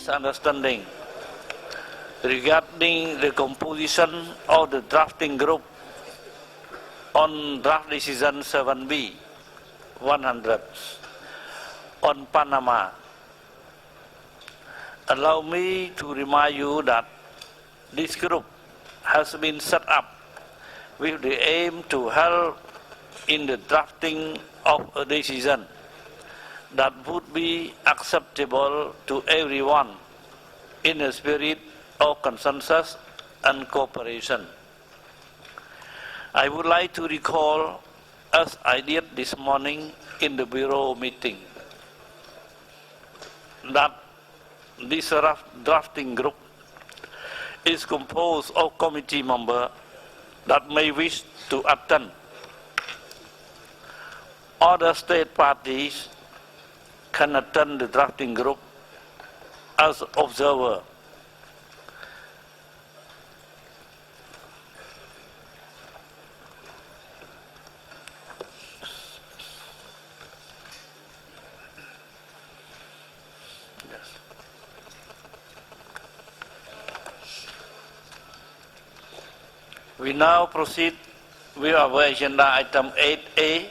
misunderstanding regarding the composition of the drafting group on draft decision 7B 100 on Panama. Allow me to remind you that this group has been set up with the aim to help in the drafting of a decision that would be acceptable to everyone in a spirit of consensus and cooperation. I would like to recall, as I did this morning in the Bureau meeting, that this drafting group is composed of committee members that may wish to attend. Other state parties can attend the drafting group as observer. We now proceed with our agenda item 8A,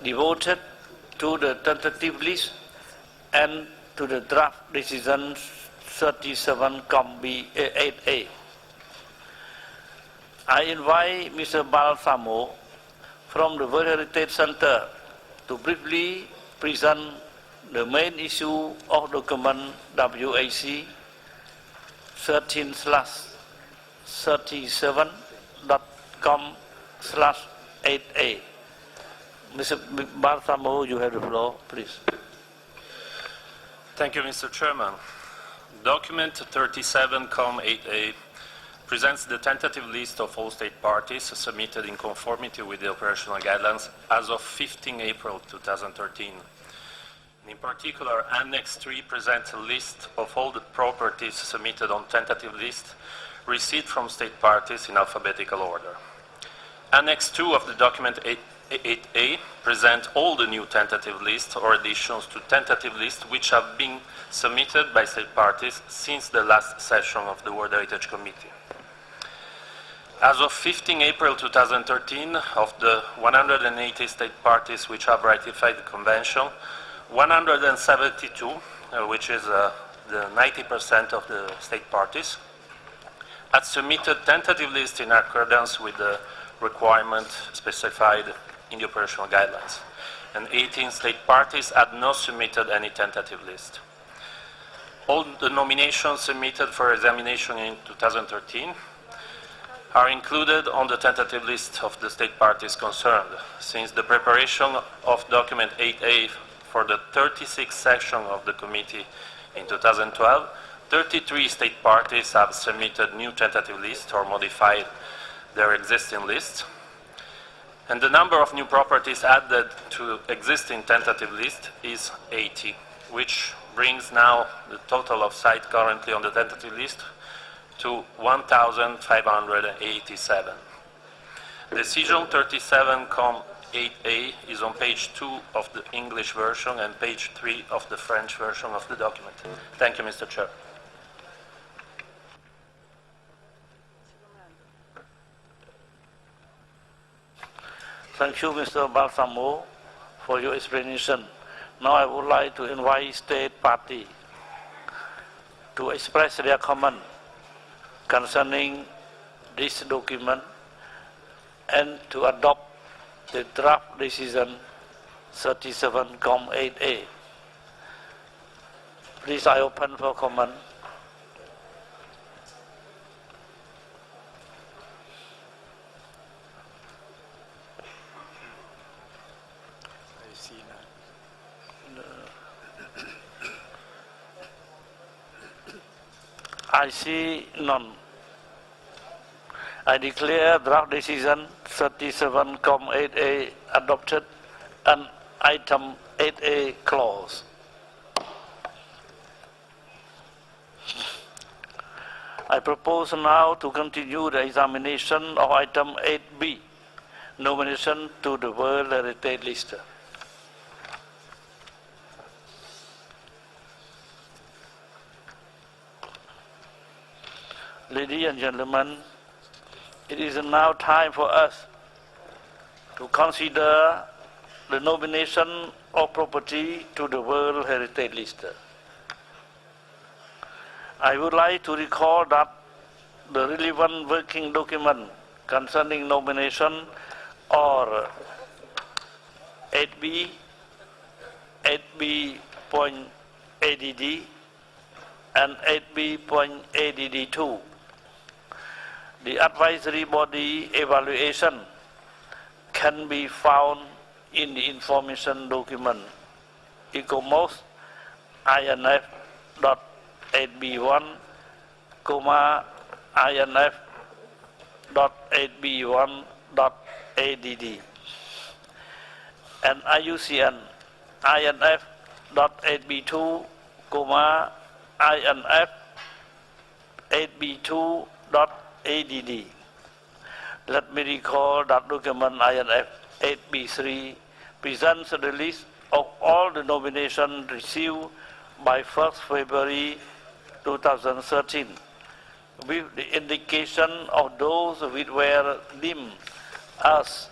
devoted to the tentative list and to the draft decision 37-8A. I invite Mr. Balsamo from the World Heritage Center to briefly present the main issue of document WAC 13/37.com/8A. Mr. Balsamo, you have the floor, please. Thank you, Mr. Chairman. Document 37-8A presents the tentative list of all state parties submitted in conformity with the operational guidelines as of 15 April 2013. In particular, Annex 3 presents a list of all the properties submitted on tentative list received from state parties in alphabetical order. Annex 2 of the document 8A presents all the new tentative lists or additions to tentative lists which have been submitted by state parties since the last session of the World Heritage Committee. As of 15 April 2013, of the 180 state parties which have ratified the Convention, 172, which is the 90% of the state parties, had submitted tentative lists in accordance with the requirement specified in the operational guidelines, and 18 state parties had not submitted any tentative list. All the nominations submitted for examination in 2013 are included on the tentative list of the state parties concerned. Since the preparation of document 8A for the 36th session of the committee in 2012, 33 state parties have submitted new tentative lists or modified their existing lists. And the number of new properties added to existing tentative list is 80, which brings now the total of sites currently on the tentative list to 1,587. Decision 37-8A is on page 2 of the English version and page 3 of the French version of the document. Thank you, Mr. Chair. Thank you, Mr. Balsamo, for your explanation. Now I would like to invite state party to express their comment concerning this document and to adopt the draft decision 37-8A. Please, I open for comment. I see none. I declare draft decision 37-8A adopted and item 8A closed. I propose now to continue the examination of item 8B, nomination to the World Heritage List. Ladies and gentlemen, it is now time for us to consider the nomination of property to the World Heritage List. I would like to recall that the relevant working document concerning nomination or 8B, 8B.ADD and 8B.ADD2. The advisory body evaluation can be found in the information document ECOMOS INF.8B1, INF.8B1.ADD and IUCN INF.8B2, INF.8B2.ADD. Let me recall that document INF 8B3 presents the list of all the nominations received by 1st February 2013 with the indication of those which were deemed as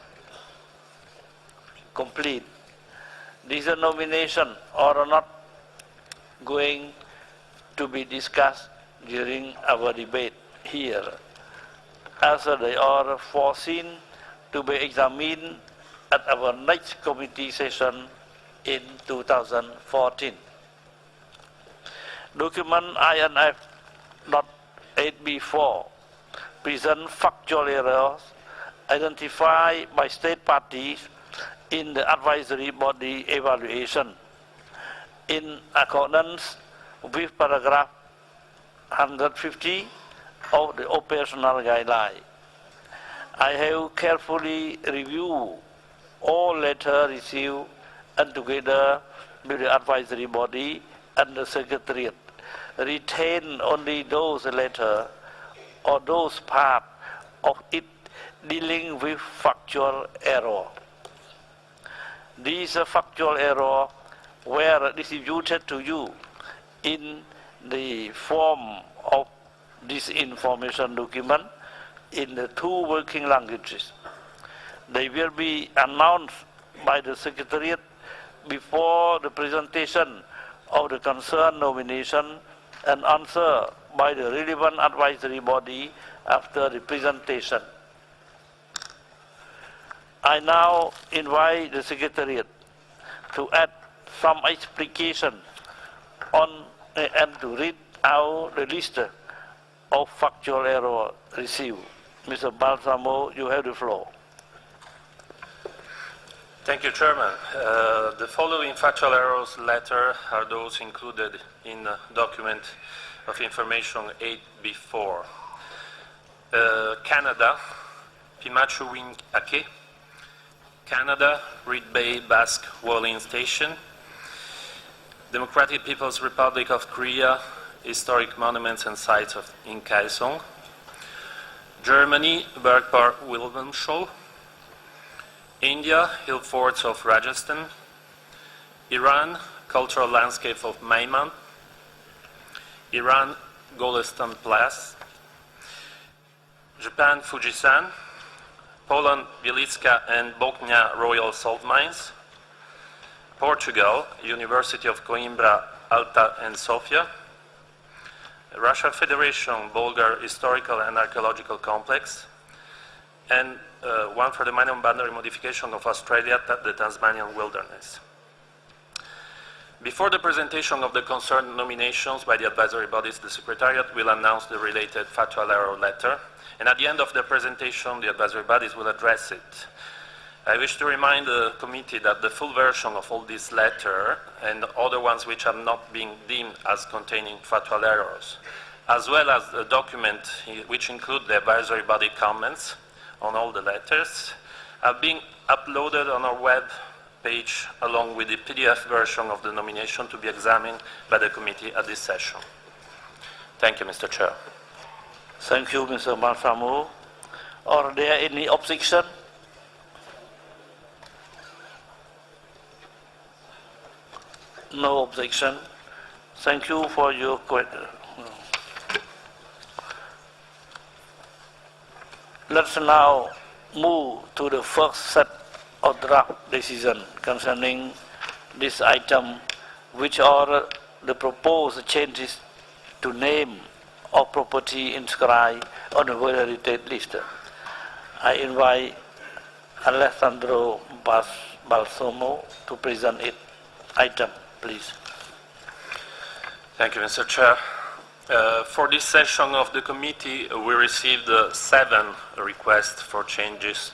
complete. These nominations are not going to be discussed during our debate here, as they are foreseen to be examined at our next committee session in 2014. Document INF.8B4 presents factual errors identified by state parties in the advisory body evaluation in accordance with paragraph 150 of the operational guideline. I have carefully reviewed all letters received and together with the advisory body and the Secretariat retain only those letters or those parts of it dealing with factual error. These factual errors were distributed to you in the form of this information document in the 2 working languages. They will be announced by the Secretariat before the presentation of the concerned nomination and answered by the relevant advisory body after the presentation. I now invite the Secretariat to add some explication on and to read out the list of factual errors received. Mr. Balsamo, you have the floor. Thank you, Chairman. The following factual errors letter are those included in document of information 8B4. Canada, Pimachu Wing Ake. Canada, Reed Bay Basque Whaling Station. Democratic People's Republic of Korea, Historic Monuments and Sites in Kaesong. Germany, Bergpark Wilhelmshöhe. India, Hill Forts of Rajasthan. Iran, Cultural Landscape of Maiman. Iran, Golestan Pass. Japan, Fujisan. Poland, Bielitska and Bochnia Royal Salt Mines. Portugal, University of Coimbra, Alta and Sofia. Russia Federation, Bulgar Historical and Archaeological Complex. And one for the minimum boundary modification of Australia, the Tasmanian Wilderness. Before the presentation of the concerned nominations by the advisory bodies, the Secretariat will announce the related factual error letter, and at the end of the presentation, the advisory bodies will address it. I wish to remind the committee that the full version of all these letters and other ones which have not been deemed as containing factual errors, as well as the document which include the advisory body comments on all the letters, have been uploaded on our web page along with the PDF version of the nomination to be examined by the committee at this session. Thank you, Mr. Chair. Thank you, Mr. Balsamo. Are there any objection? No objection. Thank you for your question. Let's now move to the first set of draft decision concerning this item, which are the proposed changes to name of property inscribed on the World Heritage List. I invite Alessandro Balsamo to present it. Item, please. Thank you, Mr. Chair. For this session of the committee, we received 7 requests for changes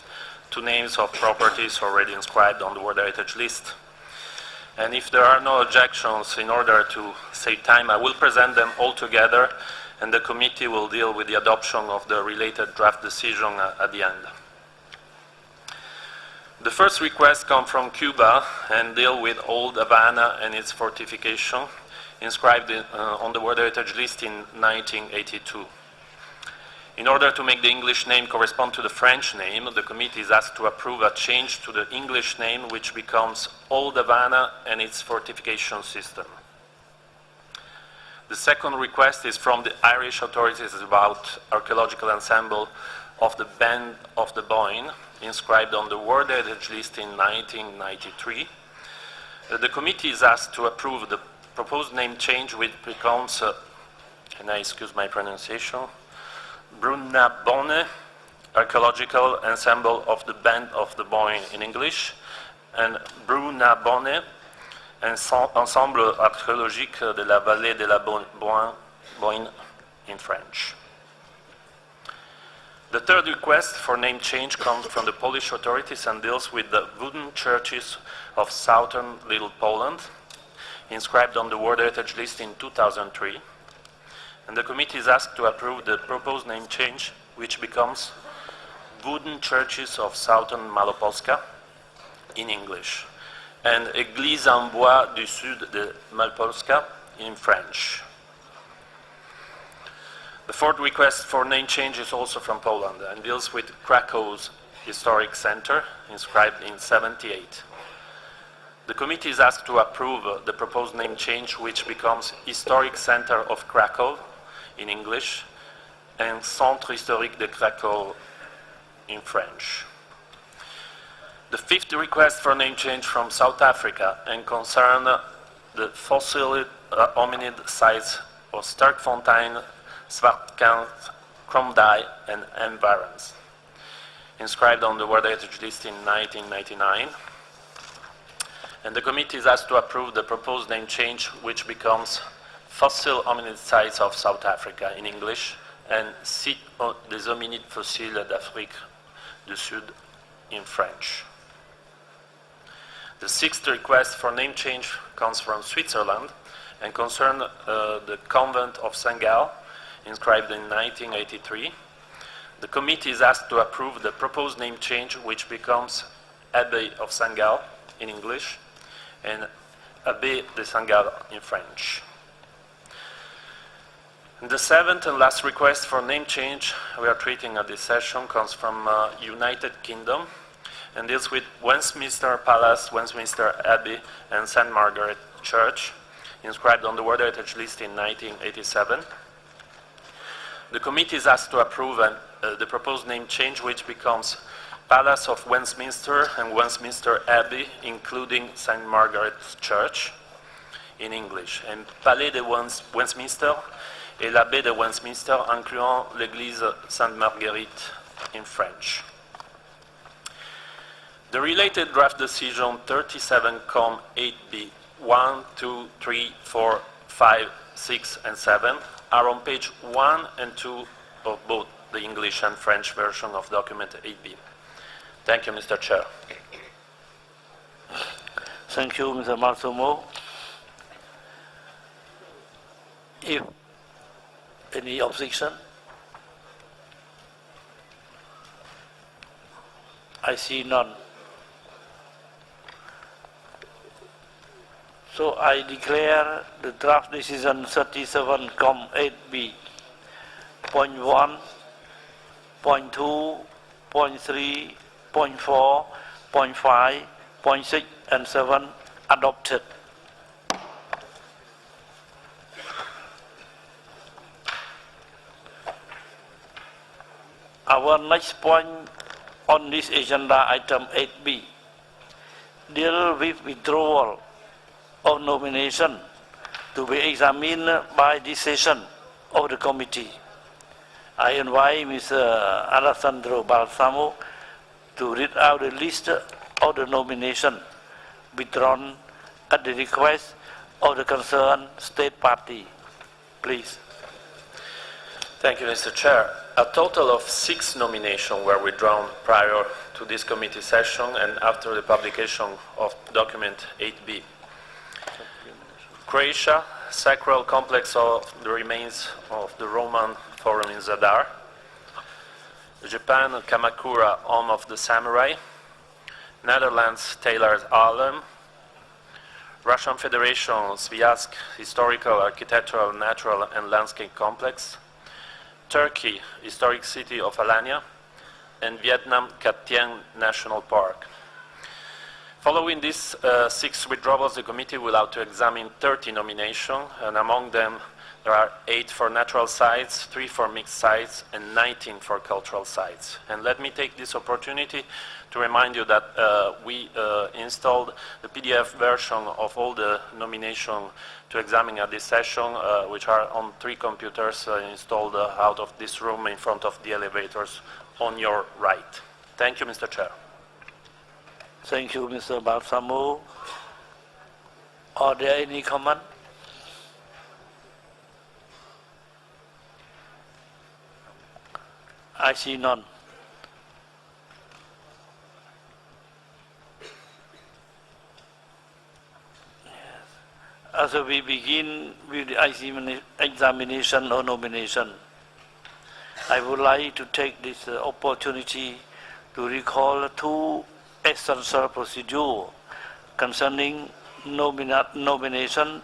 to names of properties already inscribed on the World Heritage List. And if there are no objections, in order to save time, I will present them all together, and the committee will deal with the adoption of the related draft decision at the end. The first request comes from Cuba and deal with Old Havana and its fortification, inscribed on the World Heritage List in 1982. In order to make the English name correspond to the French name, the committee is asked to approve a change to the English name, which becomes Old Havana and its fortification system. The second request is from the Irish authorities about archaeological ensemble of the Band of the Boyne, inscribed on the World Heritage List in 1993. The committee is asked to approve the proposed name change, which becomes, and I excuse my pronunciation, Brunabone, archaeological ensemble of the Band of the Boyne in English, and Brunabone, ensemble archéologique de la vallée de la Boyne in French. The third request for name change comes from the Polish authorities and deals with the wooden churches of southern Little Poland, inscribed on the World Heritage List in 2003. And the committee is asked to approve the proposed name change, which becomes Wooden Churches of Southern Malopolska in English, and Église en bois du sud de Malopolska in French. The fourth request for name change is also from Poland and deals with Krakow's historic center, inscribed in 1978. The committee is asked to approve the proposed name change, which becomes Historic Center of Krakow in English and Centre Historique de Krakow in French. The fifth request for name change from South Africa and concern the fossil hominid sites of Sterkfontein, Zwartkant, Kromdai, and Environs, inscribed on the World Heritage List in 1999. And the committee is asked to approve the proposed name change, which becomes Fossil Hominid Sites of South Africa in English and Sites des Hominides Fossiles d'Afrique du Sud in French. The sixth request for name change comes from Switzerland and concerns the convent of St. Gall, inscribed in 1983. The committee is asked to approve the proposed name change, which becomes Abbey of St. Gall in English and Abbey de St. Gall in French. And the seventh and last request for name change we are treating at this session comes from United Kingdom and deals with Westminster Palace, Westminster Abbey, and St. Margaret Church, inscribed on the World Heritage List in 1987. The committee is asked to approve the proposed name change, which becomes Palace of Westminster and Westminster Abbey, including St. Margaret's Church in English, and Palais de Westminster et l'Abbé de Westminster, incluant l'église Sainte-Marguerite in French. The related draft decision 37-8B 1, 2, 3, 4, 5, 6, and 7 are on page 1 and 2 of both the English and French version of document 8B. Thank you, Mr. Chair. Thank you, Mr. Marsumo. If any objection? I see none. So I declare the draft decision 37-8B, point 1, point 2, point 3, point 4, point 5, point 6, and 7 adopted. Our next point on this agenda, item 8B, deal with withdrawal of nomination to be examined by this session of the committee. I invite Mr. Alessandro Balsamo to read out the list of the nomination withdrawn at the request of the concerned state party. Please. Thank you, Mr. Chair. A total of 6 nominations were withdrawn prior to this committee session and after the publication of document 8B. Croatia, sacral complex of the remains of the Roman Forum in Zadar. Japan, Kamakura, home of the samurai. Netherlands, Taylor's Harlem. Russian Federation, Sviazk, historical, architectural, natural and landscape complex. Turkey, historic city of Alanya, and Vietnam, Cat Tien National Park. Following these 6 withdrawals, the committee will have to examine 30 nominations, and among them there are 8 for natural sites, 3 for mixed sites, and 19 for cultural sites. And let me take this opportunity to remind you that we installed the PDF version of all the nominations to examine at this session, which are on 3 computers installed out of this room in front of the elevators on your right. Thank you, Mr. Chair. Thank you, Mr. Balsamo. Are there any comments? I see none. As we begin with the examination or nomination, I would like to take this opportunity to recall 2 essential procedures concerning nomination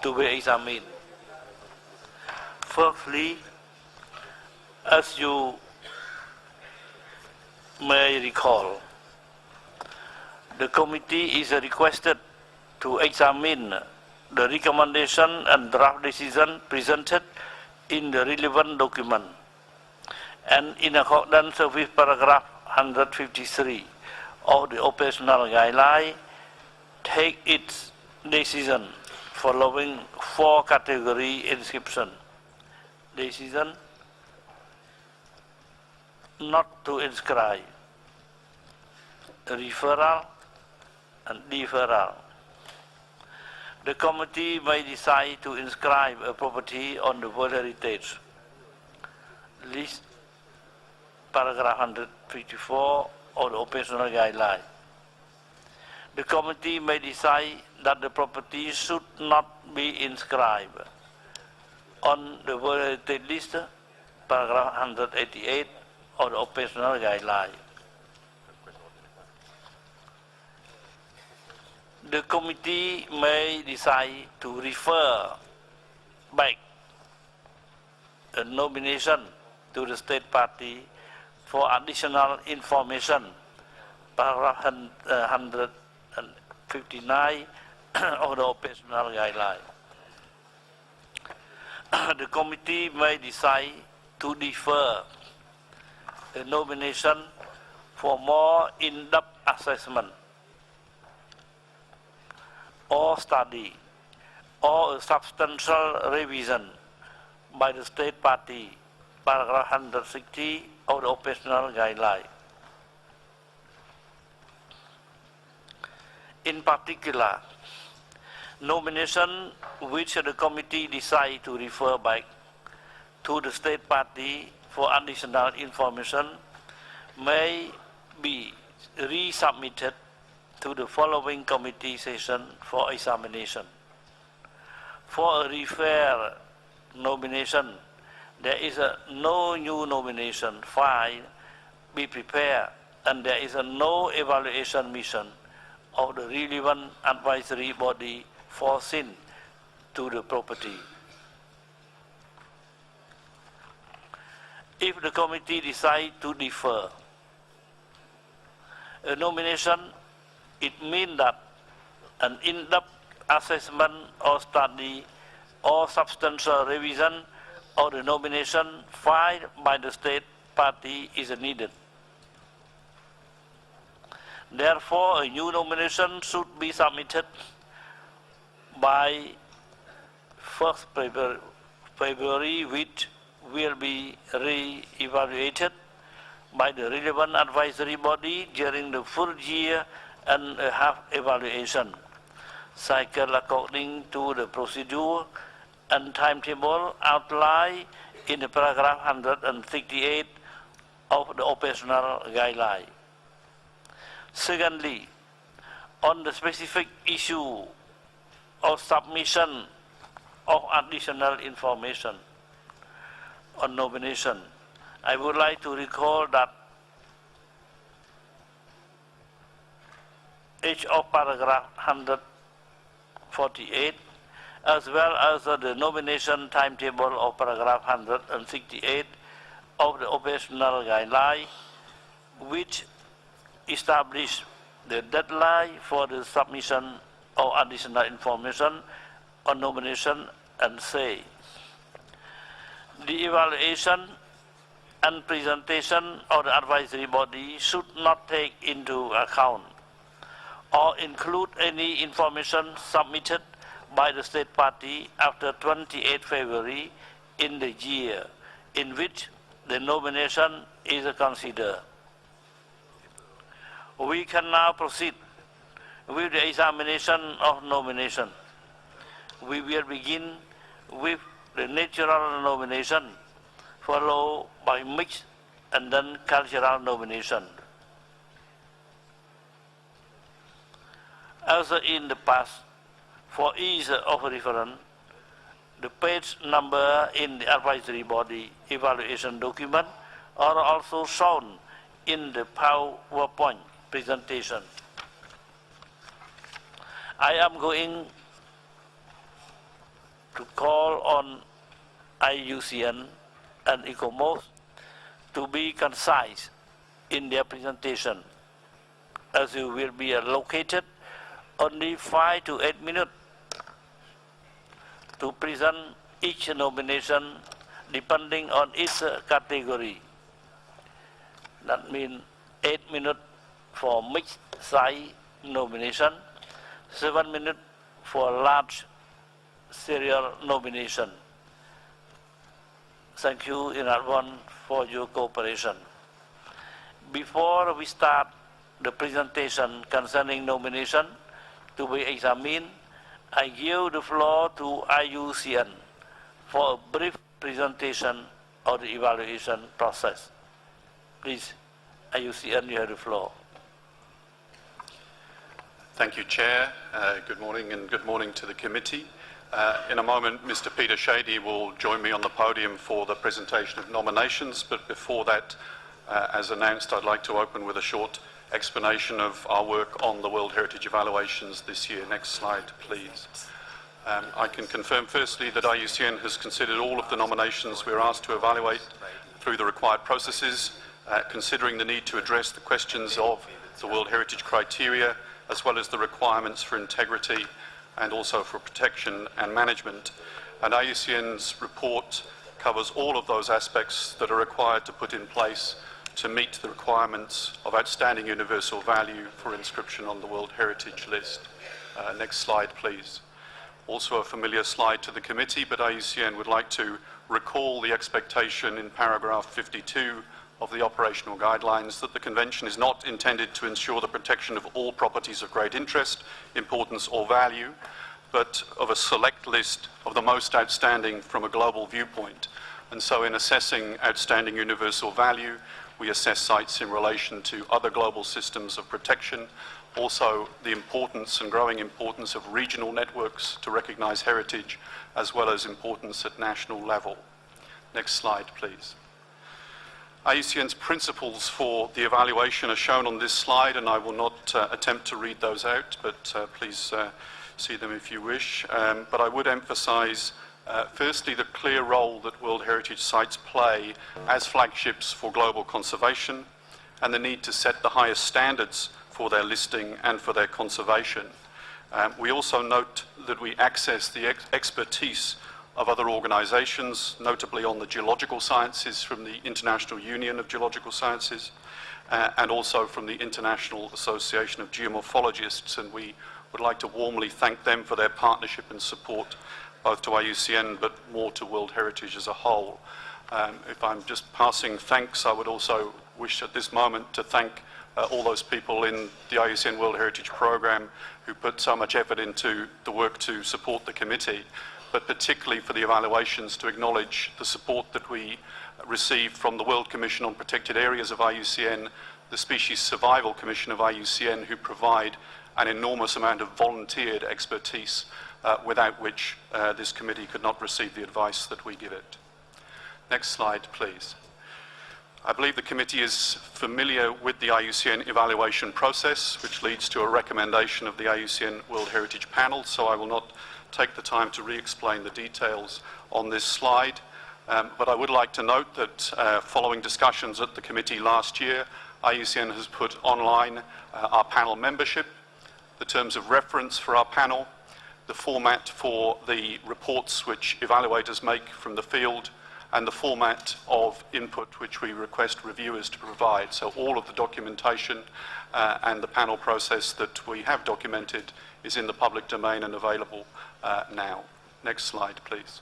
to be examined. Firstly, as you may recall, the committee is requested to examine the recommendation and draft decision presented in the relevant document, and in accordance with paragraph 153 of the operational guideline, take its decision following 4 category inscription. Decision not to inscribe, referral and deferral. The committee may decide to inscribe a property on the World Heritage List, paragraph 154 of the operational guideline. The committee may decide that the property should not be inscribed on the World Heritage List, paragraph 188 of the operational guideline. The committee may decide to refer back a nomination to the state party for additional information, paragraph 159 of the operational guideline. The committee may decide to defer a nomination for more in-depth assessment or study or a substantial revision by the state party, paragraph 160 of the operational guideline. In particular, nomination which the committee decide to refer back to the state party for additional information may be resubmitted to the following committee session for examination. For a refer nomination, there is no new nomination file be prepared, and there is no evaluation mission of the relevant advisory body foreseen to the property. If the committee decides to defer a nomination, it means that an in-depth assessment or study or substantial revision of the nomination filed by the state party is needed. Therefore, a new nomination should be submitted by 1st February, which will be re-evaluated by the relevant advisory body during the full year and a half evaluation cycle according to the procedure and timetable outlined in the paragraph 168 of the operational guideline. Secondly, on the specific issue of submission of additional information on nomination, I would like to recall that each of paragraph 148 as well as the nomination timetable of paragraph 168 of the operational guideline, which establish the deadline for the submission of additional information on nomination, and say the evaluation and presentation of the advisory body should not take into account or include any information submitted by the state party after 28 February in the year in which the nomination is considered. We can now proceed with the examination of nomination. We will begin with the natural nomination, followed by mixed and then cultural nomination. As in the past, for ease of reference, the page number in the advisory body evaluation document are also shown in the PowerPoint presentation. I am going to call on IUCN and ECOMOS to be concise in their presentation, as you will be allocated only 5 to 8 minutes to present each nomination depending on its category. That means 8 minutes for mixed size nomination, 7 minutes for large serial nomination. Thank you in advance for your cooperation. Before we start the presentation concerning nomination to be examined, I give the floor to IUCN for a brief presentation of the evaluation process. Please, IUCN, you have the floor. Thank you, Chair. Good morning, and good morning to the committee. In a moment, Mr. Peter Shady will join me on the podium for the presentation of nominations, but before that, as announced, I'd like to open with a short explanation of our work on the World Heritage evaluations this year. Next slide, please. I can confirm firstly that IUCN has considered all of the nominations we're asked to evaluate through the required processes, considering the need to address the questions of the World Heritage criteria, as well as the requirements for integrity and also for protection and management. And IUCN's report covers all of those aspects that are required to put in place to meet the requirements of outstanding universal value for inscription on the World Heritage List. Next slide, please. Also a familiar slide to the committee, but IUCN would like to recall the expectation in paragraph 52 of the operational guidelines that the Convention is not intended to ensure the protection of all properties of great interest, importance or value, but of a select list of the most outstanding from a global viewpoint. And so in assessing outstanding universal value, we assess sites in relation to other global systems of protection, also the importance and growing importance of regional networks to recognize heritage, as well as importance at national level. Next slide, please. IUCN's principles for the evaluation are shown on this slide, and I will not attempt to read those out, but please see them if you wish. But I would emphasize firstly the clear role that World Heritage sites play as flagships for global conservation, and the need to set the highest standards for their listing and for their conservation. We also note that we access the expertise of other organisations, notably on the geological sciences from the International Union of Geological Sciences, and also from the International Association of Geomorphologists, and we would like to warmly thank them for their partnership and support, both to IUCN but more to World Heritage as a whole. If I'm just passing thanks, I would also wish at this moment to thank all those people in the IUCN World Heritage Programme who put so much effort into the work to support the committee, but particularly for the evaluations, to acknowledge the support that we received from the World Commission on Protected Areas of IUCN, the Species Survival Commission of IUCN, who provide an enormous amount of volunteered expertise without which this committee could not receive the advice that we give it. Next slide, please. I believe the committee is familiar with the IUCN evaluation process, which leads to a recommendation of the IUCN World Heritage Panel, so I will not take the time to re-explain the details on this slide. But I would like to note that following discussions at the committee last year, IUCN has put online our panel membership, the terms of reference for our panel, the format for the reports which evaluators make from the field, and the format of input which we request reviewers to provide. So all of the documentation and the panel process that we have documented is in the public domain and available now. Next slide, please.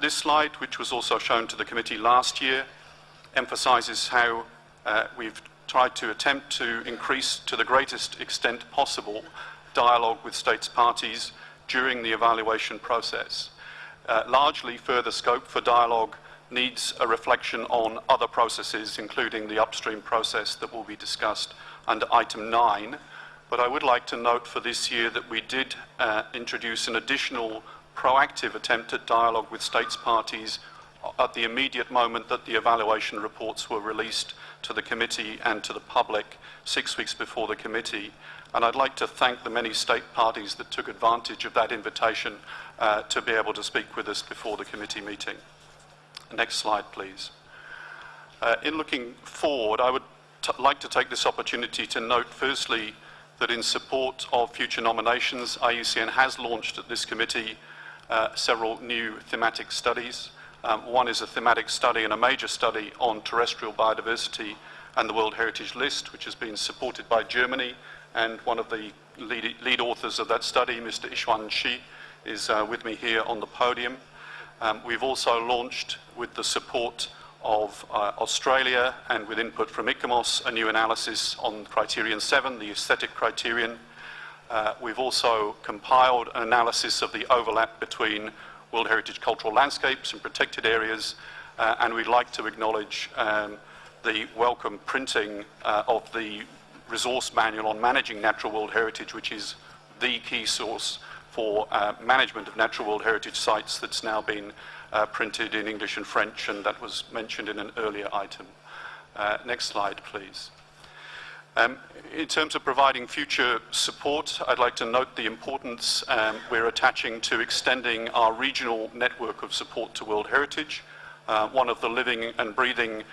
This slide, which was also shown to the committee last year, emphasises how we've tried to attempt to increase to the greatest extent possible dialogue with states parties during the evaluation process. Largely, further scope for dialogue needs a reflection on other processes, including the upstream process that will be discussed under item 9. But I would like to note for this year that we did introduce an additional proactive attempt at dialogue with states parties at the immediate moment that the evaluation reports were released to the committee and to the public 6 weeks before the committee. And I'd like to thank the many state parties that took advantage of that invitation to be able to speak with us before the committee meeting. Next slide, please. In looking forward, I would like to take this opportunity to note firstly that in support of future nominations, IUCN has launched at this committee several new thematic studies. One is a thematic study and a major study on terrestrial biodiversity and the World Heritage List, which has been supported by Germany, and one of the lead authors of that study, Mr. Ishwan Shi, is with me here on the podium. We've also launched, with the support of Australia and with input from ICOMOS, a new analysis on criterion 7, the aesthetic criterion. We've also compiled an analysis of the overlap between World Heritage cultural landscapes and protected areas, and we'd like to acknowledge the welcome printing of the resource manual on managing natural world heritage, which is the key source for management of natural world heritage sites, that's now been printed in English and French, and that was mentioned in an earlier item. Next slide, please. In terms of providing future support, I'd like to note the importance we're attaching to extending our regional network of support to World Heritage. One of the living and breathing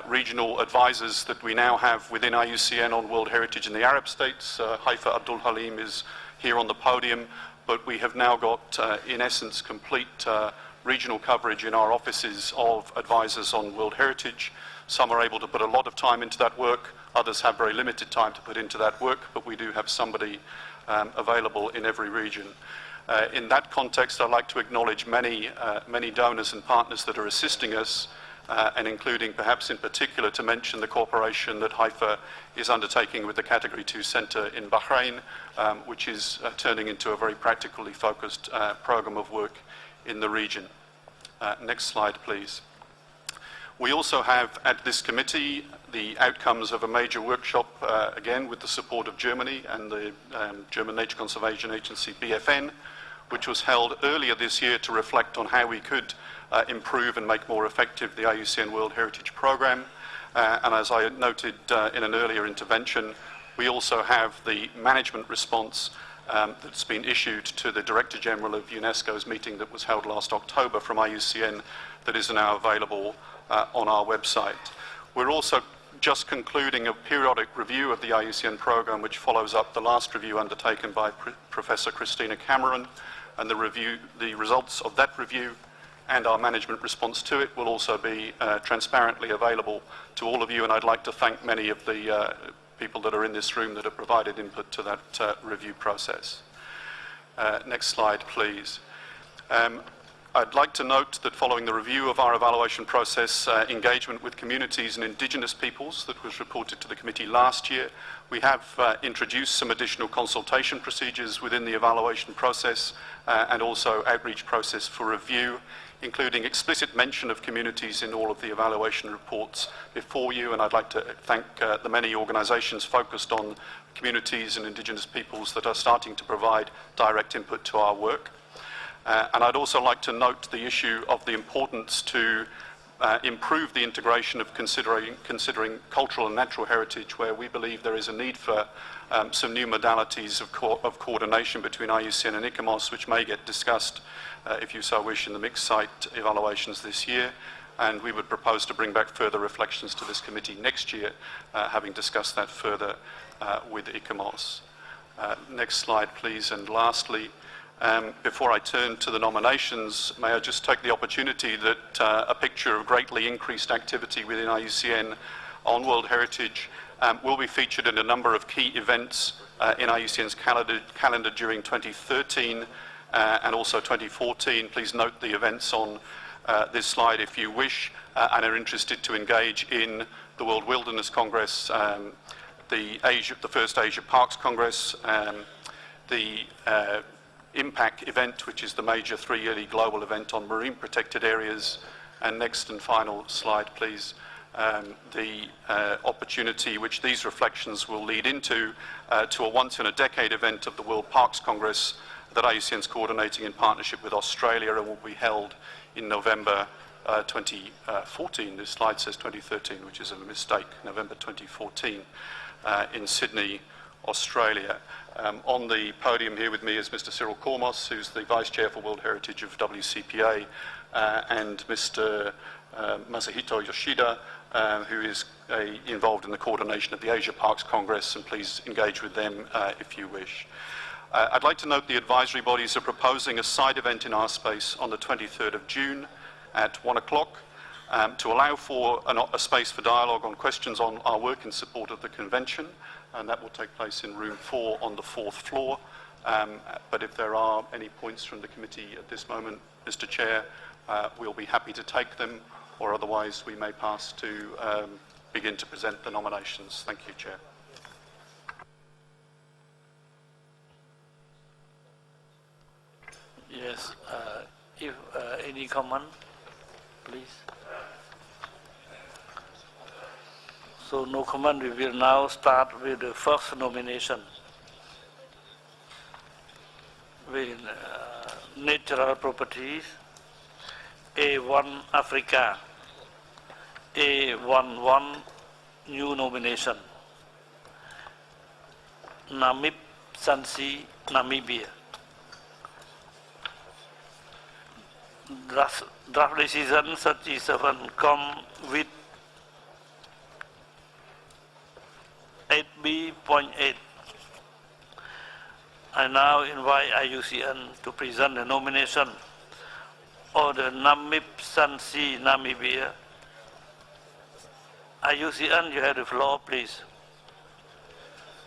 regional advisors that we now have within IUCN on World Heritage in the Arab states, Haifa Abdul Halim, is here on the podium, but we have now got, in essence, complete regional coverage in our offices of advisors on World Heritage. Some are able to put a lot of time into that work, others have very limited time to put into that work, but we do have somebody available in every region. In that context, I'd like to acknowledge many donors and partners that are assisting us, and including perhaps in particular to mention the cooperation that Haifa is undertaking with the Category 2 Centre in Bahrain, which is turning into a very practically focused program of work in the region. Next slide, please. We also have at this committee the outcomes of a major workshop, again with the support of Germany and the German Nature Conservation Agency, BFN, which was held earlier this year to reflect on how we could improve and make more effective the IUCN World Heritage Programme. And as I noted in an earlier intervention, we also have the management response that's been issued to the Director General of UNESCO's meeting that was held last October from IUCN, that is now available on our website. We're also just concluding a periodic review of the IUCN programme, which follows up the last review undertaken by Professor Christina Cameron, and the results of that review and our management response to it will also be transparently available to all of you, and I'd like to thank many of the people that are in this room that have provided input to that review process. Next slide, please. I'd like to note that following the review of our evaluation process, engagement with communities and Indigenous peoples that was reported to the committee last year, we have introduced some additional consultation procedures within the evaluation process and also outreach process for review, including explicit mention of communities in all of the evaluation reports before you, and I'd like to thank the many organisations focused on communities and Indigenous peoples that are starting to provide direct input to our work. And I'd also like to note the issue of the importance to improve the integration of considering cultural and natural heritage, where we believe there is a need for some new modalities of coordination between IUCN and ICOMOS, which may get discussed, if you so wish, in the mixed site evaluations this year. And we would propose to bring back further reflections to this committee next year, having discussed that further with ICOMOS. Next slide, please. And lastly, before I turn to the nominations, may I just take the opportunity that a picture of greatly increased activity within IUCN on World Heritage will be featured in a number of key events in IUCN's calendar during 2013 and also 2014. Please note the events on this slide if you wish and are interested to engage in the World Wilderness Congress, the first Asia Parks Congress, the Impact event, which is the major 3-yearly global event on marine protected areas, and next and final slide, please, the opportunity which these reflections will lead into to a once-in-a-decade event of the World Parks Congress that IUCN is coordinating in partnership with Australia and will be held in November 2014. This slide says 2013, which is a mistake, November 2014 in Sydney, Australia. On the podium here with me is Mr. Cyril Kormos, who's the Vice Chair for World Heritage of WCPA, and Mr. Masahito Yoshida, who is involved in the coordination of the Asia Parks Congress, and please engage with them if you wish. I'd like to note the advisory bodies are proposing a side event in our space on the 23rd of June at 1 o'clock to allow for a space for dialogue on questions on our work in support of the convention, and that will take place in room 4 on the 4th floor. But if there are any points from the committee at this moment, Mr. Chair, we'll be happy to take them, or otherwise we may pass to begin to present the nominations. Thank you, Chair. Yes, if any comment, please. So no comment, we will now start with the first nomination with natural properties, A1 Africa, A11 new nomination, Namib Sansi, Namibia. Draft decision 37 come with 8B.8. I now invite IUCN to present the nomination of the Namib Sansi, Namibia. IUCN, you have the floor, please.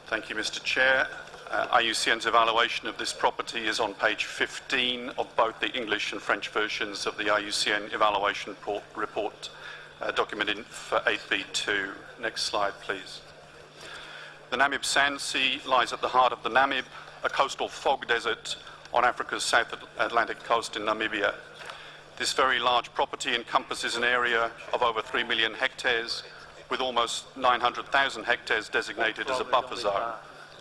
Thank you, Mr. Chair. IUCN's evaluation of this property is on page 15 of both the English and French versions of the IUCN evaluation report documented for 8B2. Next slide, please. The Namib Sand Sea lies at the heart of the Namib, a coastal fog desert on Africa's South Atlantic coast in Namibia. This very large property encompasses an area of over 3 million hectares, with almost 900,000 hectares designated as a buffer zone.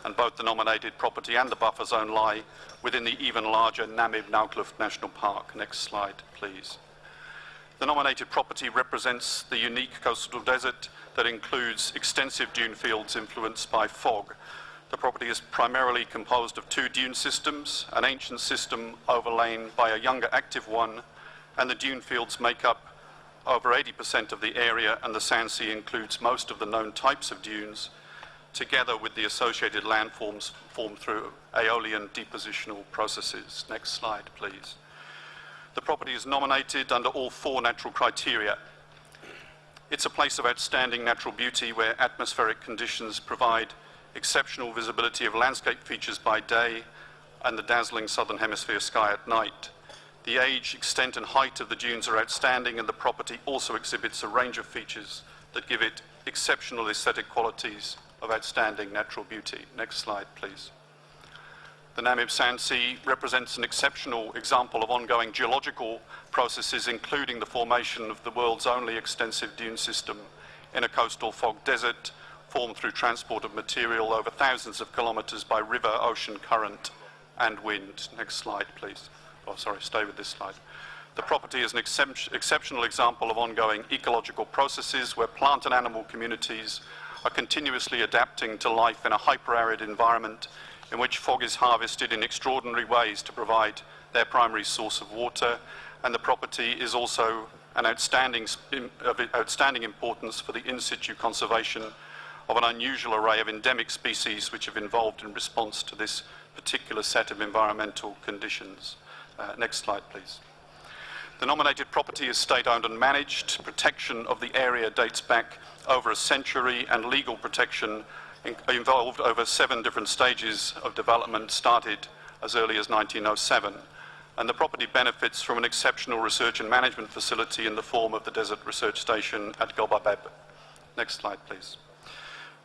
And both the nominated property and the buffer zone lie within the even larger Namib-Naukluft National Park. Next slide, please. The nominated property represents the unique coastal desert that includes extensive dune fields influenced by fog. The property is primarily composed of 2 dune systems, an ancient system overlain by a younger active one, and the dune fields make up over 80% of the area, and the Sand Sea includes most of the known types of dunes. together with the associated landforms formed through aeolian depositional processes. Next slide, please. The property is nominated under all 4 natural criteria. It's a place of outstanding natural beauty where atmospheric conditions provide exceptional visibility of landscape features by day and the dazzling southern hemisphere sky at night. The age, extent and height of the dunes are outstanding, and the property also exhibits a range of features that give it exceptional aesthetic qualities of outstanding natural beauty. Next slide, please. The Namib Sand Sea represents an exceptional example of ongoing geological processes, including the formation of the world's only extensive dune system in a coastal fog desert, formed through transport of material over thousands of kilometers by river, ocean current and wind. Next slide, please. Oh, sorry, stay with this slide. The property is an exceptional example of ongoing ecological processes where plant and animal communities are continuously adapting to life in a hyper-arid environment in which fog is harvested in extraordinary ways to provide their primary source of water, and the property is also an outstanding importance for the in-situ conservation of an unusual array of endemic species which have evolved in response to this particular set of environmental conditions. Next slide, please. The nominated property is state-owned and managed. Protection of the area dates back over a century, and legal protection involved over 7 different stages of development, started as early as 1907. And the property benefits from an exceptional research and management facility in the form of the Desert Research Station at Gobabeb. Next slide, please.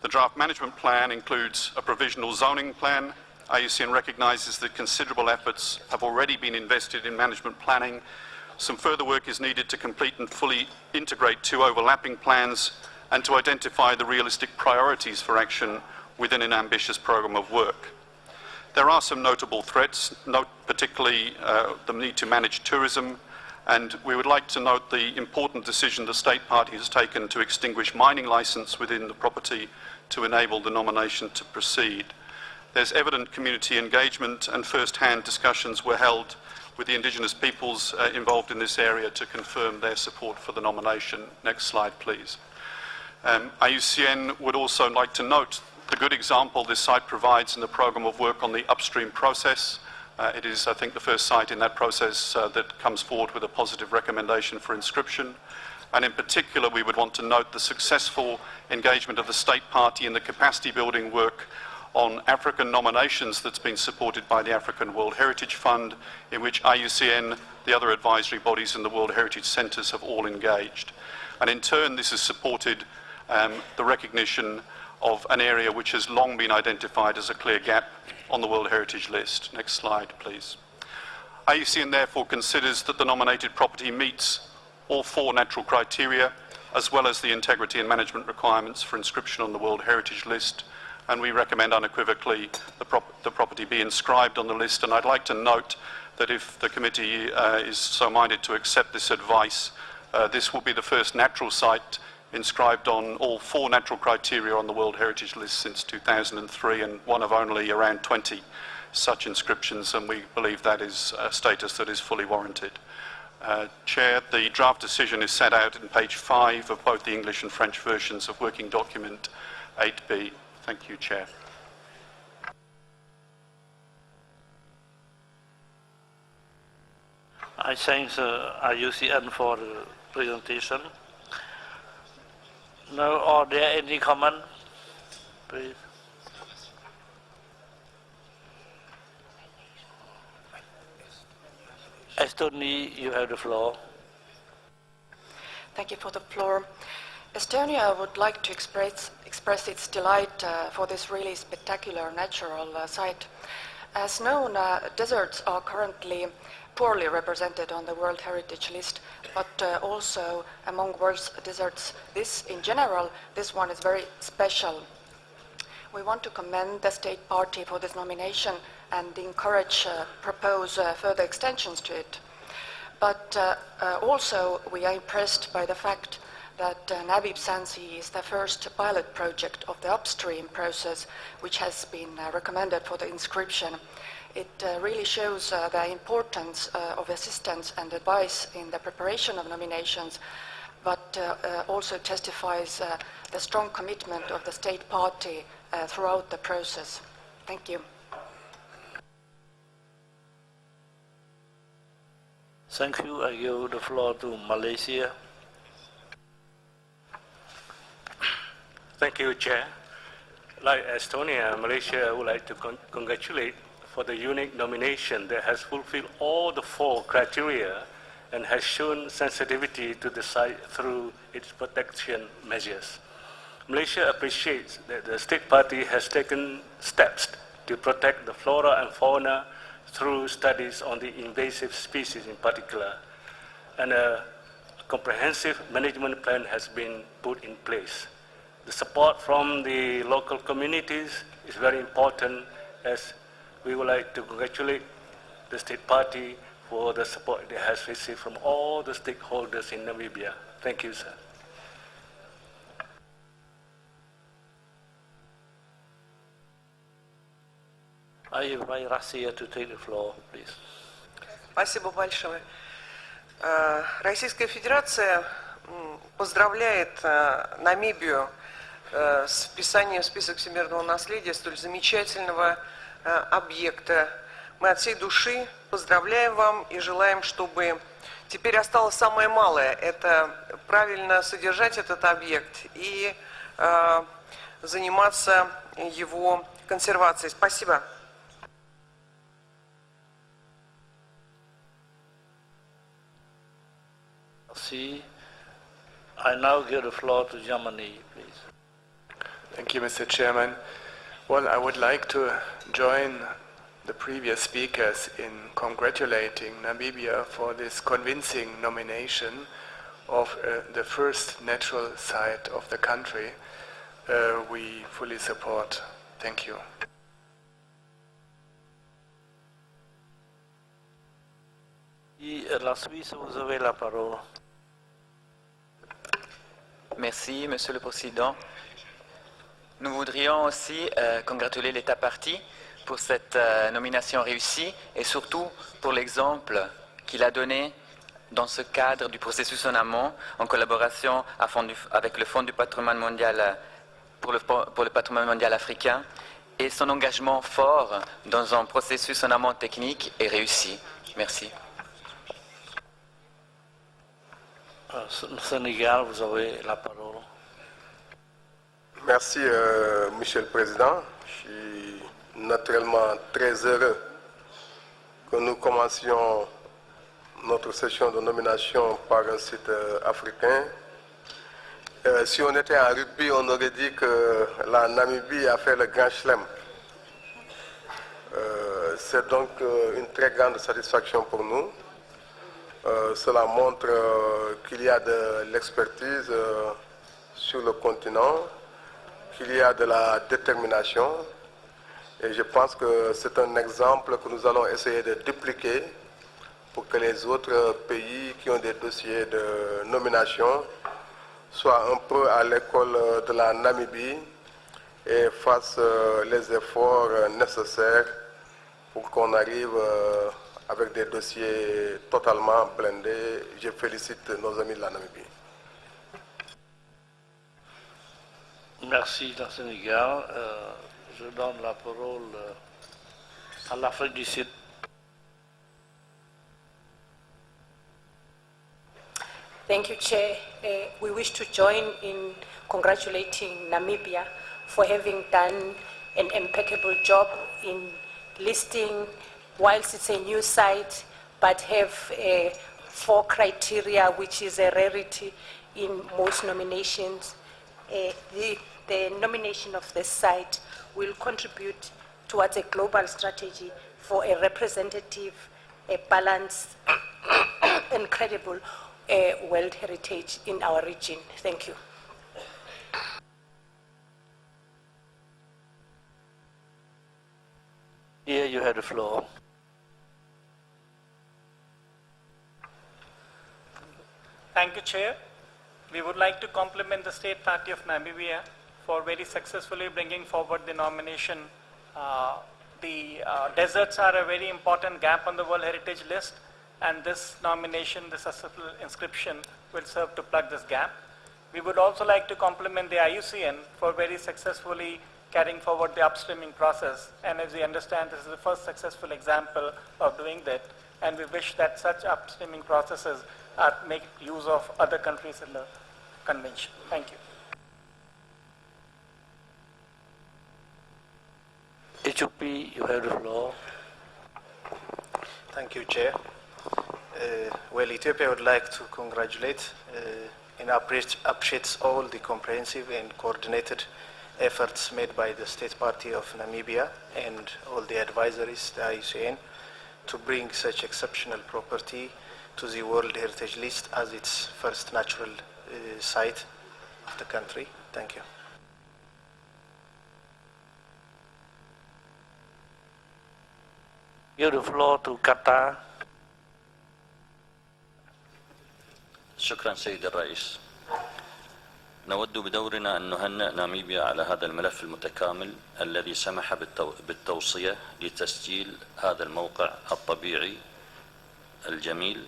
The draft management plan includes a provisional zoning plan. IUCN recognises that considerable efforts have already been invested in management planning. Some further work is needed to complete and fully integrate 2 overlapping plans and to identify the realistic priorities for action within an ambitious programme of work. There are some notable threats, particularly the need to manage tourism, and we would like to note the important decision the state party has taken to extinguish mining licence within the property to enable the nomination to proceed. There's evident community engagement, and first-hand discussions were held with the Indigenous peoples involved in this area to confirm their support for the nomination. Next slide, please. IUCN would also like to note the good example this site provides in the programme of work on the upstream process. It is, I think, the first site in that process that comes forward with a positive recommendation for inscription. And in particular, we would want to note the successful engagement of the state party in the capacity building work on African nominations that's been supported by the African World Heritage Fund, in which IUCN, the other advisory bodies and the World Heritage Centres have all engaged. And in turn, this has supported the recognition of an area which has long been identified as a clear gap on the World Heritage List. Next slide, please. IUCN therefore considers that the nominated property meets all 4 natural criteria, as well as the integrity and management requirements for inscription on the World Heritage List, and we recommend unequivocally the property be inscribed on the list. And I'd like to note that if the committee is so minded to accept this advice, this will be the first natural site inscribed on all 4 natural criteria on the World Heritage List since 2003, and one of only around 20 such inscriptions, and we believe that is a status that is fully warranted. Chair, the draft decision is set out in page 5 of both the English and French versions of Working Document 8B. Thank you, Chair. I thank IUCN for the presentation. Now, are there any comment? Please. Estonia, you have the floor. Thank you for the floor. Estonia would like to express its delight for this really spectacular natural site. As known, deserts are currently poorly represented on the World Heritage List, but also among world's deserts, in general, this one is very special. We want to commend the state party for this nomination and propose further extensions to it. But also we are impressed by the fact that Namib Sand Sea is the first pilot project of the upstream process which has been recommended for the inscription. It really shows the importance of assistance and advice in the preparation of nominations, but also testifies the strong commitment of the state party throughout the process. Thank you. Thank you. I give the floor to Malaysia. Thank you, Chair. Like Estonia, Malaysia would like to congratulate for the unique nomination that has fulfilled all the 4 criteria and has shown sensitivity to the site through its protection measures. Malaysia appreciates that the State Party has taken steps to protect the flora and fauna through studies on the invasive species in particular, and a comprehensive management plan has been put in place. The support from the local communities is very important, as we would like to congratulate the State Party for the support it has received from all the stakeholders in Namibia. Thank you, sir. I invite Russia to take the floor, please. Спасибо большое. Российская Федерация поздравляет Намибию с вписанием в список всемирного наследия столь замечательного объекта. Мы от всей души поздравляем вам и желаем, чтобы теперь осталось самое малое – это правильно содержать этот объект и заниматься его консервацией. Спасибо. See, I now give the floor to Germany, please. Thank you, Mr. Chairman. Well, I would like to join the previous speakers in congratulating Namibia for this convincing nomination of the first natural site of the country. We fully support. Thank you. Et la Suisse, vous avez la parole. Merci, Monsieur le Président. Nous voudrions aussi congratuler l'État parti pour cette nomination réussie et surtout pour l'exemple qu'il a donné dans ce cadre du processus en amont en collaboration avec le Fonds du patrimoine mondial pour le patrimoine mondial africain et son engagement fort dans un processus en amont technique et réussi. Merci. Sénégal, vous avez la parole. Merci, Monsieur le Président. Je suis naturellement très heureux que nous commencions notre session de nomination par un site africain. Si on était en rugby, on aurait dit que la Namibie a fait le grand chelem. C'est donc une très grande satisfaction pour nous. Cela montre qu'il y a de l'expertise sur le continent, qu'il y a de la détermination. Et je pense que c'est un exemple que nous allons essayer de dupliquer pour que les autres pays qui ont des dossiers de nomination soient un peu à l'école de la Namibie et fassent les efforts nécessaires pour qu'on arrive avec des dossiers totalement blindés. Je félicite nos amis de la Namibie. Merci, le Sénégal. Je donne la parole à l'Afrique du Sud. Thank you, Chair. We wish to join in congratulating Namibia for having done an impeccable job in listing, whilst it's a new site, but have 4 criteria, which is a rarity in most nominations. The nomination of this site will contribute towards a global strategy for a representative, a balanced and credible world heritage in our region. Thank you. Here you have the floor. Thank you, Chair. We would like to compliment the State Party of Namibia for very successfully bringing forward the nomination. The deserts are a very important gap on the World Heritage List, and this nomination, this successful inscription, will serve to plug this gap. We would also like to compliment the IUCN for very successfully carrying forward the upstreaming process. And as we understand, this is the first successful example of doing that. And we wish that such upstreaming processes are make use of other countries in the convention. Thank you. HOP, you have the floor. Thank you, Chair. Well, Ethiopia would like to congratulate and appreciates all the comprehensive and coordinated efforts made by the State Party of Namibia and all the advisories, the IUCN, to bring such exceptional property to the World Heritage List as its first natural site of the country. Thank you. Give the floor to Qatar. شكرا سيد الرئيس. نود بدورنا أن نهنئ ناميبيا على هذا الملف المتكامل الذي سمح بالتوصية لتسجيل هذا الموقع الطبيعي الجميل،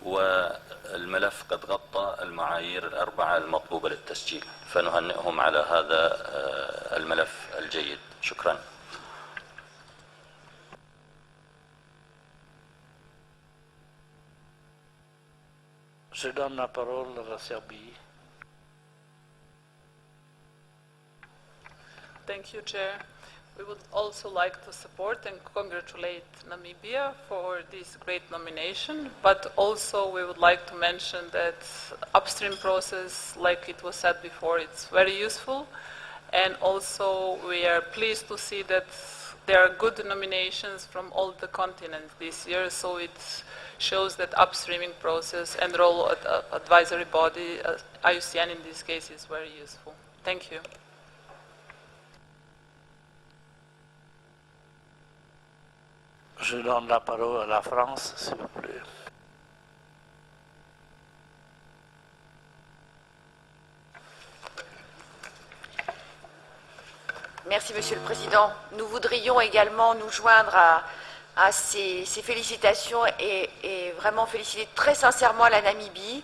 والملف قد غطى المعايير الأربعة المطلوبة للتسجيل، فنهنئهم على هذا الملف الجيد. شكرا. Je donne la parole à la Serbie. Thank you, Chair. We would also like to support and congratulate Namibia for this great nomination, but also we would like to mention that upstream process, like it was said before, it's very useful, and also we are pleased to see that there are good nominations from all the continents this year, so it shows that upstreaming process and role of advisory body, IUCN in this case, is very useful. Thank you. Je donne la parole à la France, s'il vous plaît. Merci, Monsieur le Président. Nous voudrions également nous joindre à ces félicitations et vraiment féliciter très sincèrement la Namibie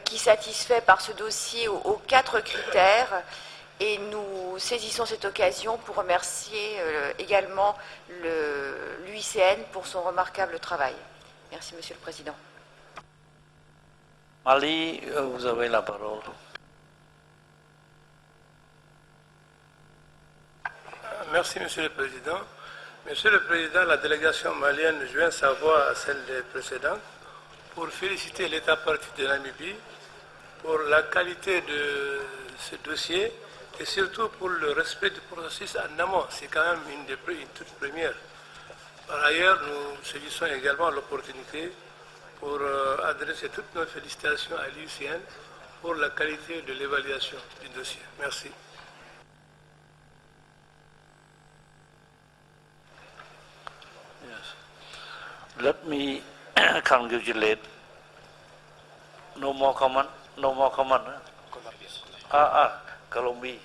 qui satisfait par ce dossier aux 4 critères. Et nous saisissons cette occasion pour remercier également l'UICN pour son remarquable travail. Merci, Monsieur le Président. Mali, vous avez la parole. Merci, Monsieur le Président. Monsieur le Président, la délégation malienne joint sa voix à celle des précédentes pour féliciter l'État-partie de Namibie pour la qualité de ce dossier et surtout pour le respect du processus en amont. C'est quand même une toute première. Par ailleurs, nous saisissons également l'opportunité pour adresser toutes nos félicitations à l'IUCN pour la qualité de l'évaluation du dossier. Merci. Let me congratulate. No more comment. No more comment. Colombia.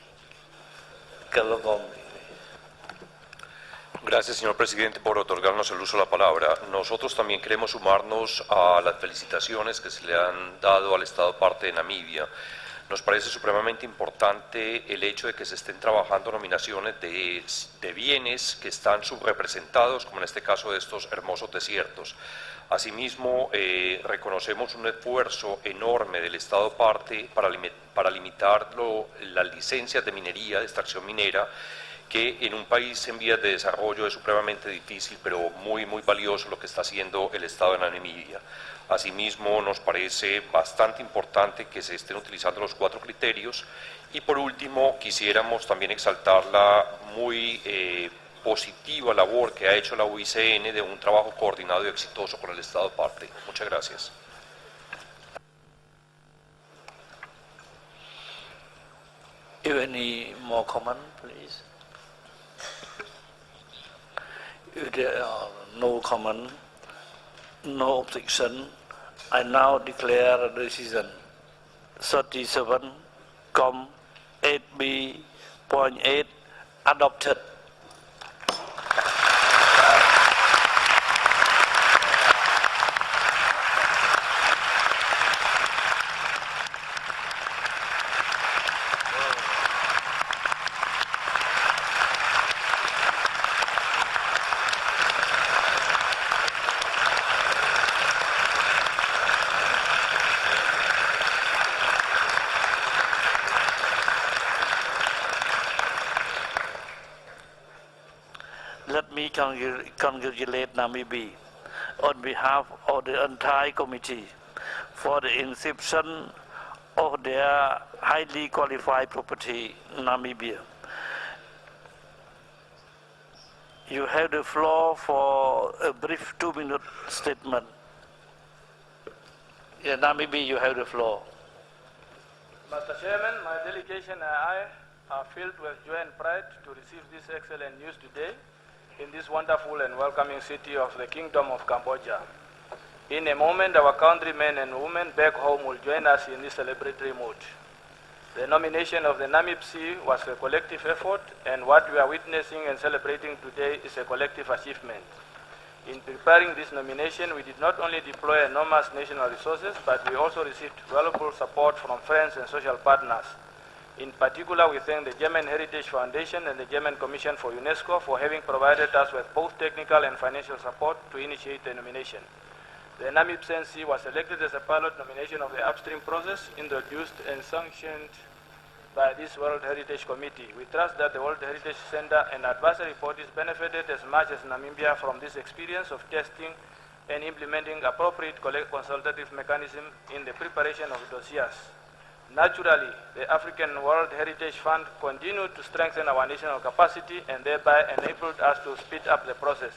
Gracias, señor presidente, por otorgarnos el uso de la palabra. Nosotros también queremos sumarnos a las felicitaciones que se le han dado al Estado parte de Namibia. Nos parece supremamente importante el hecho de que se estén trabajando nominaciones de bienes que están subrepresentados, como en este caso de estos hermosos desiertos. Asimismo, reconocemos un esfuerzo enorme del Estado parte para limitar las licencias de minería, de extracción minera, que en un país en vías de desarrollo es supremamente difícil, pero muy valioso lo que está haciendo el Estado de Namibia. Asimismo, nos parece bastante importante que se estén utilizando los 4 criterios y por último quisiéramos también exaltar la muy positiva labor que ha hecho la UICN de un trabajo coordinado y exitoso con el Estado parte. Muchas gracias. Any more comment, please? If there are no comment, no objection, I now declare the decision 37,8b.8 adopted. congratulate Namibia on behalf of the entire committee for the inception of their highly qualified property in Namibia. You have the floor for a brief 2-minute statement. Yeah, Namibia, you have the floor. Mr. Chairman, my delegation and I are filled with joy and pride to receive this excellent news today in this wonderful and welcoming city of the Kingdom of Cambodia. In a moment, our countrymen and women back home will join us in this celebratory mood. The nomination of the NAMIBC was a collective effort, and what we are witnessing and celebrating today is a collective achievement. In preparing this nomination, we did not only deploy enormous national resources, but we also received valuable support from friends and social partners. In particular, we thank the German Heritage Foundation and the German Commission for UNESCO for having provided us with both technical and financial support to initiate the nomination. The NAMIBC was selected as a pilot nomination of the upstream process introduced and sanctioned by this World Heritage Committee. We trust that the World Heritage Center and advisory bodies benefited as much as Namibia from this experience of testing and implementing appropriate consultative mechanism in the preparation of dossiers. Naturally, the African World Heritage Fund continued to strengthen our national capacity and thereby enabled us to speed up the process.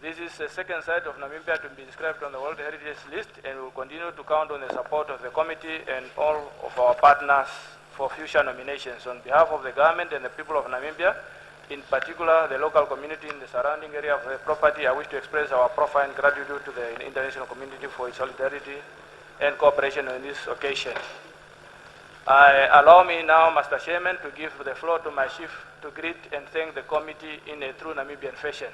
This is the second site of Namibia to be described on the World Heritage List, and we will continue to count on the support of the committee and all of our partners for future nominations. On behalf of the government and the people of Namibia, in particular the local community in the surrounding area of the property, I wish to express our profound gratitude to the international community for its solidarity and cooperation on this occasion. Allow me now, Mr. Chairman, to give the floor to my chief to greet and thank the committee in a true Namibian fashion.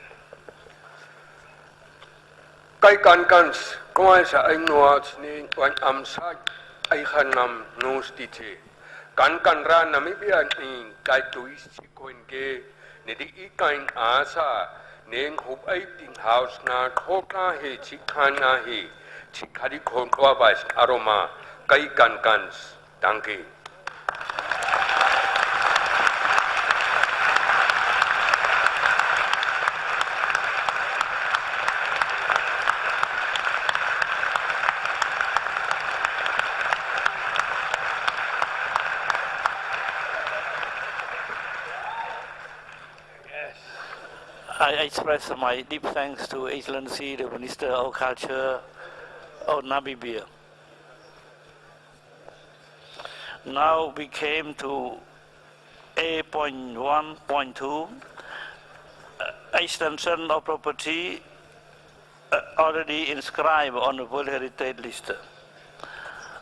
Kai kankans koi sa ai nuat ni wan amsa ai khanam nus tite kan ra Namibia ni kai tuis koin ge ne di kain asa neng hup ai ting house na khoka he chikhana he chikhari khonwa bas aroma kai kankans danke. I express my deep thanks to Excellency the Minister of Culture of Namibia. Now we came to A.1.2, extension of property already inscribed on the World Heritage List.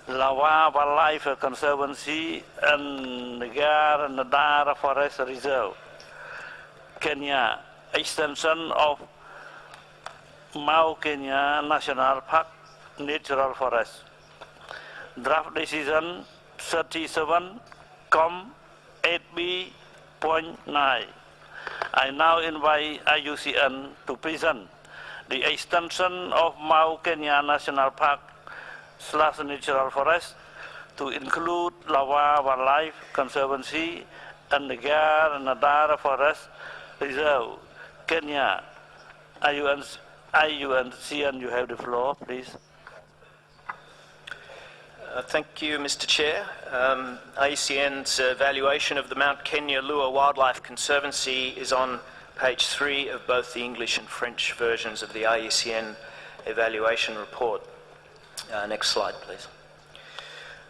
Lawa Wildlife Conservancy and Nagar Nadara Forest Reserve, Kenya. Extension of Mount Kenya National Park Natural Forest. Draft decision 37,8B.9. I now invite IUCN to present the extension of Mount Kenya National Park / Natural Forest to include Lawa Wildlife Conservancy and Nagar Nadara Forest Reserve, Kenya. IUCN, you have the floor, please. Thank you, Mr. Chair. IUCN's evaluation of the Mount Kenya Lua Wildlife Conservancy is on page 3 of both the English and French versions of the IUCN evaluation report. Next slide, please.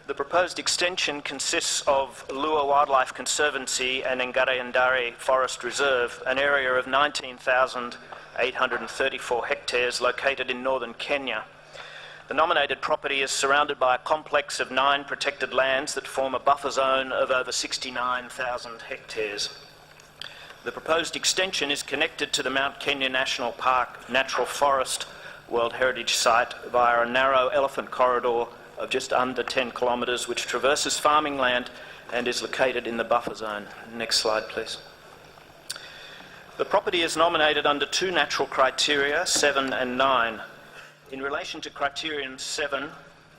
The proposed extension consists of Lua Wildlife Conservancy and Ngarayandare Forest Reserve, an area of 19,834 hectares located in northern Kenya. The nominated property is surrounded by a complex of 9 protected lands that form a buffer zone of over 69,000 hectares. The proposed extension is connected to the Mount Kenya National Park Natural Forest World Heritage Site via a narrow elephant corridor of just under 10 kilometres, which traverses farming land and is located in the buffer zone. Next slide, please. The property is nominated under 2 natural criteria, 7 and 9. In relation to criterion 7,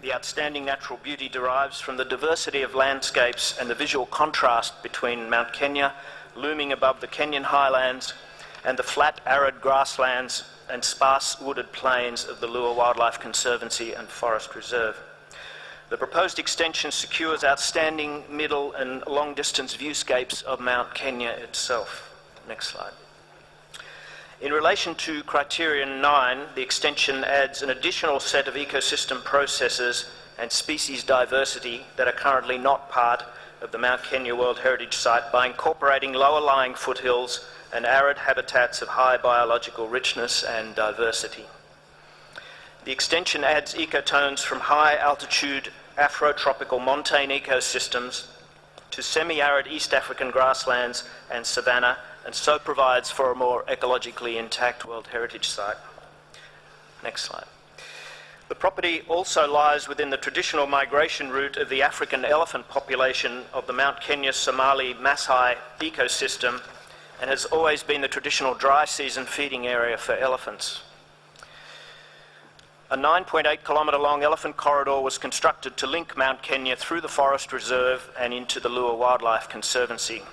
the outstanding natural beauty derives from the diversity of landscapes and the visual contrast between Mount Kenya, looming above the Kenyan highlands, and the flat arid grasslands and sparse wooded plains of the Lua Wildlife Conservancy and Forest Reserve. The proposed extension secures outstanding middle and long distance viewscapes of Mount Kenya itself. Next slide. In relation to Criterion 9, the extension adds an additional set of ecosystem processes and species diversity that are currently not part of the Mount Kenya World Heritage Site by incorporating lower-lying foothills and arid habitats of high biological richness and diversity. The extension adds ecotones from high-altitude afrotropical montane ecosystems to semi-arid East African grasslands and savanna, and so provides for a more ecologically intact World Heritage Site. Next slide. The property also lies within the traditional migration route of the African elephant population of the Mount Kenya Somali Masai ecosystem and has always been the traditional dry season feeding area for elephants. A 9.8 kilometre long elephant corridor was constructed to link Mount Kenya through the Forest Reserve and into the Lua Wildlife Conservancy.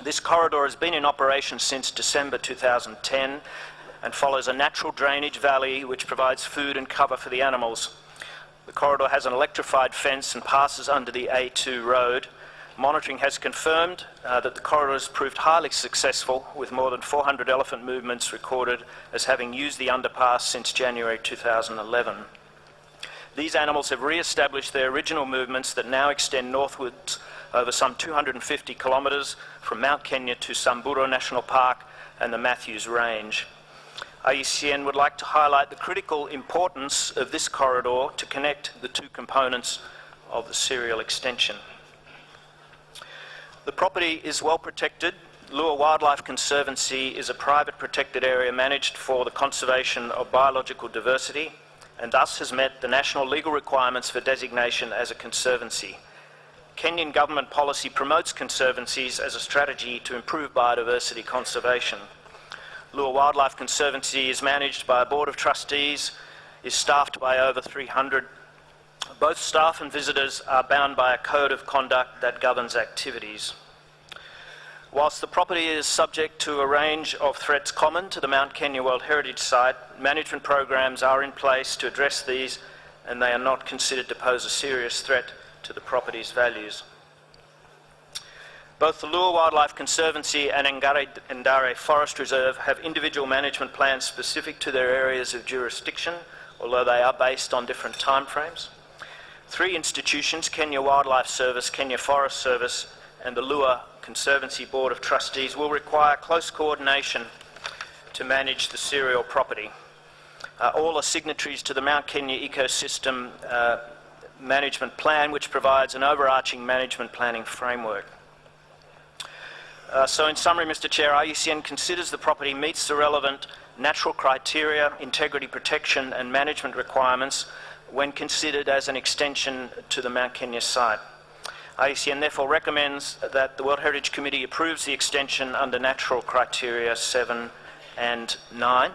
This corridor has been in operation since December 2010 and follows a natural drainage valley which provides food and cover for the animals. The corridor has an electrified fence and passes under the A2 road. Monitoring has confirmed that the corridor has proved highly successful, with more than 400 elephant movements recorded as having used the underpass since January 2011. These animals have re-established their original movements that now extend northwards over some 250 kilometres from Mount Kenya to Samburu National Park and the Matthews Range. IUCN would like to highlight the critical importance of this corridor to connect the two components of the serial extension. The property is well protected. Lua Wildlife Conservancy is a private protected area managed for the conservation of biological diversity and thus has met the national legal requirements for designation as a conservancy. Kenyan government policy promotes conservancies as a strategy to improve biodiversity conservation. Lua Wildlife Conservancy is managed by a board of trustees, is staffed by over 300. Both staff and visitors are bound by a code of conduct that governs activities. Whilst the property is subject to a range of threats common to the Mount Kenya World Heritage Site, management programs are in place to address these, and they are not considered to pose a serious threat to the property's values. Both the Lua Wildlife Conservancy and Ndare Forest Reserve have individual management plans specific to their areas of jurisdiction, although they are based on different timeframes. Three institutions, Kenya Wildlife Service, Kenya Forest Service, and the Lua Conservancy Board of Trustees, will require close coordination to manage the serial property. All are signatories to the Mount Kenya Ecosystem Management Plan, which provides an overarching management planning framework. So in summary, Mr. Chair, IUCN considers the property meets the relevant natural criteria, integrity protection and management requirements when considered as an extension to the Mount Kenya site. IUCN therefore recommends that the World Heritage Committee approves the extension under natural criteria 7 and 9,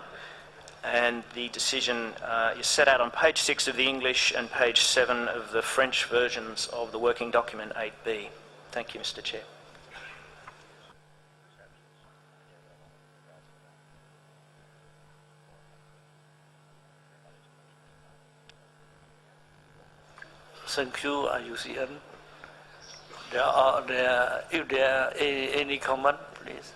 and the decision is set out on page 6 of the English and page 7 of the French versions of the working document 8B. Thank you, Mr. Chair. Thank you, IUCN. If there are any comment, please.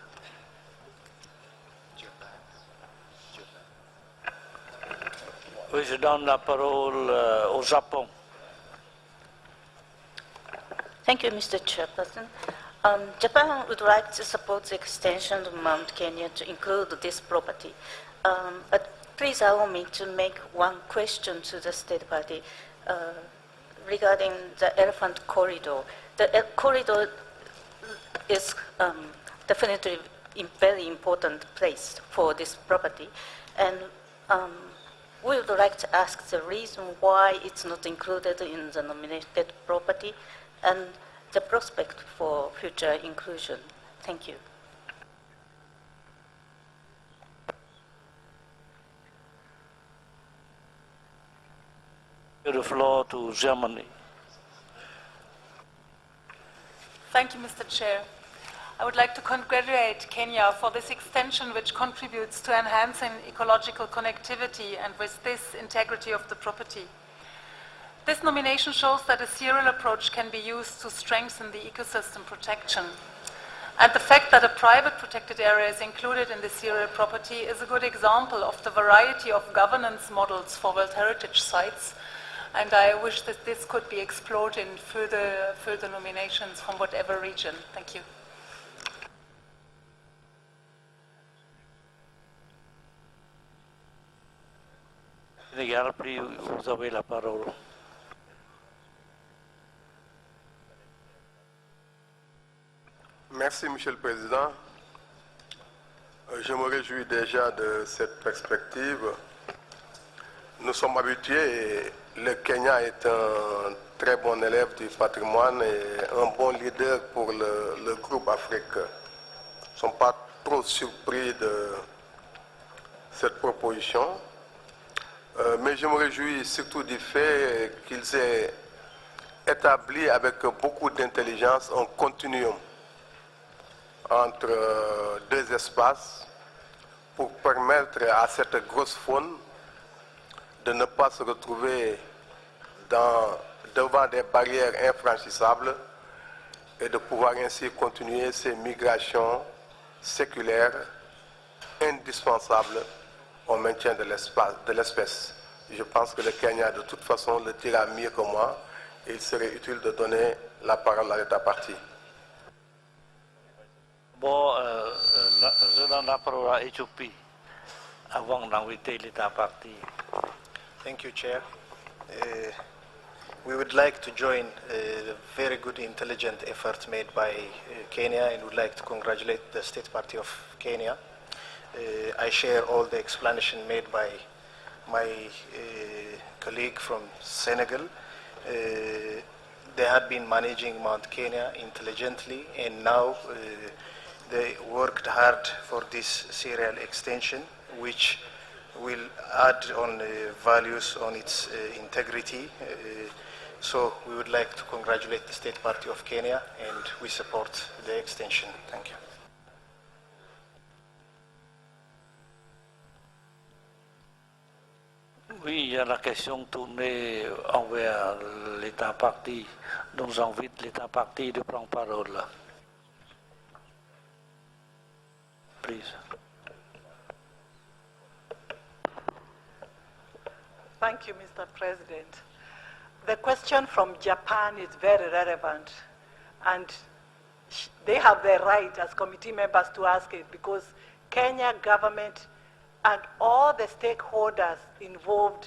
Je donne la parole au Japon. Thank you, Mr. Chairperson. Japan would like to support the extension of Mount Kenya to include this property. But please allow me to make one question to the State Party regarding the elephant corridor. The corridor is definitely a very important place for this property, and we would like to ask the reason why it's not included in the nominated property and the prospect for future inclusion. Thank you. The floor to Germany. Thank you, Mr. Chair. I would like to congratulate Kenya for this extension which contributes to enhancing ecological connectivity and with this integrity of the property. This nomination shows that a serial approach can be used to strengthen the ecosystem protection. And the fact that a private protected area is included in the serial property is a good example of the variety of governance models for World Heritage sites. And I wish that this could be explored in further nominations from whatever region. Thank you. Vous avez la parole. Merci, Monsieur le Président. Je me réjouis déjà de cette perspective. Nous sommes habitués, et le Kenya est un très bon élève du patrimoine et un bon leader pour le groupe Afrique. Nous ne sommes pas trop surpris de cette proposition, mais je me réjouis surtout du fait qu'ils aient établi avec beaucoup d'intelligence un continuum entre deux espaces pour permettre à cette grosse faune de ne pas se retrouver devant des barrières infranchissables et de pouvoir ainsi continuer ces migrations séculaires indispensables au maintien de l'espèce. Je pense que le Kenya de toute façon le dira mieux que moi et il serait utile de donner la parole à l'État partie. Bon, je donne la parole à Éthiopie avant d'inviter l'État parti. Thank you, Chair. We would like to join the very good, intelligent effort made by Kenya and would like to congratulate the State Party of Kenya. I share all the explanation made by my colleague from Senegal. They had been managing Mount Kenya intelligently and now they worked hard for this serial extension, which will add on values on its integrity. So we would like to congratulate the State Party of Kenya and we support the extension. Thank you. Oui, il y a la question tournée envers l'État parti. Donc j'invite l'État parti de prendre parole. Please. Thank you, Mr. President. The question from Japan is very relevant, and they have the right as committee members to ask it because Kenya government and all the stakeholders involved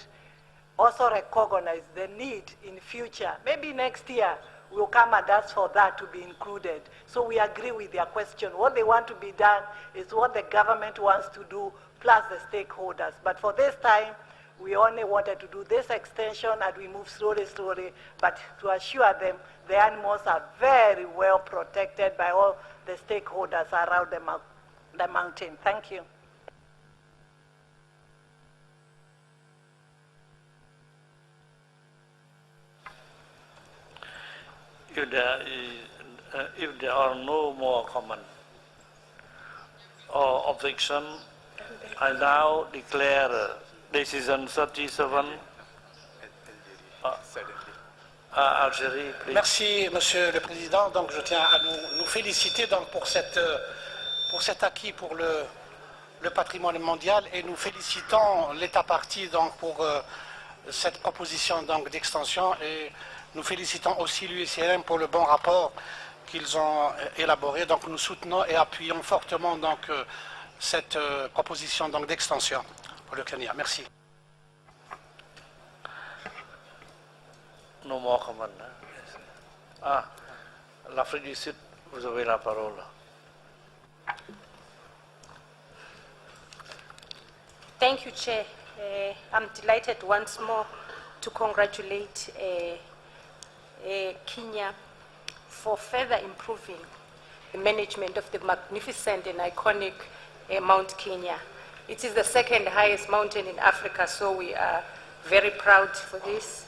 also recognize the need in future. Maybe next year we'll come and ask for that to be included. So we agree with their question. What they want to be done is what the government wants to do plus the stakeholders. But for this time, we only wanted to do this extension and we move slowly, but to assure them the animals are very well protected by all the stakeholders around the mountain. Thank you. If there are no more comment or objection, I now declare decision 37. Algérie, please. Merci, Monsieur le Président. Donc, je tiens à nous féliciter donc, pour cet acquis pour le patrimoine mondial et nous félicitons l'État parti donc, pour cette proposition d'extension et nous félicitons aussi l'UICN pour le bon rapport qu'ils ont élaboré. Donc nous soutenons et appuyons fortement donc, cette proposition d'extension pour le Kenya. Merci. No more comment. Ah, l'Afrique du Sud, vous avez la parole. Thank you, Chair. I'm delighted once more to congratulate Kenya for further improving the management of the magnificent and iconic Mount Kenya. It is the second highest mountain in Africa, so we are very proud for this.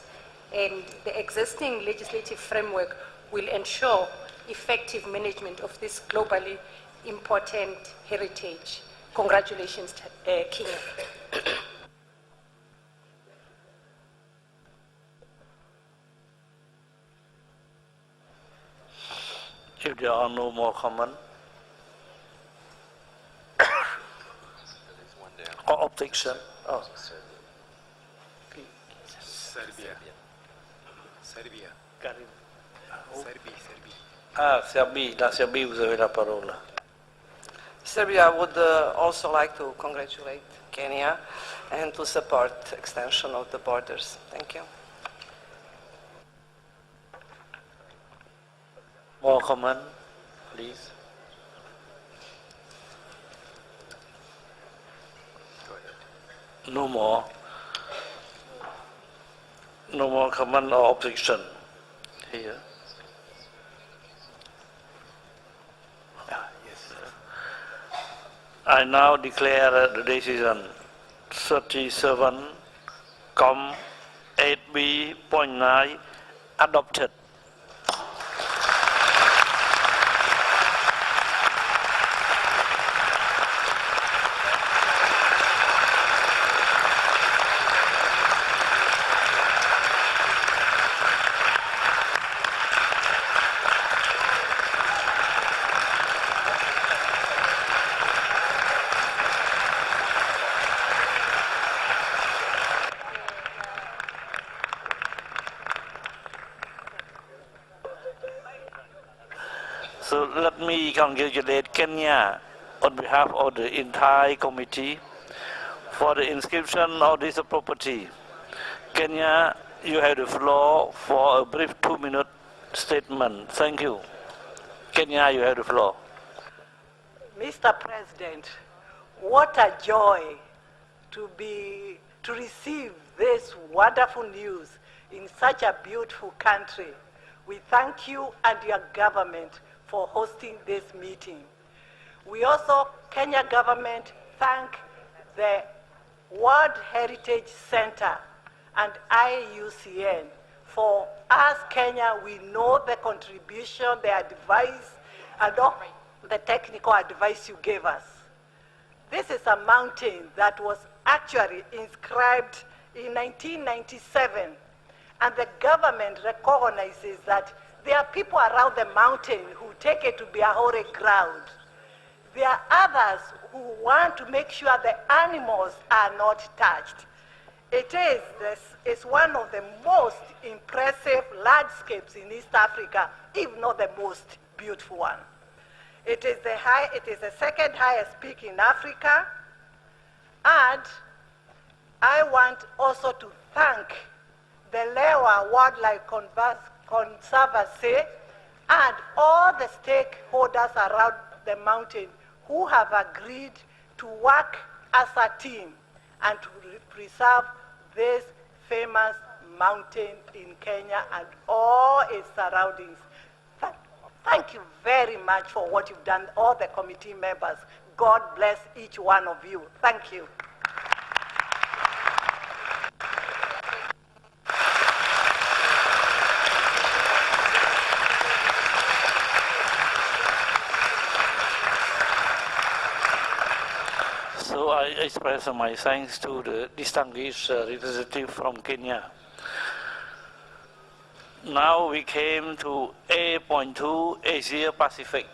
and the existing legislative framework will ensure effective management of this globally important heritage. Congratulations, Kenya. If there are no more comments or objection, Serbia. Karim. Serbie. Vous avez la parole. Serbia would also like to congratulate Kenya and to support extension of the borders. Thank you. More comment, please. No more. No more comment or objection. Here. I now declare the decision 37,8B.9 adopted. So let me congratulate Kenya on behalf of the entire committee for the inscription of this property. Kenya, you have the floor for a brief 2-minute statement. Thank you. Kenya, you have the floor. Mr. President, what a joy to receive this wonderful news in such a beautiful country. We thank you and your government for hosting this meeting. We also, Kenya government, thank the World Heritage Center and IUCN. For us, Kenya, we know the contribution, the advice, and all the technical advice you gave us. This is a mountain that was actually inscribed in 1997, and the government recognizes that there are people around the mountain who take it to be a holy ground. There are others who want to make sure the animals are not touched. It's one of the most impressive landscapes in East Africa, if not the most beautiful one. It is the second highest peak in Africa, and I want also to thank the Lewa Wildlife Conservancy and all the stakeholders around the mountain who have agreed to work as a team and to preserve this famous mountain in Kenya and all its surroundings. Thank you very much for what you've done, all the committee members. God bless each one of you. Thank you. So I express my thanks to the distinguished representative from Kenya. Now we came to A.2, Asia Pacific.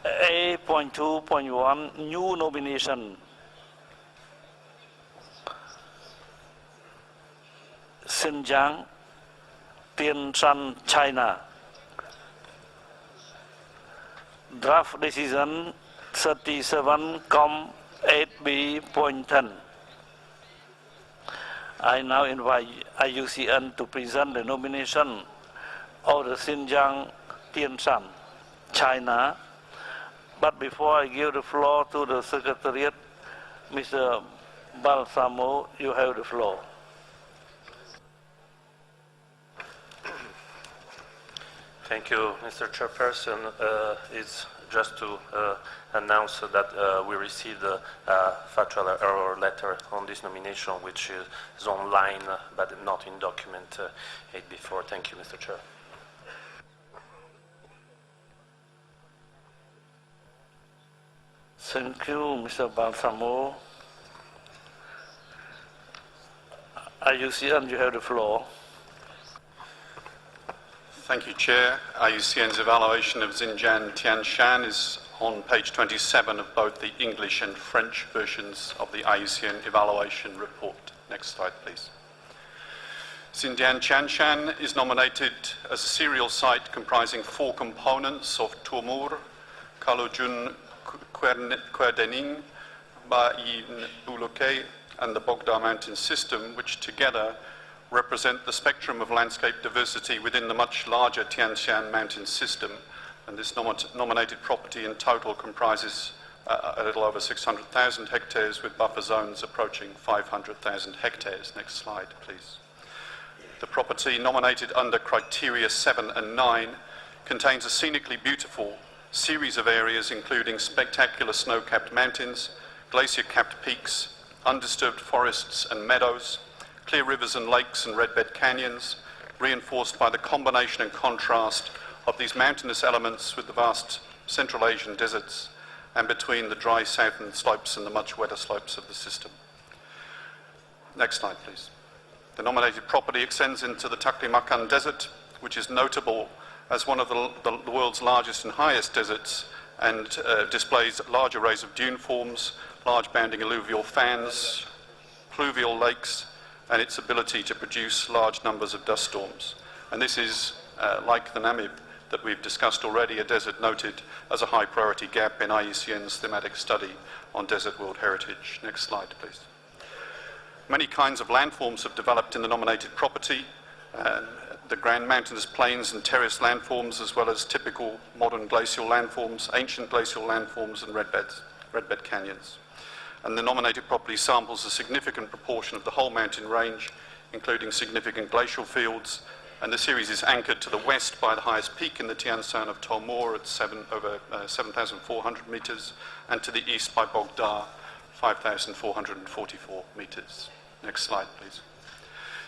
A.2.1, new nomination. Xinjiang, Tianshan, China. Draft decision 37,8B.10. I now invite IUCN to present the nomination of the Xinjiang, Tianshan, China. But before I give the floor to the Secretariat, Mr. Balsamo, you have the floor. Thank you, Mr. Chairperson. It's just to announce that we received a factual error letter on this nomination, which is online but not in document 8 before. Thank you, Mr. Chair. Thank you, Mr. Balsamo. IUCN, you have the floor. Thank you, Chair. IUCN's evaluation of Xinjiang Tianshan is on page 27 of both the English and French versions of the IUCN evaluation report. Next slide, please. Xinjiang Tianshan is nominated as a serial site comprising 4 components of Tomur, Kalojun, Kwerdening, Ba-Yin Buluke, and the Bogda Mountain system, which together represent the spectrum of landscape diversity within the much larger Tianshan mountain system. And this nominated property in total comprises a little over 600,000 hectares, with buffer zones approaching 500,000 hectares. Next slide, please. The property nominated under criteria 7 and 9 contains a scenically beautiful series of areas including spectacular snow-capped mountains, glacier-capped peaks, undisturbed forests and meadows, clear rivers and lakes and redbed canyons, reinforced by the combination and contrast of these mountainous elements with the vast Central Asian deserts and between the dry southern slopes and the much wetter slopes of the system. Next slide, please. The nominated property extends into the Taklimakan Desert, which is notable as one of the world's largest and highest deserts, and displays large arrays of dune forms, large bounding alluvial fans, pluvial lakes, and its ability to produce large numbers of dust storms. And this is, like the Namib that we've discussed already, a desert noted as a high priority gap in IUCN's thematic study on desert world heritage. Next slide, please. Many kinds of landforms have developed in the nominated property, the grand mountainous plains and terrace landforms, as well as typical modern glacial landforms, ancient glacial landforms, and redbed canyons. And the nominated property samples a significant proportion of the whole mountain range, including significant glacial fields, and the series is anchored to the west by the highest peak in the Tianshan of Tomur at over 7,400 meters, and to the east by Bogda, 5,444 meters. Next slide, please.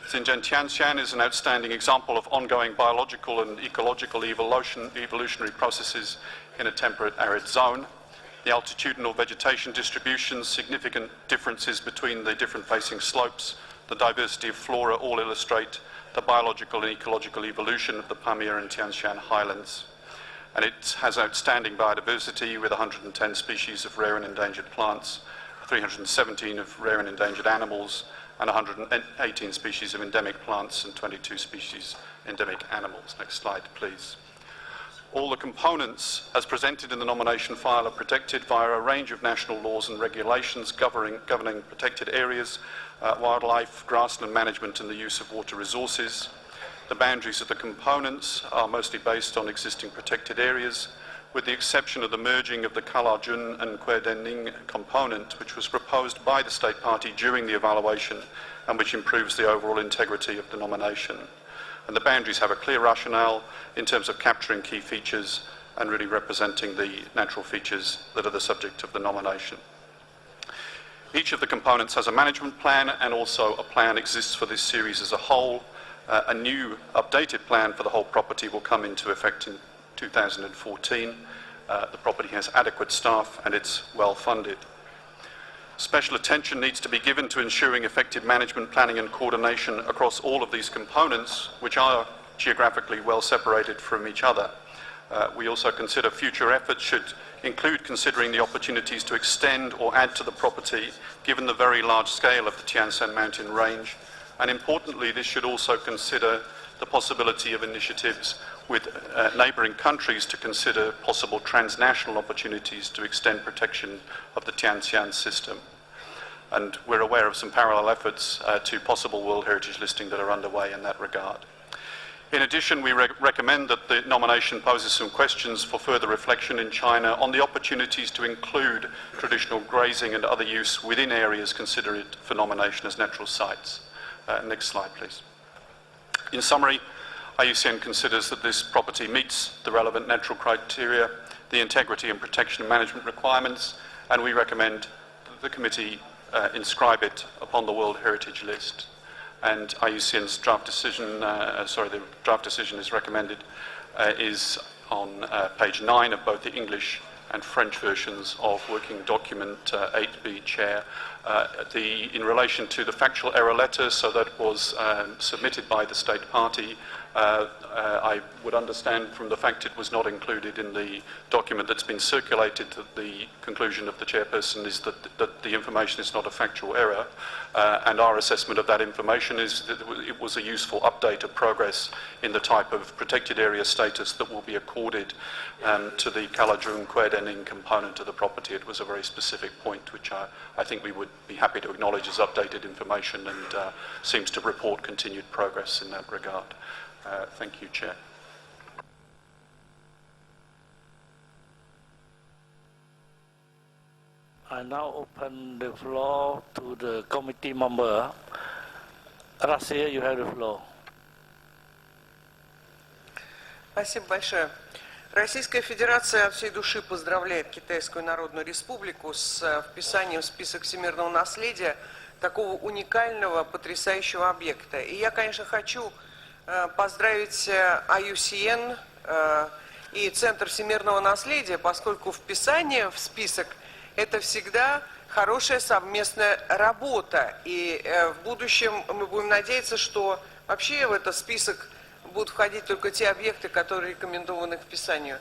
Xinjiang Tianshan is an outstanding example of ongoing biological and ecological evolutionary processes in a temperate arid zone. The altitudinal vegetation distributions, significant differences between the different facing slopes, the diversity of flora all illustrate the biological and ecological evolution of the Pamir and Tianshan highlands. And it has outstanding biodiversity with 110 species of rare and endangered plants, 317 of rare and endangered animals, and 118 species of endemic plants and 22 species endemic animals. Next slide, please. All the components, as presented in the nomination file, are protected via a range of national laws and regulations governing protected areas, wildlife, grassland management, and the use of water resources. The boundaries of the components are mostly based on existing protected areas, with the exception of the merging of the Kalajun and Kwerdening component, which was proposed by the State Party during the evaluation and which improves the overall integrity of the nomination. And the boundaries have a clear rationale in terms of capturing key features and really representing the natural features that are the subject of the nomination. Each of the components has a management plan, and also a plan exists for this series as a whole. A new updated plan for the whole property will come into effect in 2014. The property has adequate staff and it's well funded. Special attention needs to be given to ensuring effective management, planning and coordination across all of these components, which are geographically well separated from each other. We also consider future efforts should include considering the opportunities to extend or add to the property, given the very large scale of the Tianshan mountain range. And importantly, this should also consider the possibility of initiatives with neighbouring countries to consider possible transnational opportunities to extend protection of the Tianshan system. And we're aware of some parallel efforts to possible World Heritage listing that are underway in that regard. In addition, we recommend that the nomination poses some questions for further reflection in China on the opportunities to include traditional grazing and other use within areas considered for nomination as natural sites. Next slide, please. In summary, IUCN considers that this property meets the relevant natural criteria. the integrity and protection management requirements, and we recommend the committee inscribe it upon the World Heritage List. And IUCN's draft decision, the draft decision is recommended, is on page 9 of both the English and French versions of Working Document 8B, Chair. In relation to the factual error letter, so that was submitted by the State Party, I would understand from the fact it was not included in the document that's been circulated that the conclusion of the chairperson is that the information is not a factual error, and our assessment of that information is that it was a useful update of progress in the type of protected area status that will be accorded to the Kaladrun Kwedening component of the property. It was a very specific point which I think we would be happy to acknowledge as updated information, and seems to report continued progress in that regard. Thank you, Chair. I now open the floor to the committee member. Russia, you have the floor. Спасибо большое. Российская Федерация от всей души поздравляет Китайскую Народную Республику с вписанием в список всемирного наследия такого уникального, потрясающего объекта. И я, конечно, хочу поздравить IUCN и Центр всемирного наследия, поскольку вписание в список – это всегда хорошая совместная работа. И в будущем мы будем надеяться, что вообще в этот список будут входить только те объекты, которые рекомендованы к вписанию.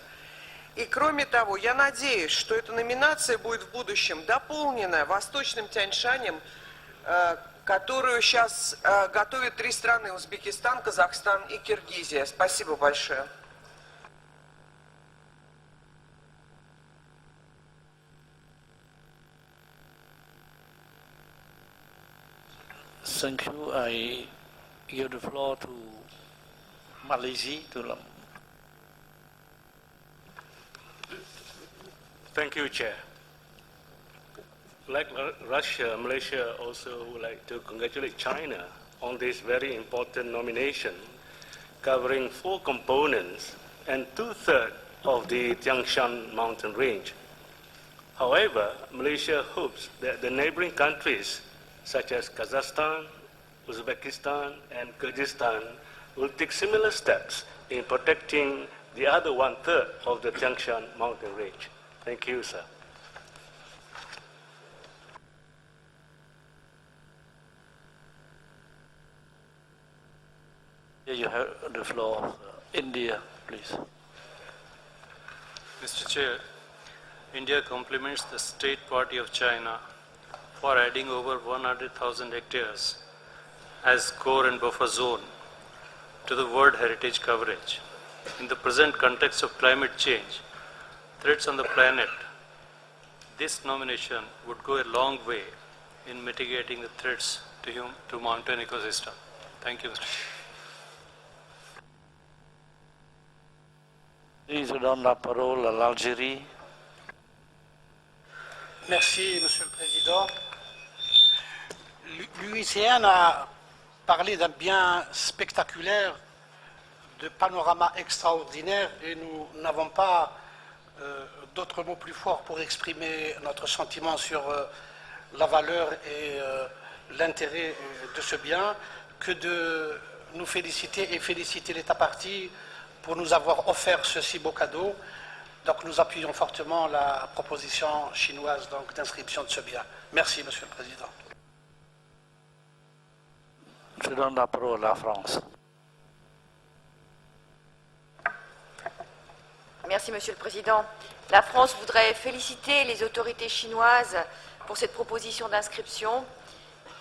И кроме того, я надеюсь, что эта номинация будет в будущем дополнена Восточным Тяньшанем, которую сейчас готовят 3 страны: Узбекистан, Казахстан и Киргизия. Спасибо большое. Thank you. I give the floor to Malaysia. Thank you, Chair. Like Russia, Malaysia also would like to congratulate China on this very important nomination, covering 4 components and 2/3 of the Tian Shan mountain range. However, Malaysia hopes that the neighboring countries such as Kazakhstan, Uzbekistan, and Kyrgyzstan will take similar steps in protecting the other 1/3 of the Tian Shan mountain range. Thank you, sir. You have the floor. India, please. Mr. Chair, India compliments the State Party of China for adding over 100,000 hectares as core and buffer zone to the World Heritage coverage. In the present context of climate change, threats on the planet, this nomination would go a long way in mitigating the threats to mountain ecosystem. Thank you, Mr. Chair. Je donne la parole à l'Algérie. Merci, Monsieur le Président. L'UICN a parlé d'un bien spectaculaire, de panorama extraordinaire, et nous n'avons pas d'autres mots plus forts pour exprimer notre sentiment sur la valeur et l'intérêt de ce bien que de nous féliciter et féliciter l'État partie pour nous avoir offert ce si beau cadeau. Donc nous appuyons fortement la proposition chinoise d'inscription de ce bien. Merci, Monsieur le Président. Je donne la parole à la France. Merci, Monsieur le Président. La France voudrait féliciter les autorités chinoises pour cette proposition d'inscription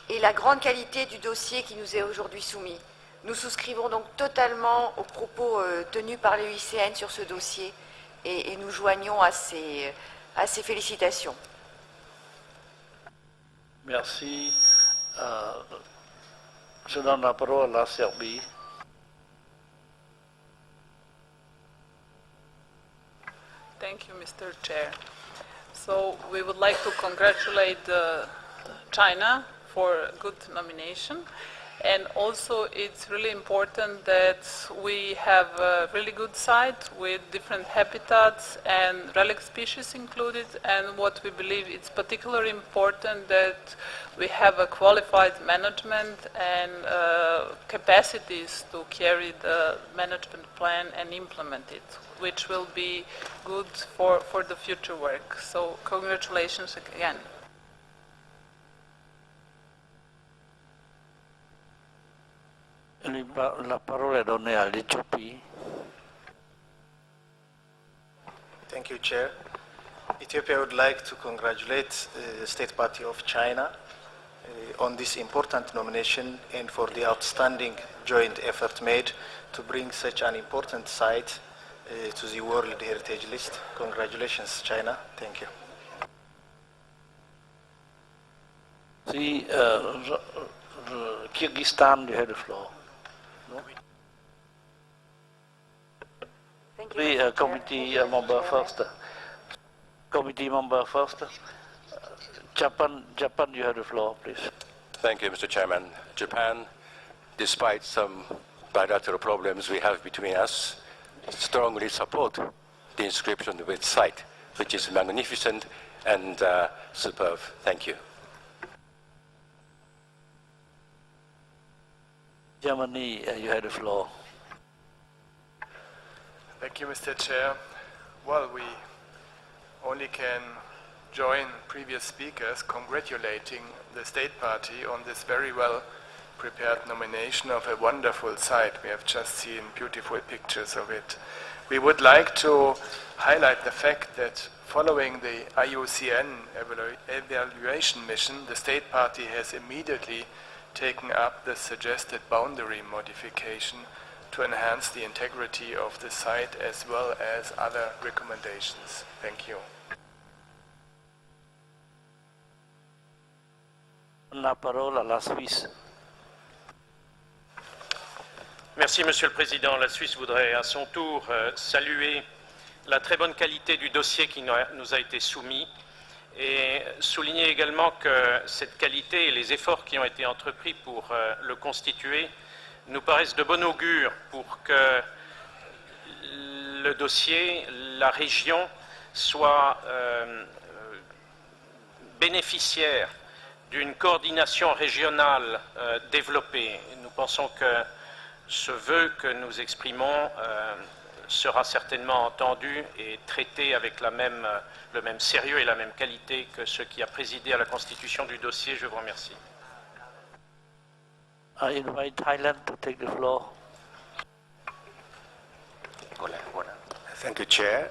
et la grande qualité du dossier qui nous est aujourd'hui soumis. Nous souscrivons donc totalement aux propos tenus par l'UICN sur ce dossier et nous joignons à ces félicitations. Merci. Je donne la parole à la Serbie. Thank you, Mr. Chair. So we would like to congratulate China for a good nomination. And also it's really important that we have a really good site with different habitats and relic species included. And what we believe is particularly important that we have a qualified management and capacities to carry the management plan and implement it, which will be good for the future work. So congratulations again. La parola è donnée à l'Éthiopie. Thank you, Chair. Ethiopia would like to congratulate the State Party of China on this important nomination and for the outstanding joint effort made to bring such an important site to the World Heritage List. Congratulations, China. Thank you. Kyrgyzstan, you have the floor. Thank you, committee member first. Committee member first. Japan, you have the floor, please. Thank you, Mr. Chairman. Japan, despite some bilateral problems we have between us, strongly support the inscription of its site, which is magnificent and superb. Thank you. Germany, you have the floor. Thank you, Mr. Chair. Well, we only can join previous speakers congratulating the State Party on this very well prepared nomination of a wonderful site. We have just seen beautiful pictures of it. We would like to highlight the fact that following the IUCN evaluation mission, the State Party has immediately taken up the suggested boundary modification to enhance the integrity of the site as well as other recommendations. Thank you. La parole à la Suisse. Merci, Monsieur le Président. La Suisse voudrait à son tour saluer la très bonne qualité du dossier qui nous a été soumis et souligner également que cette qualité et les efforts qui ont été entrepris pour le constituer nous paraissent de bon augure pour que le dossier, la région, soit bénéficiaire d'une coordination régionale développée. Nous pensons que ce vœu que nous exprimons sera certainement entendu et traité avec le même sérieux et la même qualité que ce qui a présidé à la constitution du dossier. Je vous remercie. I invite Thailand to take the floor. Thank you, Chair.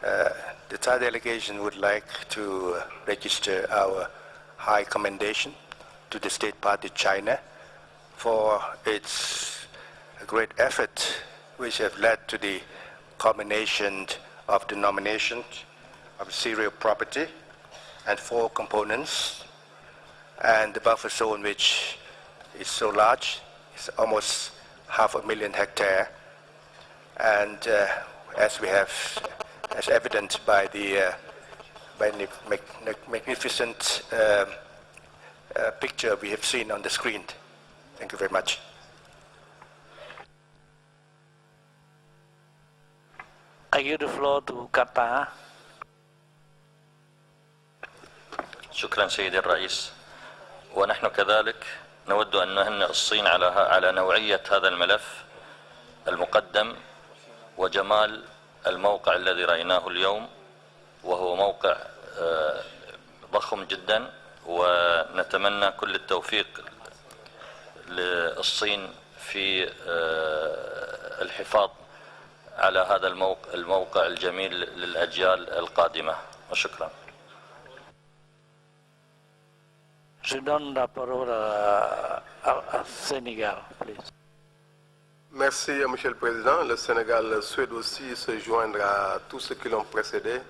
The Thai delegation would like to register our high commendation to the State Party China for its great effort which have led to the culmination of the nomination of serial property and 4 components, and the buffer zone, which is so large, it's almost 500,000 hectares, and as evident by the magnificent picture we have seen on the screen. Thank you very much. I give the floor to Qatar. شكرا سيدي الرئيس. ونحن كذلك نود أن نهنئ الصين على نوعية هذا الملف المقدم وجمال الموقع الذي رأيناه اليوم، وهو موقع ضخم جدا، ونتمنى كل التوفيق للصين في الحفاظ على هذا الموقع الجميل للأجيال القادمة، وشكرا. Je donne la parole à Sénégal, please. Merci, Monsieur le Président. Le Sénégal souhaite aussi se joindre à tous ceux qui l'ont précédé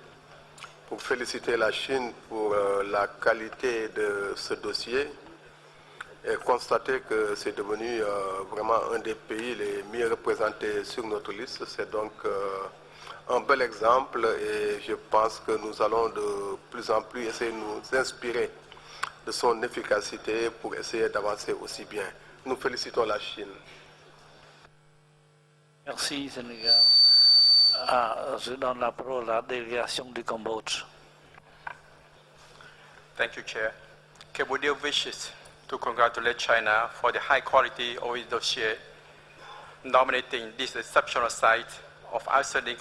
pour féliciter la Chine pour la qualité de ce dossier et constater que c'est devenu vraiment un des pays les mieux représentés sur notre liste. C'est donc un bel exemple et je pense que nous allons de plus en plus essayer de nous inspirer de son efficacité pour essayer d'avancer aussi bien. Nous félicitons la Chine. Merci Sénégal. Je donne la parole à la délégation du Cambodge. Thank you, Chair. Cambodia wishes to congratulate China for the high quality of its dossier, nominating this exceptional site of outstanding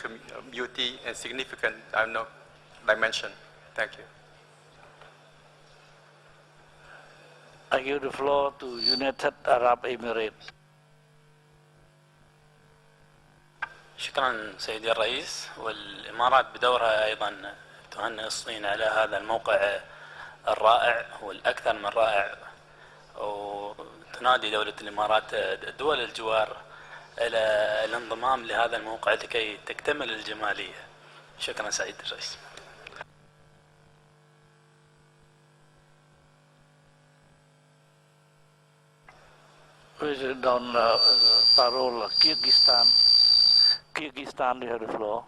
beauty and significant dimension. Thank you. I give the floor to United Arab Emirates. شكرا سيدي الرئيس. والإمارات بدورها أيضا تهنئ الصين على هذا الموقع الرائع والأكثر من رائع، وتنادي دولة الإمارات دول الجوار إلى الانضمام لهذا الموقع لكي تكتمل الجمالية. شكرا سيدي الرئيس. We don parole Kyrgyzstan. Kyrgyzstan, you have the floor.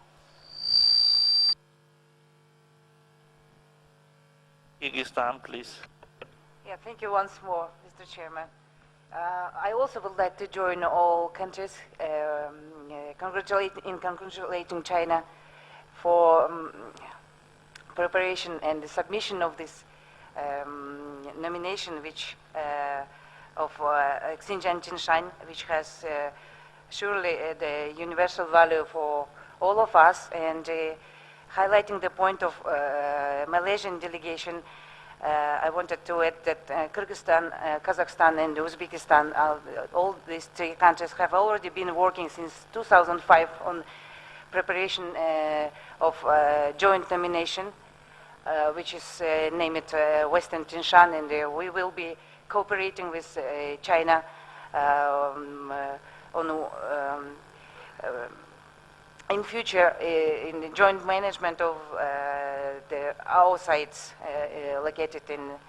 Kyrgyzstan, please. Yeah, thank you once more, Mr. Chairman. I also would like to join all countries congratulating China for preparation and the submission of this nomination, which of Xinjiang Jinshan, which has surely the universal value for all of us, and highlighting the point of Malaysian delegation. I wanted to add that Kyrgyzstan, Kazakhstan, and Uzbekistan, all these three countries have already been working since 2005 on preparation of joint nomination, which is named Western Tinshan, and we will be cooperating with China in future in the joint management of our sites located in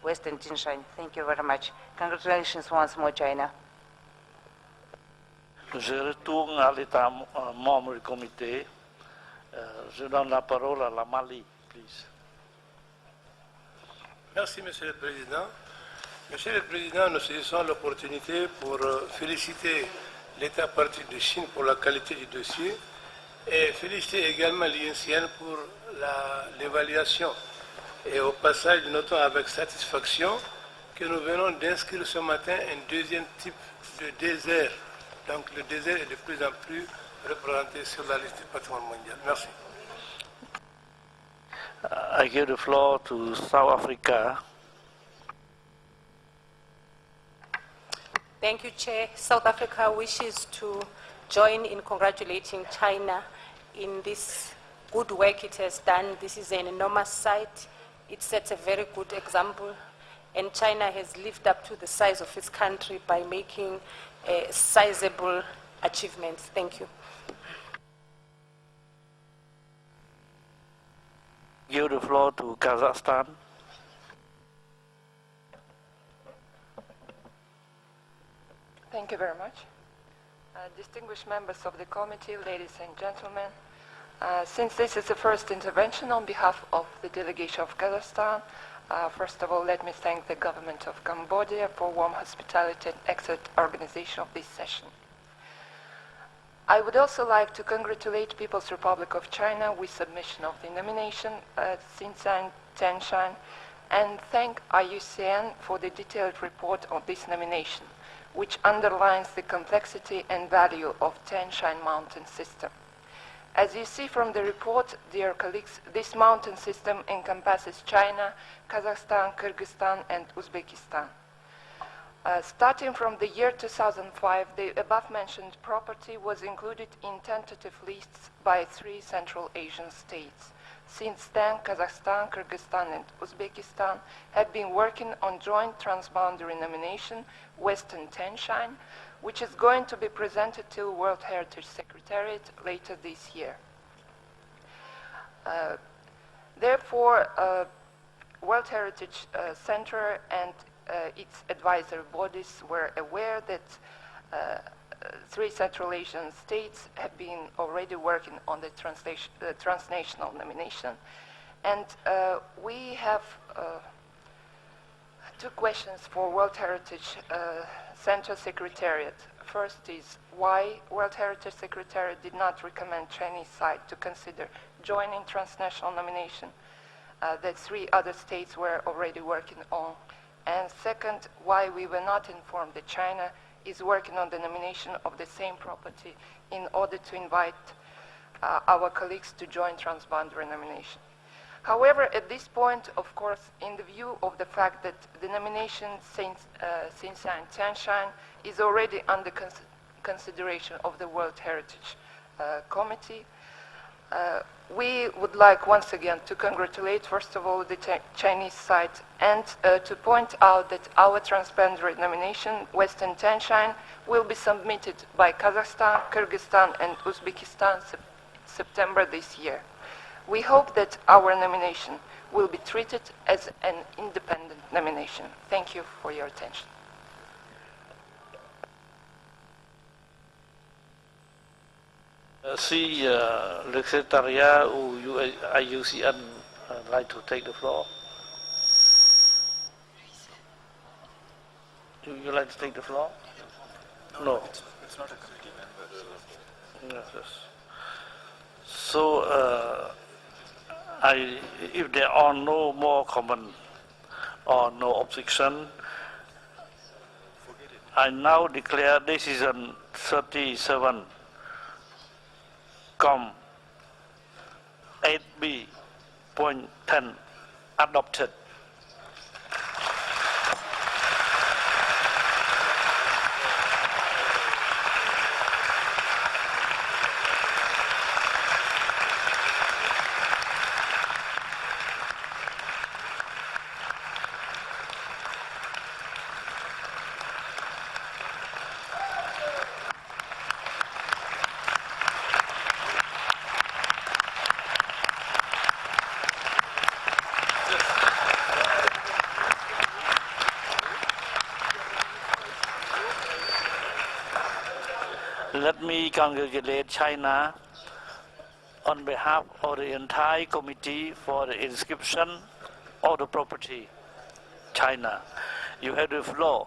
Western Tinshan. Thank you very much. Congratulations once more, China. Je retourne à l'État membre du comité. Je donne la parole à la Mali, please. Merci, Monsieur le Président. Monsieur le Président, nous saisissons l'opportunité pour féliciter l'État parti de Chine pour la qualité du dossier et féliciter également l'INCN pour l'évaluation. Et au passage, notons avec satisfaction que nous venons d'inscrire ce matin un deuxième type de désert. Donc le désert est de plus en plus représenté sur la liste du patrimoine mondial. Merci. I give the floor to South Africa. Thank you, Chair. South Africa wishes to join in congratulating China in this good work it has done. This is an enormous site. It sets a very good example, and China has lived up to the size of its country by making sizable achievements. Thank you. Give the floor to Kazakhstan. Thank you very much. Distinguished members of the committee, ladies and gentlemen, since this is the first intervention on behalf of the delegation of Kazakhstan, first of all, let me thank the government of Cambodia for warm hospitality and excellent organization of this session. I would also like to congratulate People's Republic of China with submission of the nomination Xinjiang Tianshan, and thank IUCN for the detailed report on this nomination, which underlines the complexity and value of Tianshan mountain system. As you see from the report, dear colleagues, this mountain system encompasses China, Kazakhstan, Kyrgyzstan, and Uzbekistan. Starting from the year 2005, the above-mentioned property was included in tentative lists by 3 Central Asian states. Since then, Kazakhstan, Kyrgyzstan, and Uzbekistan have been working on joint transboundary nomination, Western Tianshan, which is going to be presented to World Heritage Secretariat later this year. Therefore, World Heritage Center and its advisory bodies were aware that 3 Central Asian states have been already working on the transnational nomination, And we have two questions for World Heritage Center Secretariat. First is why World Heritage Secretariat did not recommend Chinese side to consider joining transnational nomination that 3 other states were already working on. And second, why we were not informed that China is working on the nomination of the same property in order to invite our colleagues to join transboundary nomination. However, at this point, of course, in the view of the fact that the nomination Xinjiang Tianshan is already under consideration of the World Heritage Committee, we would like once again to congratulate, first of all, the Chinese side and to point out that our transboundary nomination, Western Tianshan, will be submitted by Kazakhstan, Kyrgyzstan, and Uzbekistan September this year. We hope that our nomination will be treated as an independent nomination. Thank you for your attention. See, the Secretariat or IUCN like to take the floor. Do you like to take the floor? No. It's not a committee member. So. Yes, yes. So, if there are no more comment or no objection, I now declare decision 37 com 8B.10 adopted. Let me congratulate China on behalf of the entire committee for the inscription of the property. China, you have the floor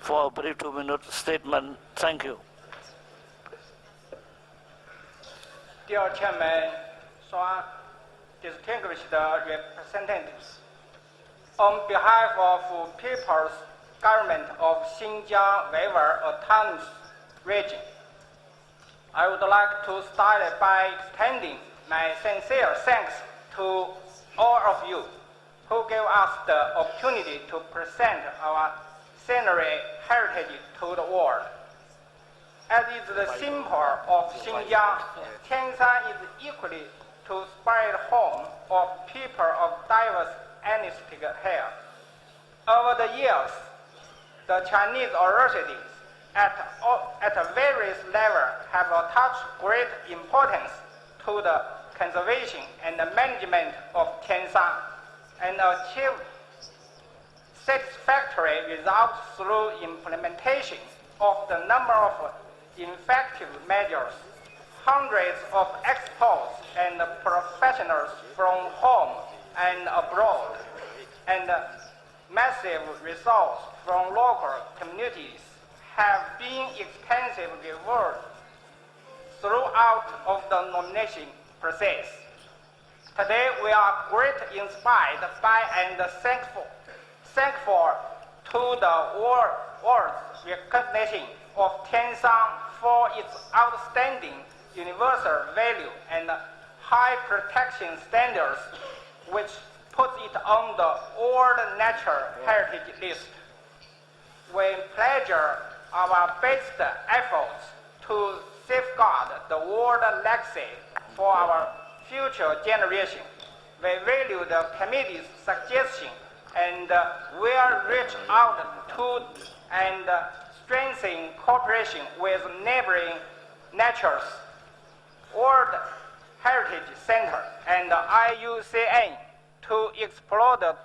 for a brief 2-minute statement. Thank you. Dear Chairman, distinguished representatives, on behalf of People's Government of Xinjiang Uyghur Autonomous Region, I would like to start by extending my sincere thanks to all of you who gave us the opportunity to present our scenery heritage to the world. As is the symbol of Xinjiang, Tianshan is equally to spread home of people of diverse ethnic hair. Over the years, the Chinese authorities at various levels have attached great importance to the conservation and the management of Tianshan and achieved satisfactory results through implementation of the number of effective measures. Hundreds of experts and professionals from home and abroad, and massive resources from local communities have been extensively worked throughout of the nomination process. Today we are greatly inspired by and thankful to the world's recognition of Tianshan for its outstanding universal value and high protection standards, which puts it on the World Natural Heritage List. We pledge our best efforts to safeguard the world legacy for our future generation. We value the committee's suggestion and will reach out to and strengthen cooperation with neighboring natures, World Heritage Center, and IUCN to explore the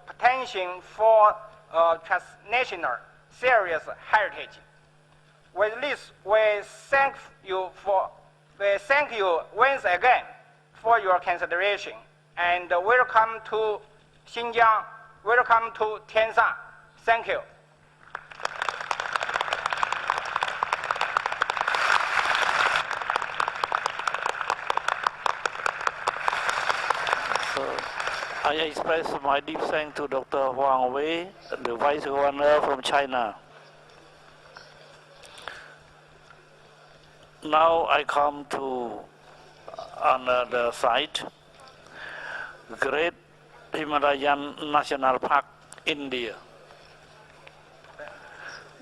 potential for transnational serious heritage. With this, we thank you once again for your consideration and welcome to Xinjiang, welcome to Tianshan. Thank you. I express my deep thanks to Dr. Huang Wei, the Vice Governor from China. Now I come to another site, Great Himalayan National Park, India.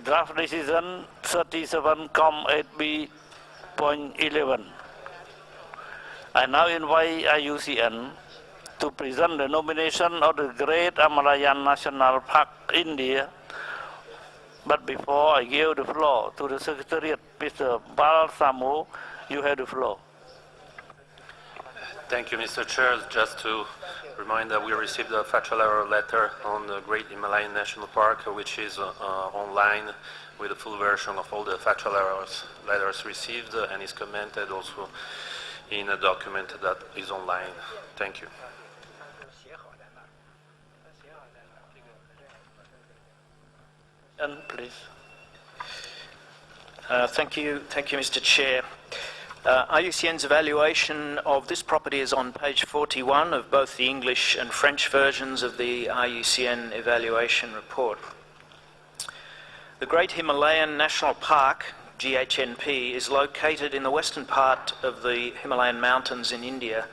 Draft decision 37,8B.11. I now invite IUCN to present the nomination of the Great Himalayan National Park, India. But before I give the floor to the Secretariat, Mr. Balsamo, you have the floor. Thank you, Mr. Chair. Just to remind that we received a factual error letter on the Great Himalayan National Park, which is online with a full version of all the factual errors letters received and is commented also in a document that is online. Thank you. And please. Thank you, Mr. Chair. IUCN's evaluation of this property is on page 41 of both the English and French versions of the IUCN evaluation report. The Great Himalayan National Park, GHNP, is located in the western part of the Himalayan mountains in India.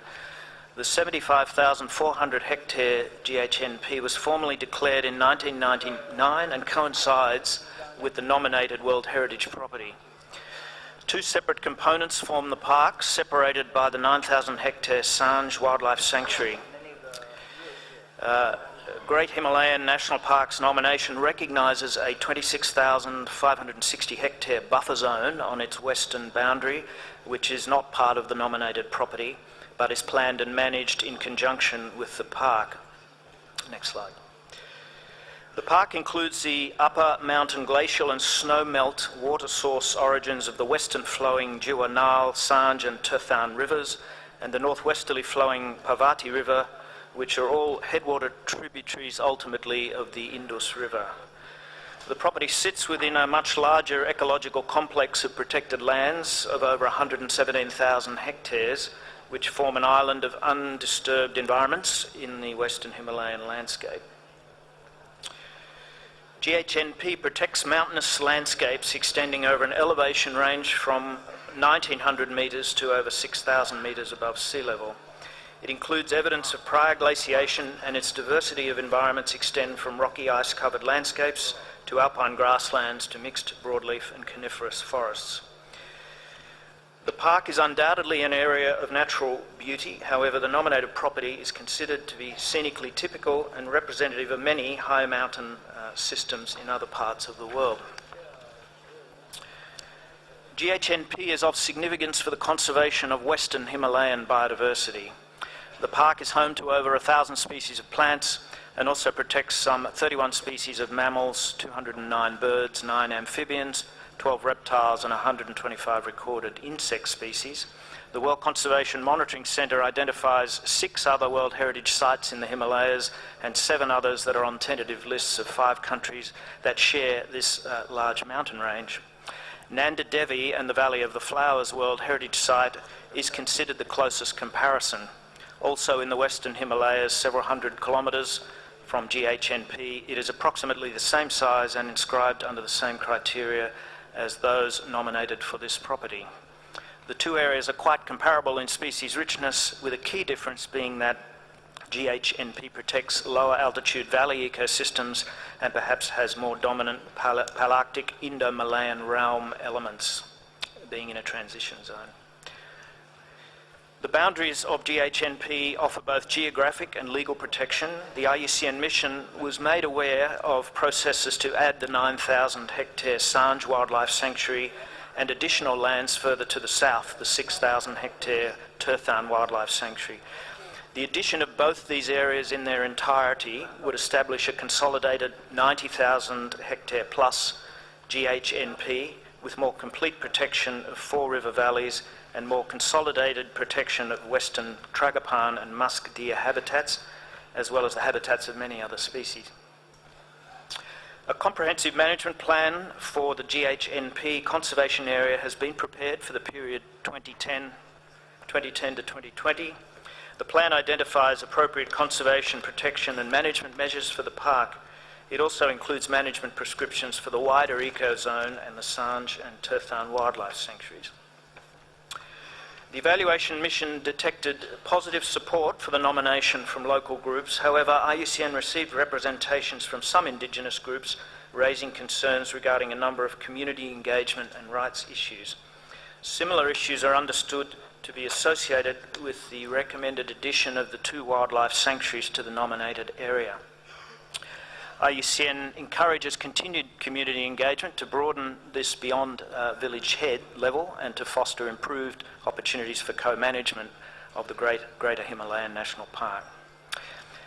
The 75,400 hectare GHNP was formally declared in 1999 and coincides with the nominated World Heritage Property. Two separate components form the park, separated by the 9,000 hectare Sanj Wildlife Sanctuary. Great Himalayan National Park's nomination recognises a 26,560 hectare buffer zone on its western boundary, which is not part of the nominated property, but is planned and managed in conjunction with the park. Next slide. The park includes the upper mountain glacial and snowmelt water source origins of the western flowing Jiwa Nal, Sanj and Turthan rivers and the northwesterly flowing Parvati River, which are all headwater tributaries ultimately of the Indus River. The property sits within a much larger ecological complex of protected lands of over 117,000 hectares, which form an island of undisturbed environments in the Western Himalayan landscape. GHNP protects mountainous landscapes extending over an elevation range from 1,900 metres to over 6,000 metres above sea level. It includes evidence of prior glaciation, and its diversity of environments extend from rocky ice-covered landscapes to alpine grasslands to mixed broadleaf and coniferous forests. The park is undoubtedly an area of natural beauty. However, the nominated property is considered to be scenically typical and representative of many high mountain systems in other parts of the world. GHNP is of significance for the conservation of Western Himalayan biodiversity. The park is home to over 1,000 species of plants and also protects some 31 species of mammals, 209 birds, 9 amphibians, 12 reptiles and 125 recorded insect species. The World Conservation Monitoring Centre identifies 6 other World Heritage Sites in the Himalayas and 7 others that are on tentative lists of 5 countries that share this large mountain range. Nanda Devi and the Valley of the Flowers World Heritage Site is considered the closest comparison. Also in the Western Himalayas, several hundred kilometres from GHNP, it is approximately the same size and inscribed under the same criteria as those nominated for this property. The two areas are quite comparable in species richness, with a key difference being that GHNP protects lower altitude valley ecosystems and perhaps has more dominant Palarctic Indo-Malayan realm elements, being in a transition zone. The boundaries of GHNP offer both geographic and legal protection. The IUCN mission was made aware of processes to add the 9,000 hectare Sanj Wildlife Sanctuary and additional lands further to the south, the 6,000 hectare Turthan Wildlife Sanctuary. The addition of both these areas in their entirety would establish a consolidated 90,000 hectare plus GHNP with more complete protection of 4 river valleys and more consolidated protection of western tragopan and musk deer habitats, as well as the habitats of many other species. A comprehensive management plan for the GHNP conservation area has been prepared for the period 2010 to 2020. The plan identifies appropriate conservation, protection and management measures for the park. It also includes management prescriptions for the wider ecozone and the Sanj and Turthan wildlife sanctuaries. The evaluation mission detected positive support for the nomination from local groups. However, IUCN received representations from some Indigenous groups raising concerns regarding a number of community engagement and rights issues. Similar issues are understood to be associated with the recommended addition of the 2 wildlife sanctuaries to the nominated area. IUCN encourages continued community engagement to broaden this beyond village head level and to foster improved opportunities for co-management of the Greater Himalayan National Park.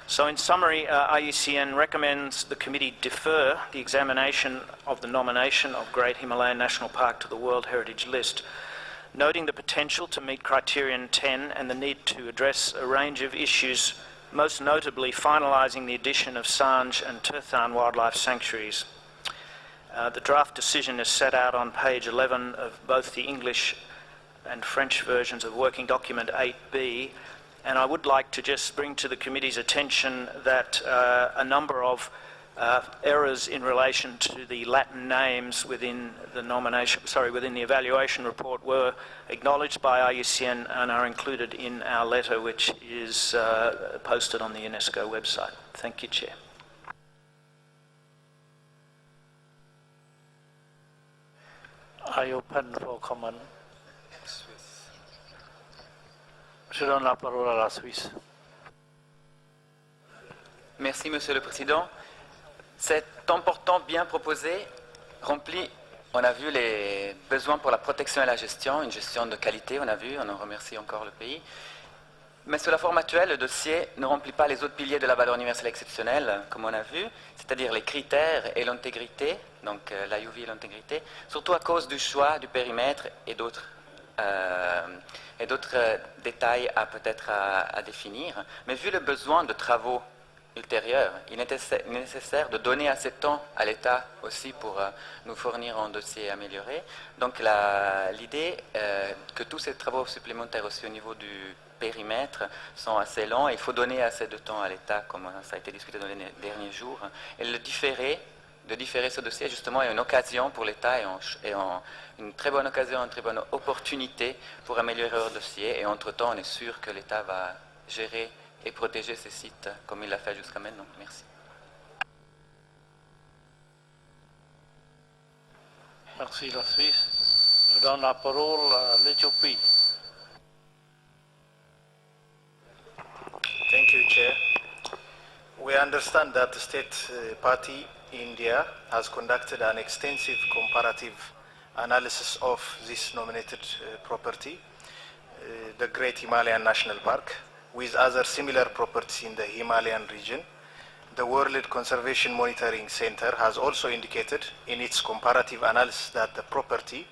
So in summary, IUCN recommends the committee defer the examination of the nomination of Great Himalayan National Park to the World Heritage List, noting the potential to meet Criterion 10 and the need to address a range of issues, most notably finalising the addition of Sanj and Turthan wildlife sanctuaries. The draft decision is set out on page 11 of both the English and French versions of Working Document 8B, and I would like to just bring to the committee's attention that a number of errors in relation to the Latin names within the evaluation report were acknowledged by IUCN and are included in our letter, which is posted on the UNESCO website. Thank you, Chair. I open for comment. Je donne la parole à la Suisse. Merci, Monsieur le Président. Cet important bien proposé remplit, on a vu les besoins pour la protection et la gestion, une gestion de qualité, on a vu, on en remercie encore le pays. Mais sous la forme actuelle, le dossier ne remplit pas les autres piliers de la valeur universelle exceptionnelle, comme on a vu, c'est-à-dire les critères et l'intégrité, donc l'IUV et l'intégrité, surtout à cause du choix du périmètre et d'autres détails à définir. Mais vu le besoin de travaux ultérieurs, il est nécessaire de donner assez de temps à l'État aussi pour nous fournir un dossier amélioré. Donc l'idée que tous ces travaux supplémentaires aussi au niveau du périmètre sont assez longs, il faut donner assez de temps à l'État, comme ça a été discuté dans les derniers jours, et de différer ce dossier justement est une occasion pour l'État et une très bonne occasion, une très bonne opportunité pour améliorer leur dossier, et entre-temps on est sûr que l'État va gérer et protéger ces sites comme il l'a fait jusqu'à maintenant. Merci. Merci la Suisse. Je donne la parole à l'Éthiopie. Thank you, Chair. We understand that the state party, India, has conducted an extensive comparative analysis of this nominated property, the Great Himalayan National Park, with other similar properties in the Himalayan region. The World Conservation Monitoring Center has also indicated in its comparative analysis that the property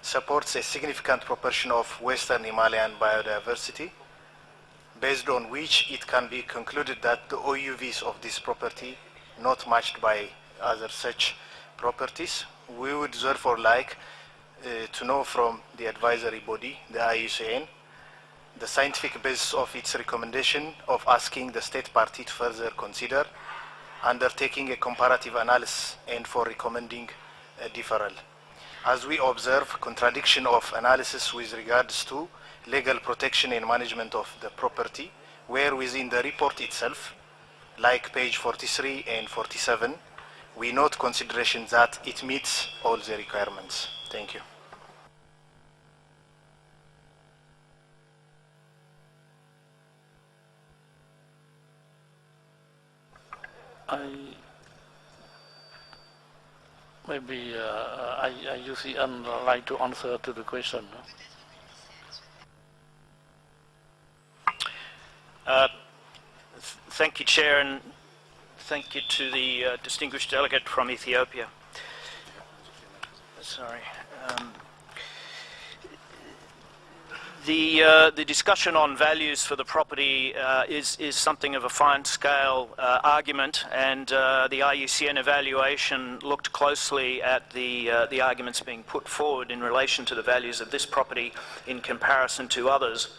supports a significant proportion of Western Himalayan biodiversity, based on which it can be concluded that the OUVs of this property not matched by other such properties. We would therefore like to know from the advisory body, the IUCN, the scientific basis of its recommendation of asking the state party to further consider undertaking a comparative analysis and for recommending a deferral. As we observe contradiction of analysis with regards to legal protection and management of the property, where within the report itself, like page 43 and 47, we note consideration that it meets all the requirements. Thank you. I usually like to answer to the question. Thank you, Chair, and thank you to the distinguished delegate from Ethiopia. Sorry. The discussion on values for the property is something of a fine-scale argument, and the IUCN evaluation looked closely at the arguments being put forward in relation to the values of this property in comparison to others.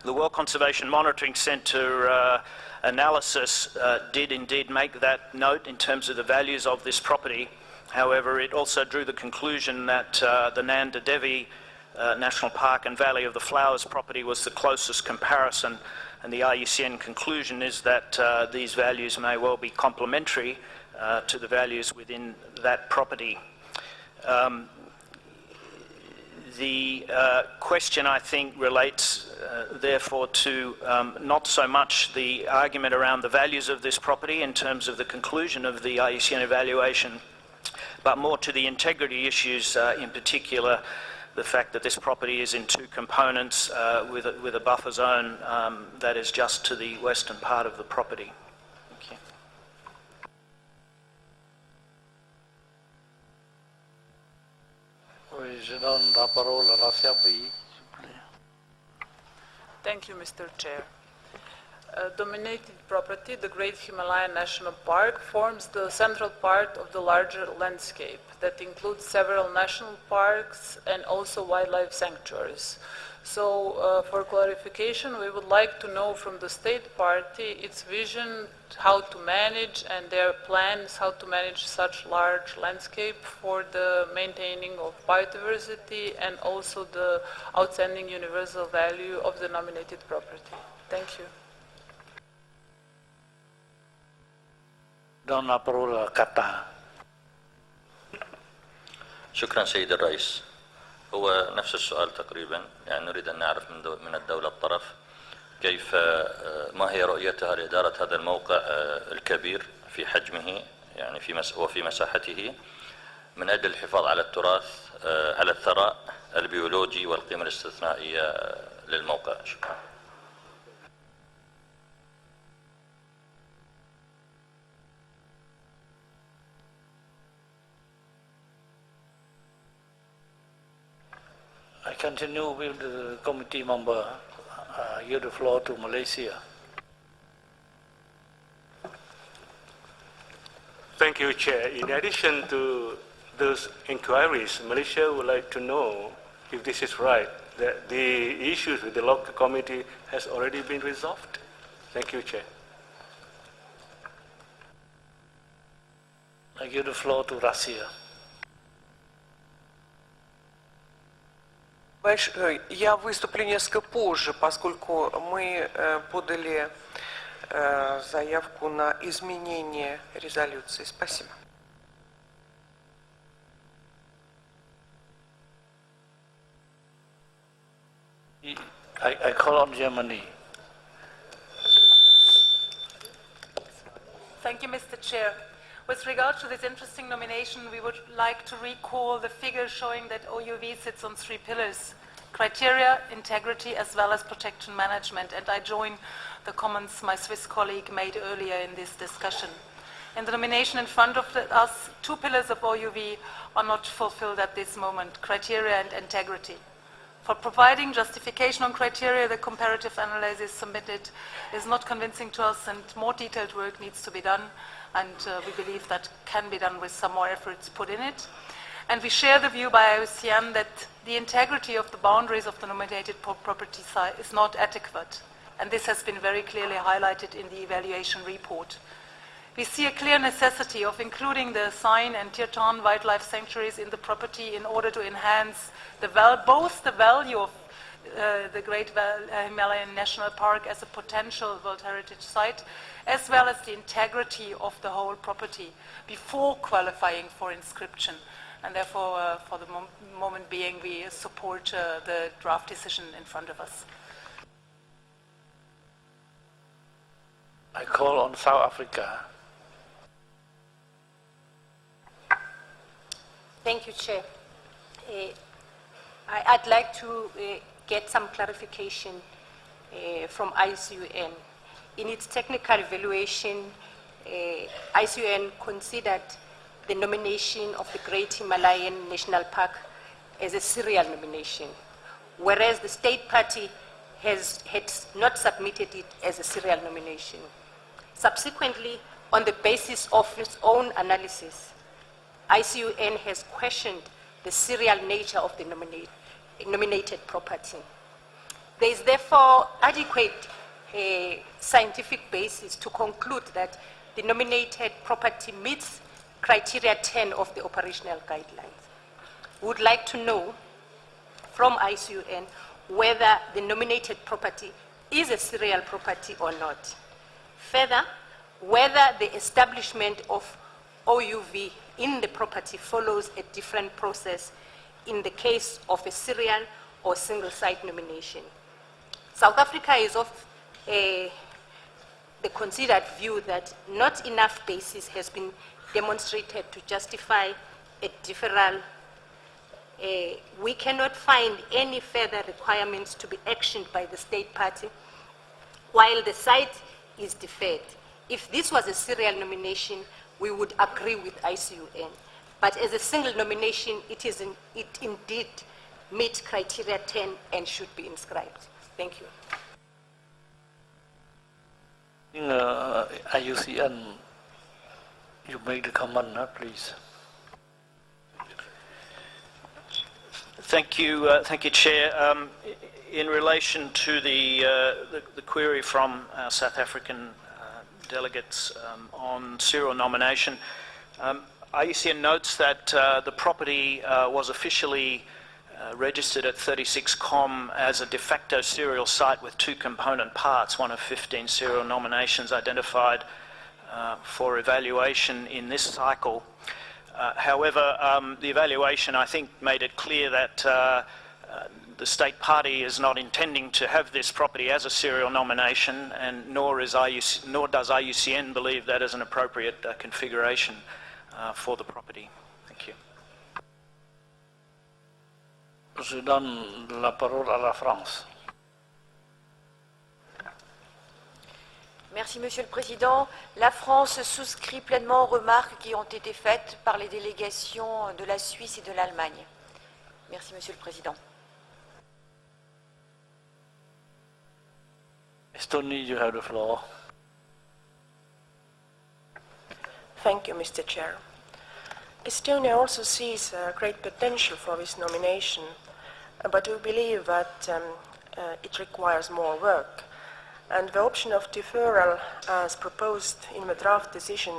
The World Conservation Monitoring Centre analysis did indeed make that note in terms of the values of this property. However, it also drew the conclusion that the Nanda Devi National Park and Valley of the Flowers property was the closest comparison, and the IUCN conclusion is that these values may well be complementary to the values within that property. The question, I think, relates therefore to not so much the argument around the values of this property in terms of the conclusion of the IUCN evaluation, but more to the integrity issues, in particular the fact that this property is in two components with a buffer zone that is just to the western part of the property. Thank you. Thank you, Mr. Chair. Dominated property, the Great Himalayan National Park, forms the central part of the larger landscape that includes several national parks and also wildlife sanctuaries. So, for clarification, we would like to know from the state party its vision how to manage and their plans how to manage such large landscape for the maintaining of biodiversity and also the outstanding universal value of the nominated property. Thank you. Donna parola kata. شكرا سيد الرئيس. هو نفس السؤال تقريبا، يعني نريد أن نعرف من الدولة الطرف كيف ما هي رؤيتها لإدارة هذا الموقع الكبير في حجمه، يعني وفي مساحته، من أجل الحفاظ على التراث، على الثراء البيولوجي والقيمة الاستثنائية للموقع. شكرا. I continue with the committee member. Yield the floor to Malaysia. Thank you, Chair. In addition to those inquiries, Malaysia would like to know if this is right, that the issues with the local committee has already been resolved. Thank you, Chair. I give the floor to Russia. Я выступлю несколько позже, поскольку мы подали заявку на изменение резолюции. Спасибо. I call on Germany. Thank you, Mr. Chair. With regard to this interesting nomination, we would like to recall the figure showing that OUV sits on three pillars: criteria, integrity, as well as protection management. And I join the comments my Swiss colleague made earlier in this discussion. In the nomination in front of us, two pillars of OUV are not fulfilled at this moment: criteria and integrity. For providing justification on criteria, the comparative analysis submitted is not convincing to us, and more detailed work needs to be done. And we believe that can be done with some more efforts put in it. And we share the view by IUCN that the integrity of the boundaries of the nominated property site is not adequate. And this has been very clearly highlighted in the evaluation report. We see a clear necessity of including the Sine and Tirtan wildlife sanctuaries in the property in order to enhance both the value of the Great Himalayan National Park as a potential World Heritage Site, as well as the integrity of the whole property before qualifying for inscription. And therefore, for the moment being, we support the draft decision in front of us. I call on South Africa. Thank you, Chair. I'd like to get some clarification from IUCN. In its technical evaluation, IUCN considered the nomination of the Great Himalayan National Park as a serial nomination, whereas the state party had not submitted it as a serial nomination. Subsequently, on the basis of its own analysis, ICUN has questioned the serial nature of the nominated property. There is therefore adequate scientific basis to conclude that the nominated property meets criteria 10 of the operational guidelines. We would like to know from ICUN whether the nominated property is a serial property or not. Further, whether the establishment of OUV in the property follows a different process in the case of a serial or single site nomination. South Africa is of the considered view that not enough basis has been demonstrated to justify a deferral. We cannot find any further requirements to be actioned by the state party while the site is deferred. If this was a serial nomination, we would agree with ICUN. But as a single nomination, it indeed meets criteria 10 and should be inscribed. Thank you. IUCN, you make the comment, please. Thank you, Chair. In relation to the query from our South African delegates on serial nomination, IUCN notes that the property was officially registered at 36 COM as a de facto serial site with two component parts, one of 15 serial nominations identified for evaluation in this cycle. However, the evaluation, I think, made it clear that the state party is not intending to have this property as a serial nomination, and nor does IUCN believe that is an appropriate configuration for the property. Thank you. Je donne la parole à la France. Merci, Monsieur le Président. La France souscrit pleinement aux remarques qui ont été faites par les délégations de la Suisse et de l'Allemagne. Merci, Monsieur le Président. Estonia, you have the floor. Thank you, Mr. Chair. Estonia also sees great potential for this nomination, but we believe that it requires more work. And the option of deferral, as proposed in the draft decision,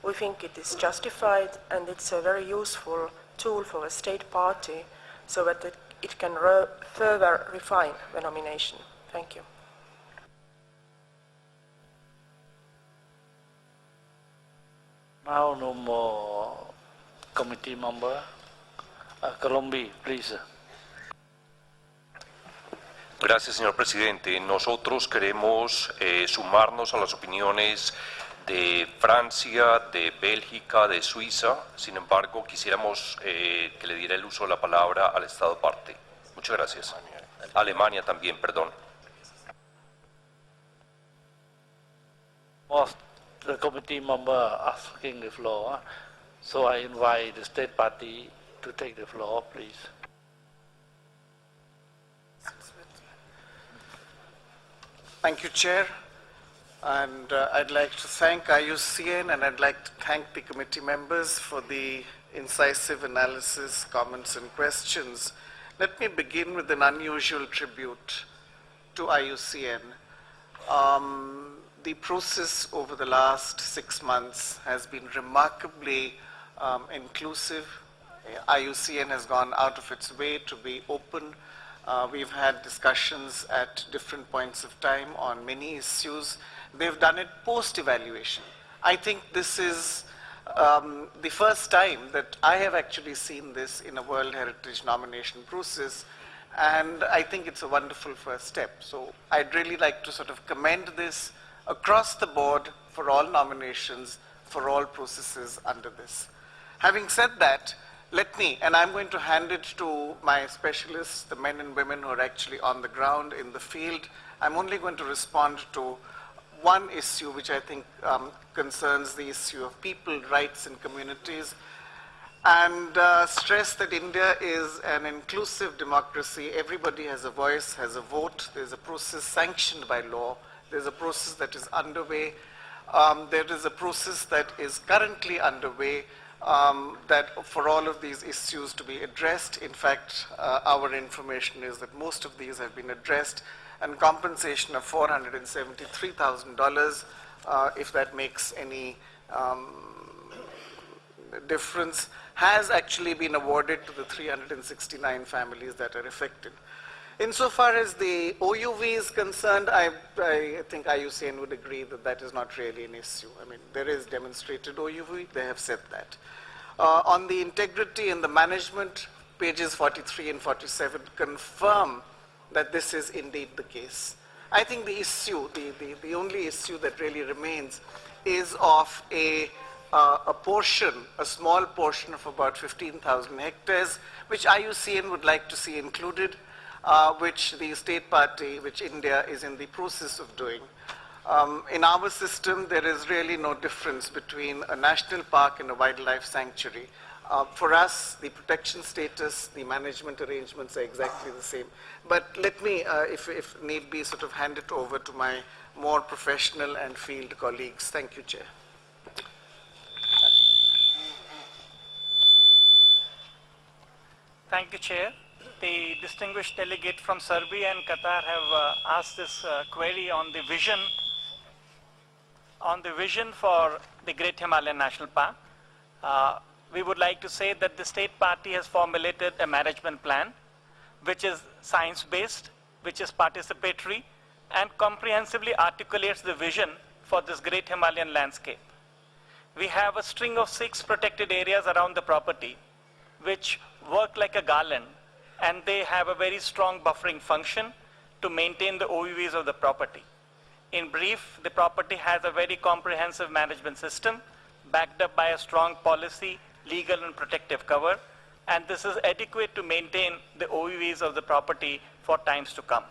we think it is justified, and it's a very useful tool for the state party so that it can further refine the nomination. Thank you. Now no more committee member. Colombia, please. Gracias, señor presidente. Nosotros queremos sumarnos a las opiniones de Francia, de Bélgica, de Suiza. Sin embargo, quisiéramos que le diera el uso de la palabra al Estado parte. Muchas gracias. Alemania también, perdón. The committee member asking the floor, so I invite the state party to take the floor, please. Thank you, Chair. And I'd like to thank IUCN, and I'd like to thank the committee members for the incisive analysis, comments, and questions. Let me begin with an unusual tribute to IUCN. The process over the last 6 months has been remarkably inclusive. IUCN has gone out of its way to be open. We've had discussions at different points of time on many issues. They've done it post-evaluation. I think this is the first time that I have actually seen this in a World Heritage nomination process, and I think it's a wonderful first step. So I'd really like to sort of commend this across the board for all nominations, for all processes under this. Having said that, let me, and I'm going to hand it to my specialists, the men and women who are actually on the ground in the field. I'm only going to respond to one issue which I think concerns the issue of people, rights, and communities, and stress that India is an inclusive democracy. Everybody has a voice, has a vote. There's a process sanctioned by law. There's a process that is underway. There is a process that is currently underway that for all of these issues to be addressed. In fact, our information is that most of these have been addressed, and compensation of $473,000, if that makes any difference, has actually been awarded to the 369 families that are affected. Insofar as the OUV is concerned, I think IUCN would agree that that is not really an issue. I mean, there is demonstrated OUV, they have said that. On the integrity and the management, pages 43 and 47 confirm that this is indeed the case. I think the issue, the only issue that really remains is of a portion, a small portion of about 15,000 hectares, which IUCN would like to see included, which the state party, which India is in the process of doing. In our system, there is really no difference between a national park and a wildlife sanctuary. For us, the protection status, the management arrangements are exactly the same. But let me, if need be, sort of hand it over to my more professional and field colleagues. Thank you, Chair. Thank you, Chair. The distinguished delegate from Serbia and Qatar have asked this query on the vision for the Great Himalayan National Park. We would like to say that the state party has formulated a management plan which is science-based, which is participatory, and comprehensively articulates the vision for this Great Himalayan landscape. We have a string of 6 protected areas around the property which work like a garland, and they have a very strong buffering function to maintain the OUVs of the property. In brief, the property has a very comprehensive management system backed up by a strong policy, legal and protective cover, and this is adequate to maintain the OUVs of the property for times to come.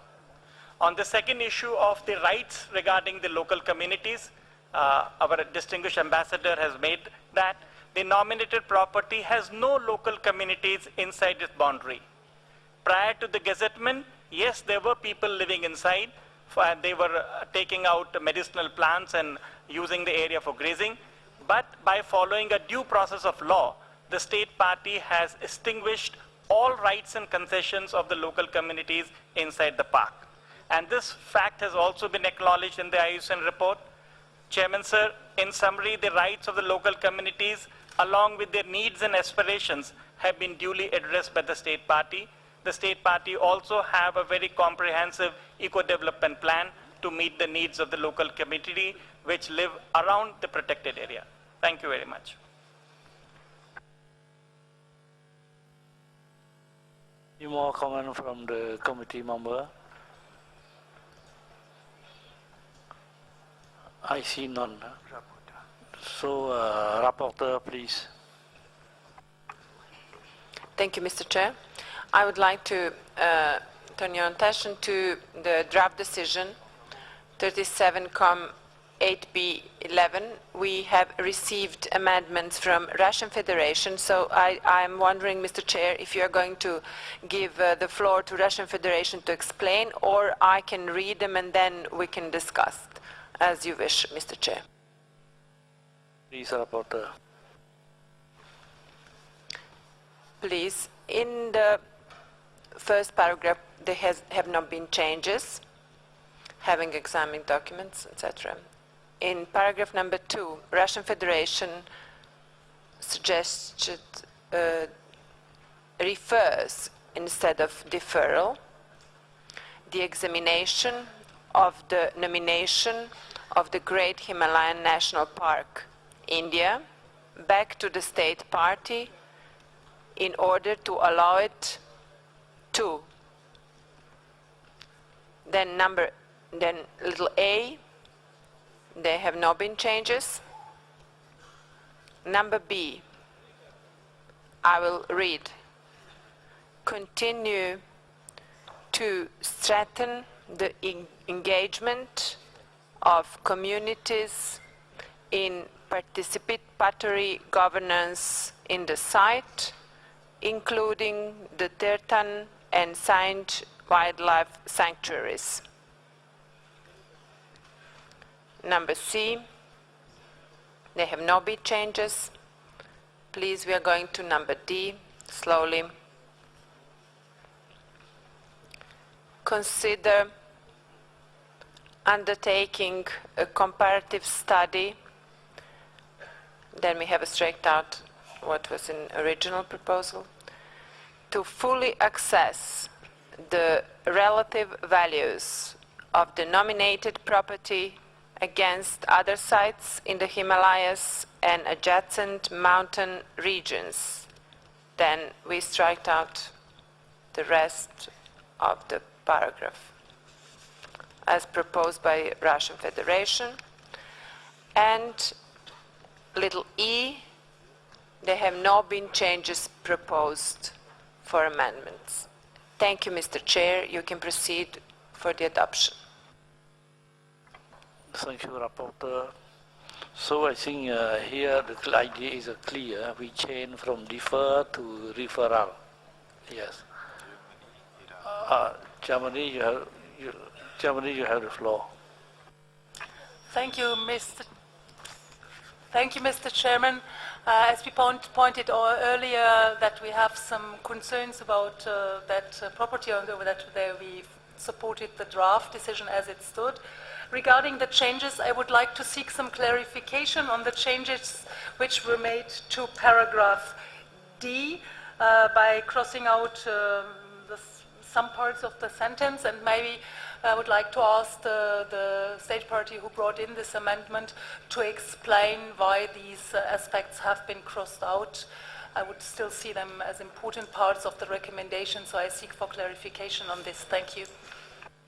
On the second issue of the rights regarding the local communities, our distinguished ambassador has made that the nominated property has no local communities inside its boundary. Prior to the gazettement, yes, there were people living inside. They were taking out medicinal plants and using the area for grazing. But by following a due process of law, the state party has extinguished all rights and concessions of the local communities inside the park. And this fact has also been acknowledged in the IUCN report. Chairman, sir, in summary, the rights of the local communities, along with their needs and aspirations, have been duly addressed by the state party. The state party also have a very comprehensive eco-development plan to meet the needs of the local community which live around the protected area. Thank you very much. Any more comment from the committee member? I see none. So, Rapporteur, please. Thank you, Mr. Chair. I would like to turn your attention to the draft decision 37-8B11. We have received amendments from Russian Federation, so I'm wondering, Mr. Chair, if you are going to give the floor to Russian Federation to explain, or I can read them and then we can discuss, as you wish, Mr. Chair. Please, Rapporteur. Please, in the first paragraph, there have not been changes, having examined documents, etc. In paragraph number 2, Russian Federation suggested refers instead of deferral the examination of the nomination of the Great Himalayan National Park, India, back to the state party in order to allow it to. Then little a, there have not been changes. Number B, I will read. Continue to strengthen the engagement of communities in participatory governance in the site, including the Tertan and Saint wildlife sanctuaries. Number C, there have not been changes. Please, we are going to number D, slowly. Consider undertaking a comparative study. Then we have straight out what was in original proposal, to fully assess the relative values of the nominated property against other sites in the Himalayas and adjacent mountain regions. Then we strike out the rest of the paragraph as proposed by Russian Federation. And little e, there have not been changes proposed for amendments. Thank you, Mr. Chair. You can proceed for the adoption. Thank you, Rapporteur. So I think here the idea is clear. We change from defer to referral. Yes. Germany, you have the floor. Thank you, Mr. Chairman. As we pointed out earlier, that we have some concerns about that property owner, that we supported the draft decision as it stood. Regarding the changes, I would like to seek some clarification on the changes which were made to paragraph D by crossing out some parts of the sentence, and maybe I would like to ask the state party who brought in this amendment to explain why these aspects have been crossed out. I would still see them as important parts of the recommendation, so I seek for clarification on this. Thank you.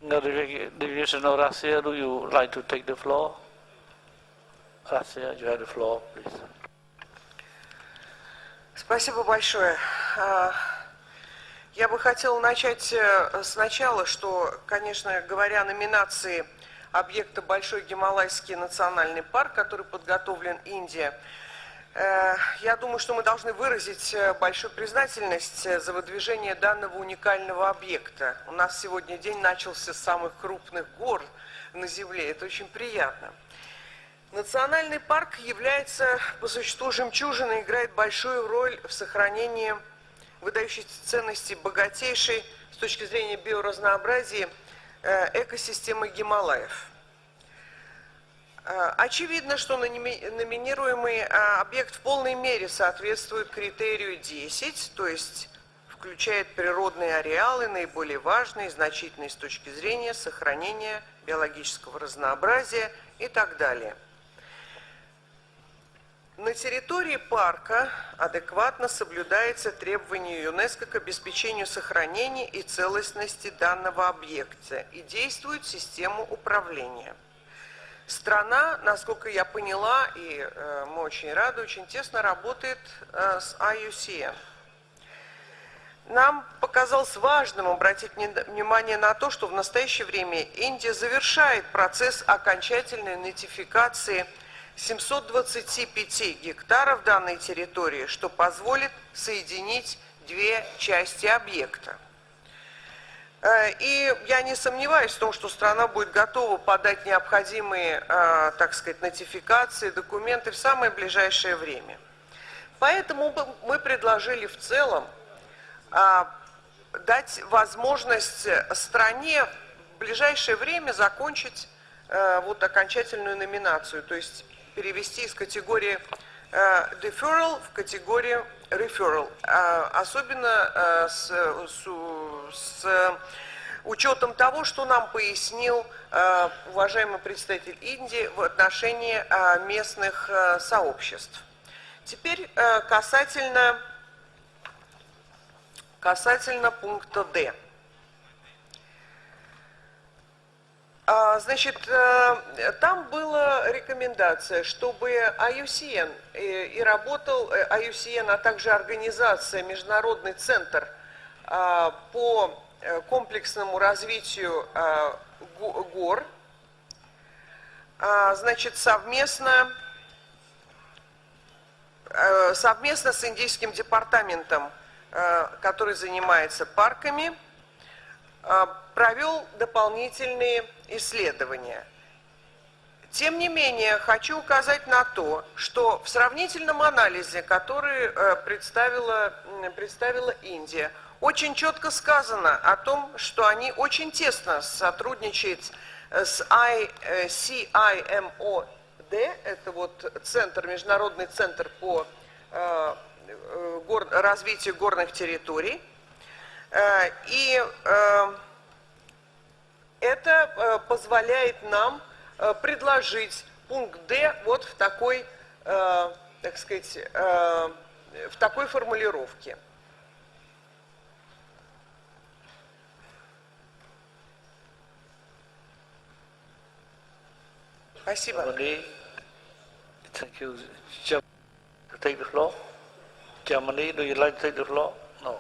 Delegation of Russia, do you like to take the floor? Russia, you have the floor, please. Спасибо большое. Я бы хотела начать сначала, что, конечно, говоря о номинации объекта Большой Гималайский национальный парк, который подготовлен Индией, я думаю, что мы должны выразить большую признательность за выдвижение данного уникального объекта. У нас сегодня день начался с самых крупных гор на Земле. Это очень приятно. Национальный парк является по существу жемчужиной, играет большую роль в сохранении выдающейся ценности богатейшей с точки зрения биоразнообразия экосистемы Гималаев. Очевидно, что номинируемый объект в полной мере соответствует критерию 10, то есть включает природные ареалы, наиболее важные и значительные с точки зрения сохранения биологического разнообразия и так далее. На территории парка адекватно соблюдается требование ЮНЕСКО к обеспечению сохранения и целостности данного объекта и действует система управления. Страна, насколько я поняла, и мы очень рады, очень тесно работает с IUCN. Нам показалось важным обратить внимание на то, что в настоящее время Индия завершает процесс окончательной нотификации 725 гектаров данной территории, что позволит соединить две части объекта. И я не сомневаюсь в том, что страна будет готова подать необходимые, так сказать, нотификации, документы в самое ближайшее время. Поэтому мы предложили в целом дать возможность стране в ближайшее время закончить вот окончательную номинацию, то есть перевести из категории deferral в категорию referral, особенно с учетом того, что нам пояснил уважаемый представитель Индии в отношении местных сообществ. Теперь касательно пункта D. Значит, там была рекомендация, чтобы IUCN и работал IUCN, а также организация Международный центр по комплексному развитию гор, значит, совместно с Индийским департаментом, который занимается парками, провел дополнительные исследования. Тем не менее, хочу указать на то, что в сравнительном анализе, который представила Индия, очень четко сказано о том, что они очень тесно сотрудничают с CIMOD, это вот центр, международный центр по развитию горных территорий, и это позволяет нам предложить пункт D вот в такой, так сказать, в такой формулировке. Спасибо. Thank you. To take the floor? Germany, do you like to take the floor? No.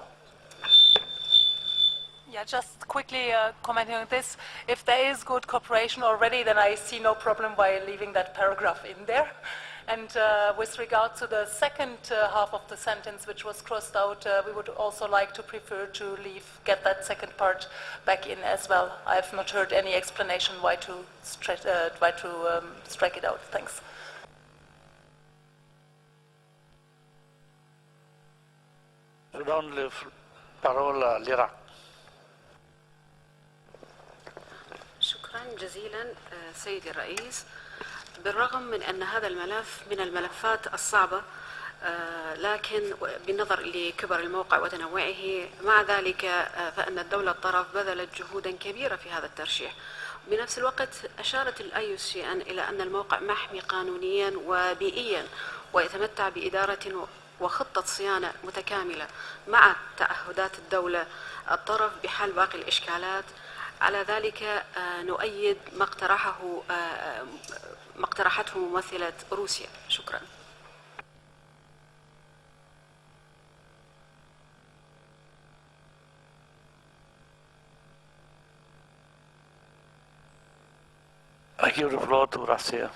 Yeah, just quickly commenting on this. If there is good cooperation already, then I see no problem by leaving that paragraph in there. And with regard to the second half of the sentence, which was crossed out, we would also like to prefer to get that second part back in as well. I have not heard any explanation why to strike it out. Thanks. Je donne la parole à l'Irak. شكرا جزيلا سيدي الرئيس. بالرغم من أن هذا الملف من الملفات الصعبة، لكن بالنظر لكبر الموقع وتنوعه، مع ذلك فإن الدولة الطرف بذلت جهودا كبيرة في هذا الترشيح. بنفس الوقت أشارت الIUCN إلى أن الموقع محمي قانونيا وبيئيا ويتمتع بإدارة وخطة صيانة متكاملة مع تعهدات الدولة الطرف بحل باقي الإشكالات. على ذلك نؤيد ما اقترحته ممثلة روسيا. شكرا. I give the floor to Russia.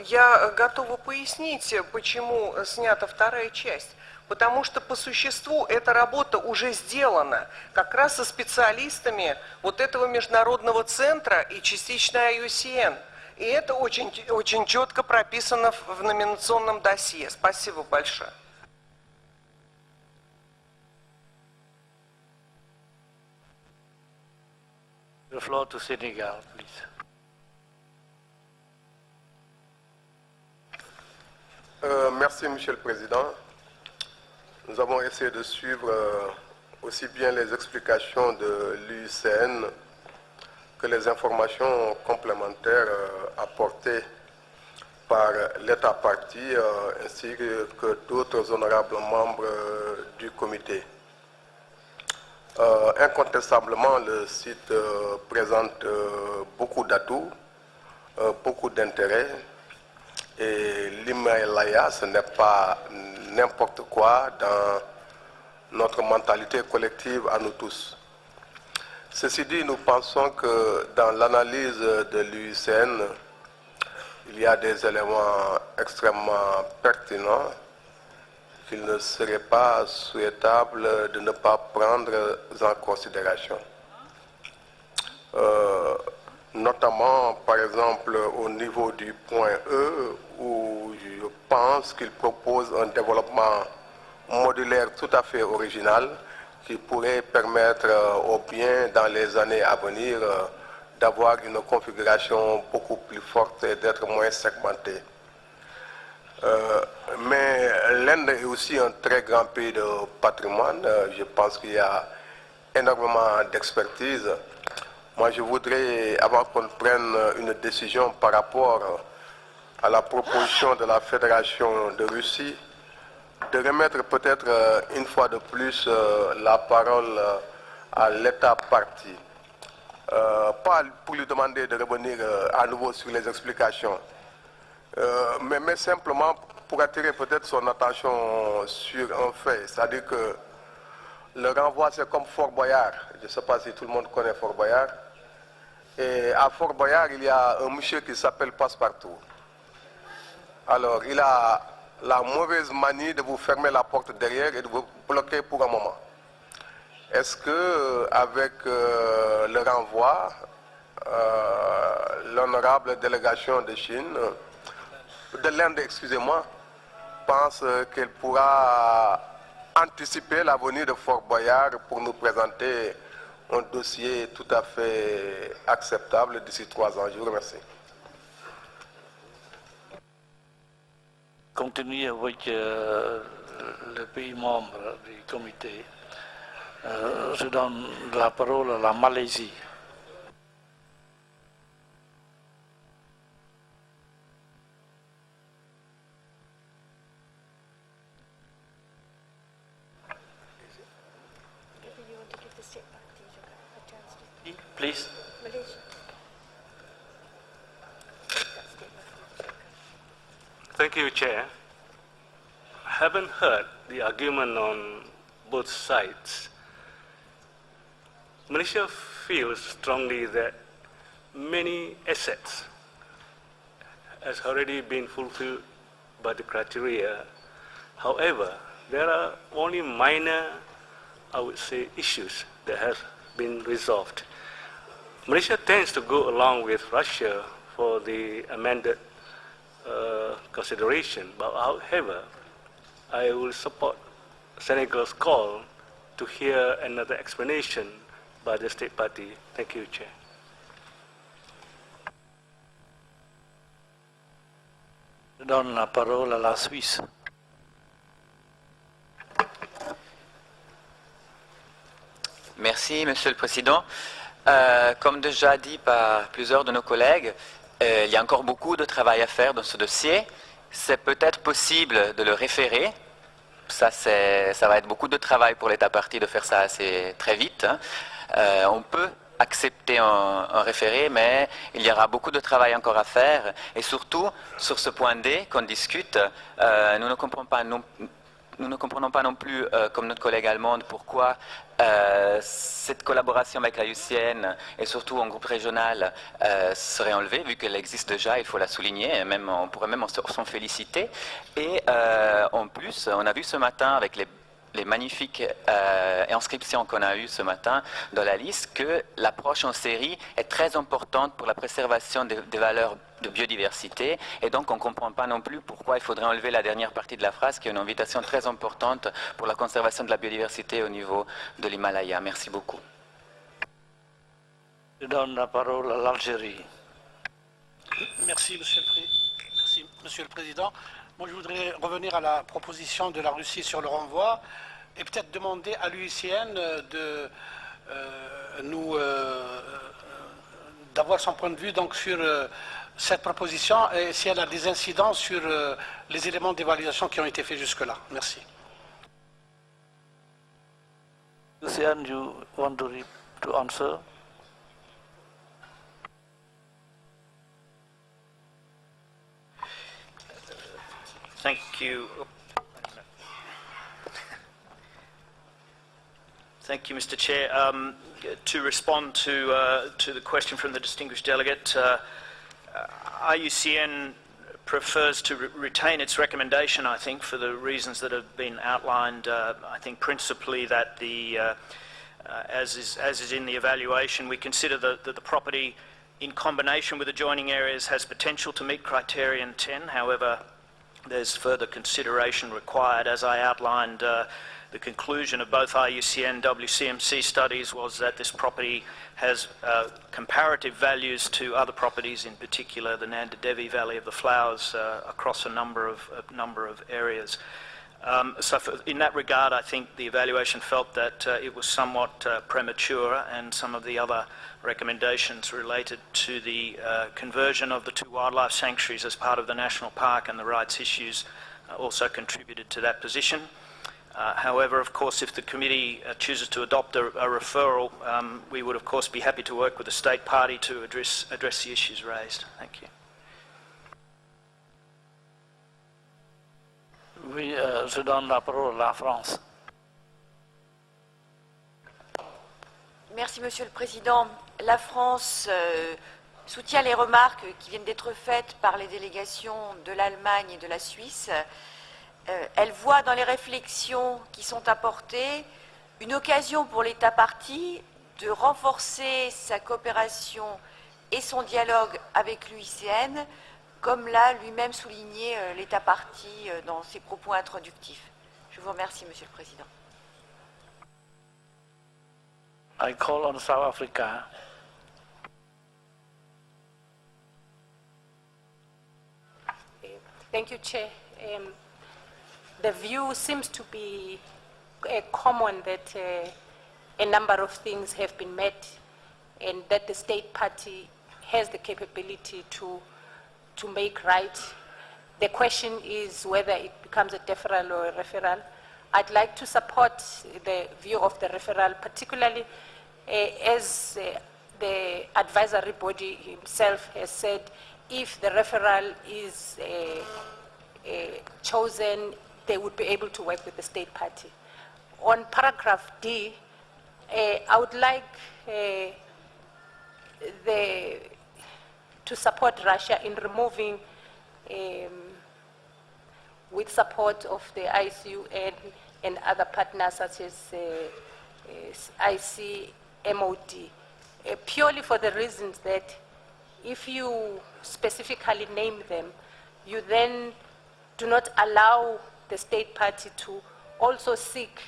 Я готова пояснить, почему снята вторая часть. Потому что по существу эта работа уже сделана как раз со специалистами вот этого международного центра и частично IUCN. И это очень четко прописано в номинационном досье. Спасибо большое. The floor to Senegal, please. Merci, Monsieur le Président. Nous avons essayé de suivre aussi bien les explications de l'UICN que les informations complémentaires apportées par l'État partie ainsi que d'autres honorables membres du comité. Incontestablement, le site présente beaucoup d'atouts, beaucoup d'intérêts. Et l'Himalaya, ce n'est pas n'importe quoi dans notre mentalité collective à nous tous. Ceci dit, nous pensons que dans l'analyse de l'UICN, il y a des éléments extrêmement pertinents qu'il ne serait pas souhaitable de ne pas prendre en considération. Notamment, par exemple, au niveau du point E, où je pense qu'il propose un développement modulaire tout à fait original qui pourrait permettre aux biens dans les années à venir d'avoir une configuration beaucoup plus forte et d'être moins segmentée. Mais l'Inde est aussi un très grand pays de patrimoine. Je pense qu'il y a énormément d'expertise. Moi, je voudrais, avant qu'on prenne une décision par rapport à la proposition de la Fédération de Russie, de remettre peut-être une fois de plus la parole à l'État partie. Pas pour lui demander de revenir à nouveau sur les explications, mais simplement pour attirer peut-être son attention sur un fait, c'est-à-dire que le renvoi, c'est comme Fort Boyard. Je ne sais pas si tout le monde connaît Fort Boyard. Et à Fort Boyard, il y a un monsieur qui s'appelle Passepartout. Alors, il a la mauvaise manie de vous fermer la porte derrière et de vous bloquer pour un moment. Est-ce que, avec le renvoi, l'honorable délégation de Chine, de l'Inde, excusez-moi, pense qu'elle pourra anticiper la venue de Fort Boyard pour nous présenter un dossier tout à fait acceptable d'ici 3 ans. Je vous remercie. Continuer avec le pays membre du comité. Je donne la parole à la Malaisie. Please. Thank you, Chair. I haven't heard the argument on both sides. Malaysia feels strongly that many assets has already been fulfilled by the criteria. However, there are only minor, I would say, issues that have been resolved. Malaysia tends to go along with Russia for the amended consideration, but however, I will support Senegal's call to hear another explanation by the state party. Thank you, Chair. Je donne la parole à la Suisse. Merci, Monsieur le Président. Comme déjà dit par plusieurs de nos collègues, il y a encore beaucoup de travail à faire dans ce dossier. C'est peut-être possible de le référer. Ça va être beaucoup de travail pour l'État partie de faire ça assez très vite. On peut accepter un référé, mais il y aura beaucoup de travail encore à faire. Et surtout, sur ce point D qu'on discute, nous ne comprenons pas non plus, comme notre collègue allemande, pourquoi cette collaboration avec la UCN et surtout en groupe régional serait enlevée, vu qu'elle existe déjà, il faut la souligner, et même, on pourrait même s'en féliciter. Et en plus, on a vu ce matin avec les magnifiques inscriptions qu'on a eues ce matin dans la liste que l'approche en série est très importante pour la préservation des valeurs de biodiversité, et donc on ne comprend pas non plus pourquoi il faudrait enlever la dernière partie de la phrase qui est une invitation très importante pour la conservation de la biodiversité au niveau de l'Himalaya. Merci beaucoup. Je donne la parole à l'Algérie. Merci, Monsieur le Président. Moi, je voudrais revenir à la proposition de la Russie sur le renvoi et peut-être demander à l'UICN d'avoir son point de vue donc, sur cette proposition et si elle a des incidences sur les éléments d'évaluation qui ont été faits jusque-là. Merci. Lucian, you want to answer? Thank you. Thank you, Mr. Chair. To respond to the question from the distinguished delegate, IUCN prefers to retain its recommendation, I think, for the reasons that have been outlined. I think principally that as is in the evaluation, we consider that the property in combination with adjoining areas has potential to meet criterion 10. However, there's further consideration required. As I outlined, the conclusion of both IUCN and WCMC studies was that this property has comparative values to other properties, in particular the Nanda Devi Valley of the Flowers, across a number of areas. So in that regard, I think the evaluation felt that it was somewhat premature, and some of the other recommendations related to the conversion of the 2 wildlife sanctuaries as part of the national park and the rights issues also contributed to that position. However, of course, if the committee chooses to adopt a referral, we would of course be happy to work with the state party to address the issues raised. Thank you. Oui, je donne la parole à la France. Merci, Monsieur le Président. la France soutient les remarques qui viennent d'être faites par les délégations de l'Allemagne et de la Suisse. Elle voit dans les réflexions qui sont apportées une occasion pour l'État partie de renforcer sa coopération et son dialogue avec l'UICN, comme l'a lui-même souligné l'État partie dans ses propos introductifs. Je vous remercie, Monsieur le Président. I call on South Africa. Thank you, Chair. The view seems to be common that a number of things have been met and that the state party has the capability to make right. The question is whether it becomes a deferral or a referral. I'd like to support the view of the referral, particularly as the advisory body himself has said, if the referral is chosen, they would be able to work with the state party. On paragraph D, I would like to support Russia in removing, with support of the ICUN and other partners such as ICMOD, purely for the reasons that if you specifically name them, you then do not allow the state party to also seek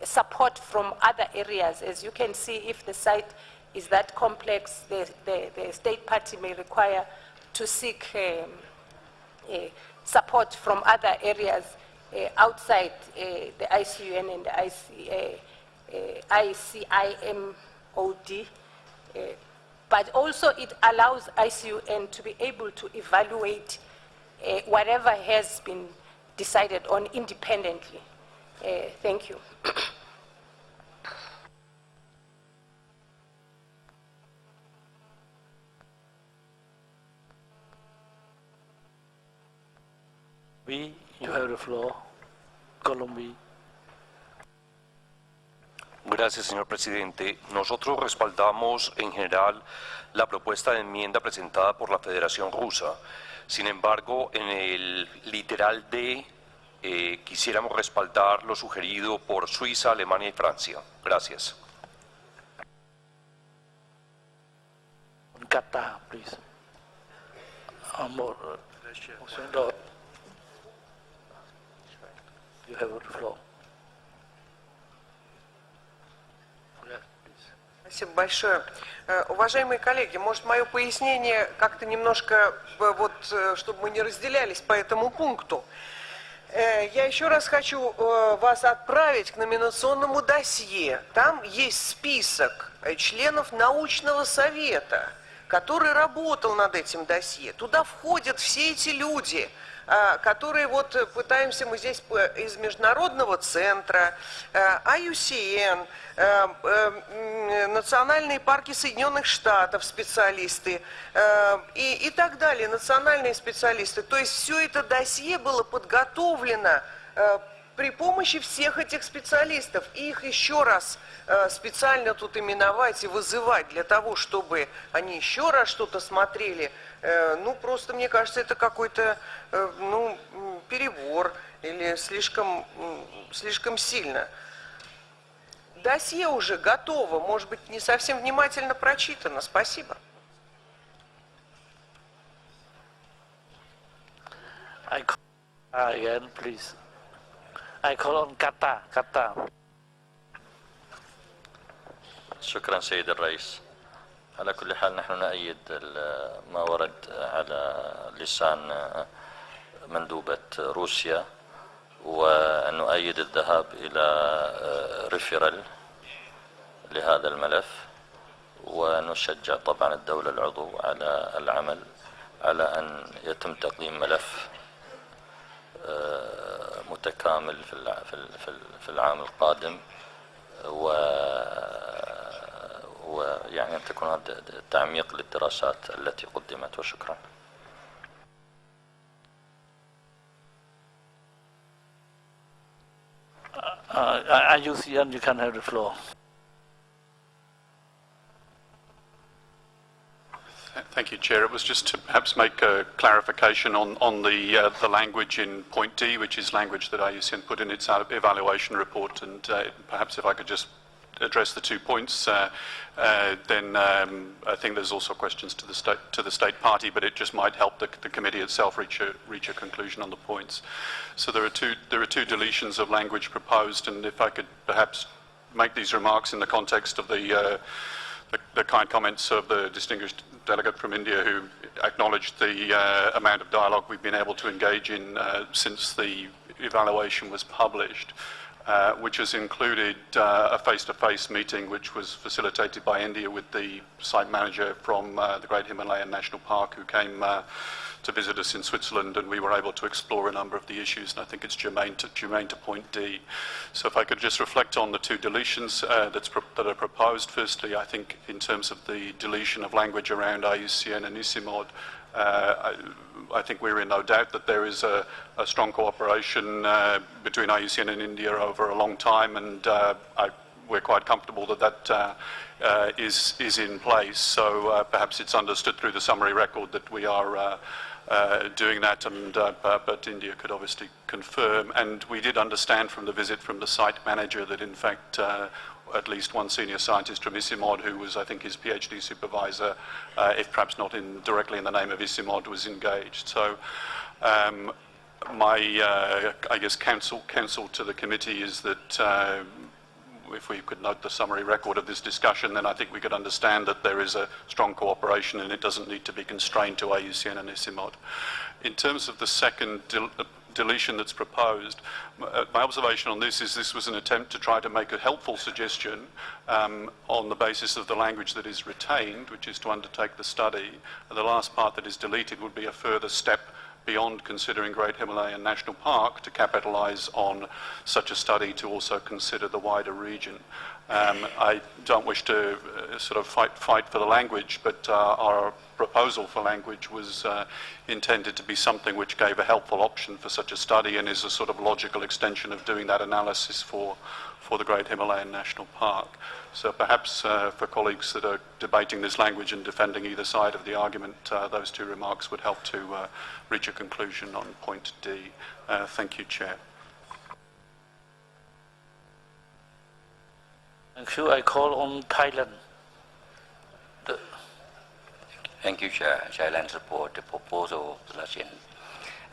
support from other areas. As you can see, if the site is that complex, the state party may require to seek support from other areas outside the ICUN and the ICIMOD. But also it allows ICUN to be able to evaluate whatever has been decided on independently. Thank you. You have the floor. Colombia. Gracias, señor presidente. Nosotros respaldamos en general la propuesta de enmienda presentada por la Federación Rusa. Sin embargo, en el literal D quisiéramos respaldar lo sugerido por Suiza, Alemania y Francia. Gracias. Qatar, please. You have the floor. Спасибо большое. Уважаемые коллеги, может, мое пояснение как-то немножко, вот, чтобы мы не разделялись по этому пункту. Я еще раз хочу вас отправить к номинационному досье. Там есть список членов научного совета, который работал над этим досье. Туда входят все эти люди, которые вот пытаемся мы здесь из Международного центра, IUCN, национальные парки Соединенных Штатов, специалисты и так далее, национальные специалисты. То есть все это досье было подготовлено при помощи всех этих специалистов. И их еще раз специально тут именовать и вызывать для того, чтобы они еще раз что-то смотрели, ну, просто, мне кажется, это какой-то, ну, перебор или слишком сильно. Досье уже готово, может быть, не совсем внимательно прочитано. Спасибо. Again, please. I call on Qatar. شكرا سيد الرئيس. على كل حال نحن نؤيد ما ورد على لسان مندوبة روسيا، ونؤيد الذهاب إلى ريفيرال لهذا الملف، ونشجع طبعا الدولة العضو على العمل على أن يتم تقديم ملف متكامل في العام القادم، ويعني أن تكون هذا تعميق للدراسات التي قدمت. وشكرا. IUCN, you can have the floor. Thank you, Chair. It was just to perhaps make a clarification on the language in point D, which is language that IUCN put in its evaluation report, and perhaps if I could just address the 2 points, then I think there's also questions to the state party, but it just might help the committee itself reach a conclusion on the points. So there are two deletions of language proposed, and if I could perhaps make these remarks in the context of the kind comments of the distinguished delegate from India, who acknowledged the amount of dialogue we've been able to engage in since the evaluation was published, which has included a face-to-face meeting which was facilitated by India with the site manager from the Great Himalayan National Park, who came to visit us in Switzerland, and we were able to explore a number of the issues, and I think it's germane to point D. So if I could just reflect on the 2 deletions that are proposed. Firstly, I think in terms of the deletion of language around IUCN and ICIMOD, I think we're in no doubt that there is a strong cooperation between IUCN and India over a long time, and we're quite comfortable that is in place. So perhaps it's understood through the summary record that we are doing that, and but India could obviously confirm. And we did understand from the visit from the site manager that in fact at least one senior scientist from ICIMOD, who was I think his PhD supervisor, if perhaps not directly in the name of ICIMOD, was engaged. So my I guess counsel to the committee is that if we could note the summary record of this discussion, then I think we could understand that there is a strong cooperation and it doesn't need to be constrained to IUCN and ICIMOD. In terms of the second deletion that's proposed, my observation on this is this was an attempt to try to make a helpful suggestion on the basis of the language that is retained, which is to undertake the study. And the last part that is deleted would be a further step beyond considering Great Himalayan National Park to capitalise on such a study to also consider the wider region. I don't wish to sort of fight for the language, but our proposal for language was intended to be something which gave a helpful option for such a study and is a sort of logical extension of doing that analysis for the Great Himalayan National Park. So perhaps for colleagues that are debating this language and defending either side of the argument, those 2 remarks would help to reach a conclusion on point D. Thank you, Chair. Thank you. I call on Thailand. Thank you, Chair. Thailand support the proposal of Russian.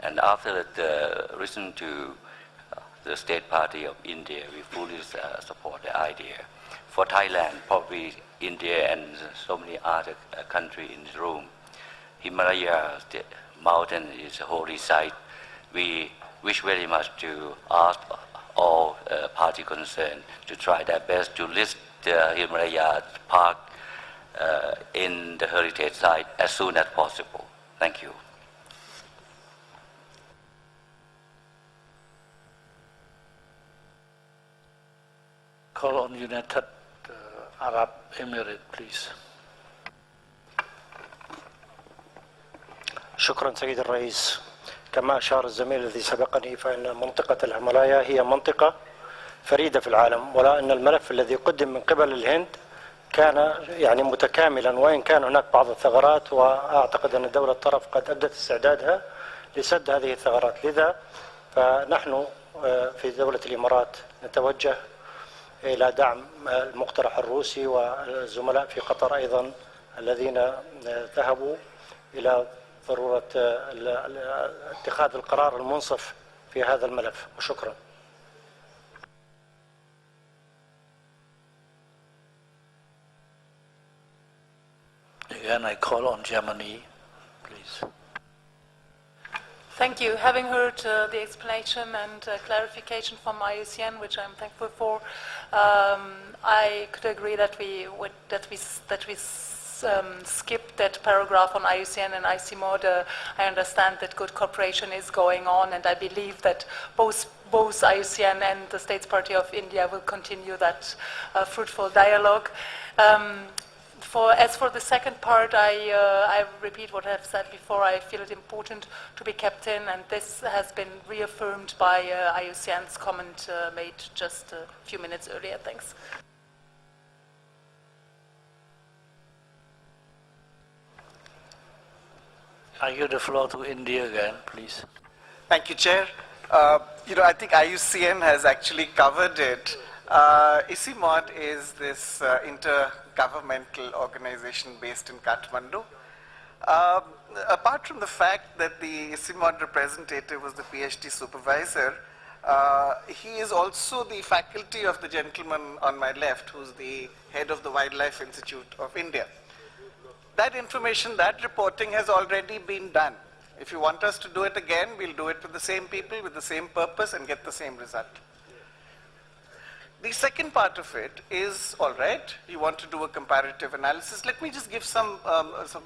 And after listening to the State Party of India, we fully support the idea. For Thailand, probably India and so many other countries in the room, Himalaya mountain is a holy site. We wish very much to ask all party concerned to try their best to list the Himalaya Park in the heritage site as soon as possible. Thank you. Call on United Arab Emirates, please. شكرا سيد الرئيس. كما أشار الزميل الذي سبقني فإن منطقة الهيمالايا هي منطقة فريدة في العالم، ولا أن الملف الذي قدم من قبل الهند كان يعني متكاملا، وإن كان هناك بعض الثغرات، وأعتقد أن دولة الطرف قد أبدت استعدادها لسد هذه الثغرات. لذا فنحن في دولة الإمارات نتوجه إلى دعم المقترح الروسي والزملاء في قطر أيضا الذين ذهبوا إلى ضرورة اتخاذ القرار المنصف في هذا الملف. وشكرا. Again, I call on Germany, please. Thank you. Having heard the explanation and clarification from IUCN, which I'm thankful for, I could agree that we skip that paragraph on IUCN and ICIMOD. I understand that good cooperation is going on, and I believe that both IUCN and the States Party of India will continue that fruitful dialogue. As for the second part, I repeat what I've said before. I feel it important to be kept in, and this has been reaffirmed by IUCN's comment made just a few minutes earlier. Thanks. I give the floor to India again, please. Thank you, Chair. I think IUCN has actually covered it. ICIMOD is this intergovernmental organization based in Kathmandu. Apart from the fact that the ICIMOD representative was the PhD supervisor, he is also the faculty of the gentleman on my left, who's the head of the Wildlife Institute of India. That information, that reporting has already been done. If you want us to do it again, we'll do it with the same people, with the same purpose, and get the same result. The second part of it is, all right, you want to do a comparative analysis. Let me just give some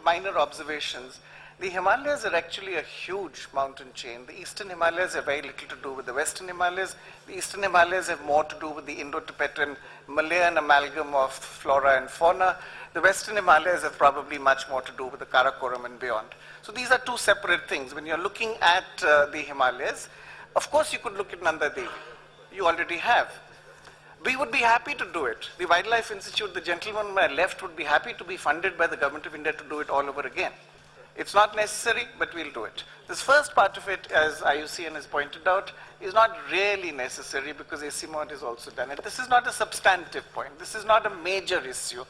minor observations. The Himalayas are actually a huge mountain chain. The Eastern Himalayas have very little to do with the Western Himalayas. The Eastern Himalayas have more to do with the Indo-Tibetan Malayan amalgam of flora and fauna. The Western Himalayas have probably much more to do with the Karakoram and beyond. So these are two separate things. When you're looking at the Himalayas, of course you could look at Nanda Devi. You already have. We would be happy to do it. The Wildlife Institute, the gentleman on my left, would be happy to be funded by the Government of India to do it all over again. It's not necessary, but we'll do it. This first part of it, as IUCN has pointed out, is not really necessary because ICIMOD has also done it. This is not a substantive point. This is not a major issue.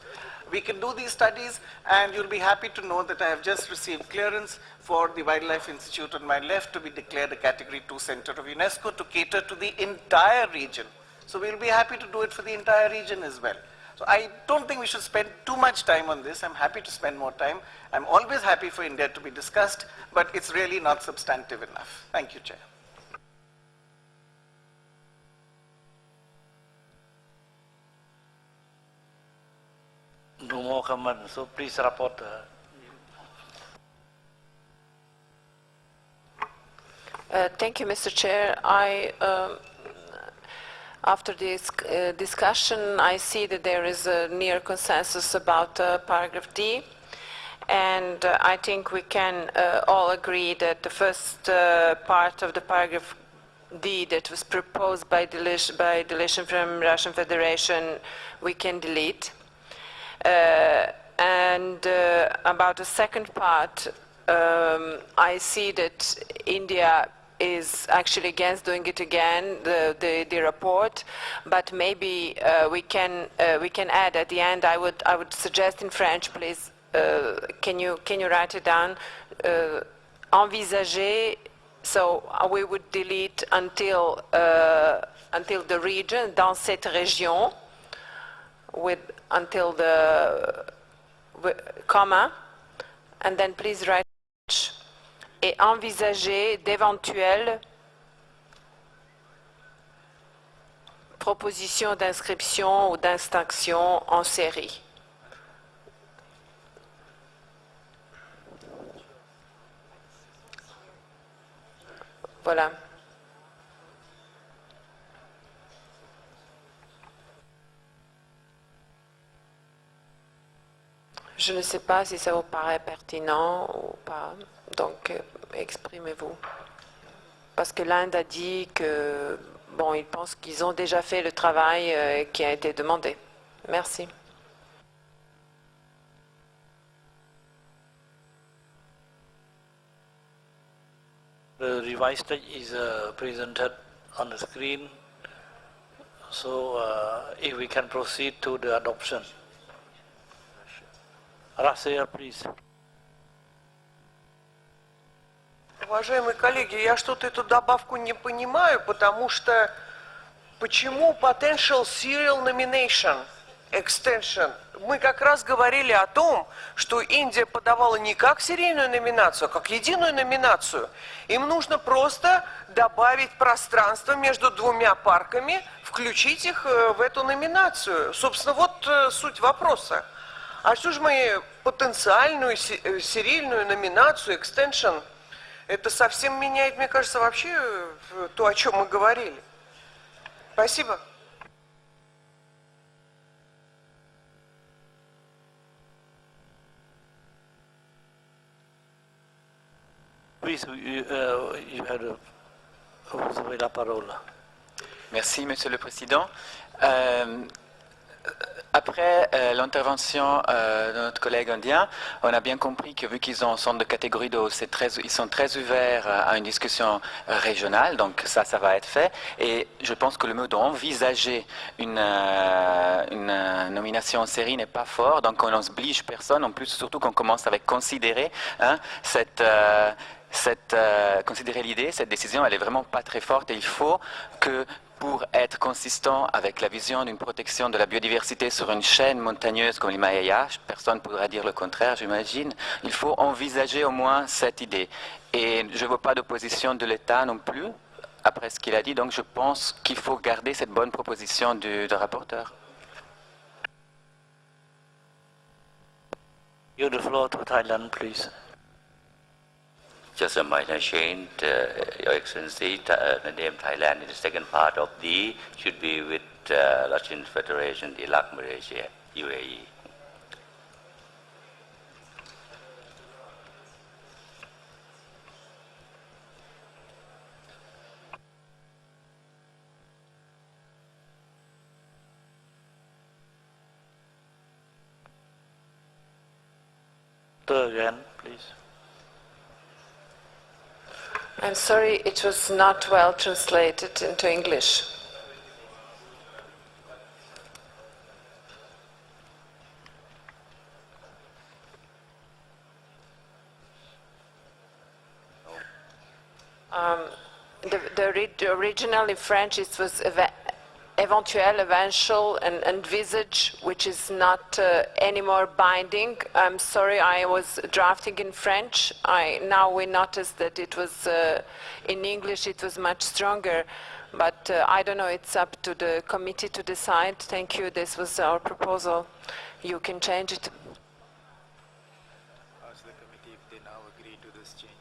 We can do these studies, and you'll be happy to know that I have just received clearance for the Wildlife Institute on my left to be declared a Category 2 Center of UNESCO to cater to the entire region. So we'll be happy to do it for the entire region as well. So I don't think we should spend too much time on this. I'm happy to spend more time. I'm always happy for India to be discussed, but it's really not substantive enough. Thank you, Chair. No more comments, so please, Rapporteur. Thank you, Mr. Chair. After this discussion, I see that there is a near consensus about paragraph D, and I think we can all agree that the first part of the paragraph D that was proposed by deletion from Russian Federation, we can delete. And about the second part, I see that India is actually against doing it again, the report, but maybe we can add at the end. I would suggest in French, please. Can you write it down? Envisager. So we would delete until the region, dans cette région, until the comma, and then please write et envisager d'éventuelles propositions d'inscription ou d'extinction en série. Voilà. Je ne sais pas si ça vous paraît pertinent ou pas, donc exprimez-vous. Parce que l'Inde a dit que, bon, ils pensent qu'ils ont déjà fait le travail qui a été demandé. Merci. The revised text is presented on the screen, so if we can proceed to the adoption. Rasir, please. Уважаемые коллеги, я что-то эту добавку не понимаю, потому что почему potential serial nomination extension? Мы как раз говорили о том, что Индия подавала не как серийную номинацию, а как единую номинацию. Им нужно просто добавить пространство между двумя парками, включить их в эту номинацию. Собственно, вот суть вопроса. А что же мы потенциальную серийную номинацию, extension, это совсем меняет, мне кажется, вообще то, о чем мы говорили. Спасибо. Please, you had la parole. Merci, Monsieur le Président. Après l'intervention de notre collègue indien, on a bien compris que vu qu'ils sont de catégorie d'eau, ils sont très ouverts à une discussion régionale, donc ça va être fait. Et je pense que le mot d'envisager une nomination en série n'est pas fort, donc on n'oblige personne, en plus surtout qu'on commence avec considérer considérer l'idée, cette décision, elle est vraiment pas très forte et il faut que pour être consistant avec la vision d'une protection de la biodiversité sur une chaîne montagneuse comme l'Himalaya, personne ne pourra dire le contraire, j'imagine, il faut envisager au moins cette idée. Et je ne vois pas d'opposition de l'État non plus, après ce qu'il a dit, donc je pense qu'il faut garder cette bonne proposition du rapporteur. Give the floor to Thailand, please. Just a minor change, Your Excellency, the name Thailand in the second part of D should be with Russian Federation, Iraq, Malaysia, UAE. Again, please. I'm sorry, it was not well translated into English. The original in French it was eventuel, eventual, and envisage, which is not anymore binding. I'm sorry, I was drafting in French. Now we noticed that it was in English. It was much stronger, but I don't know. It's up to the committee to decide. Thank you. This was our proposal. You can change it. Ask the committee if they now agree to this change.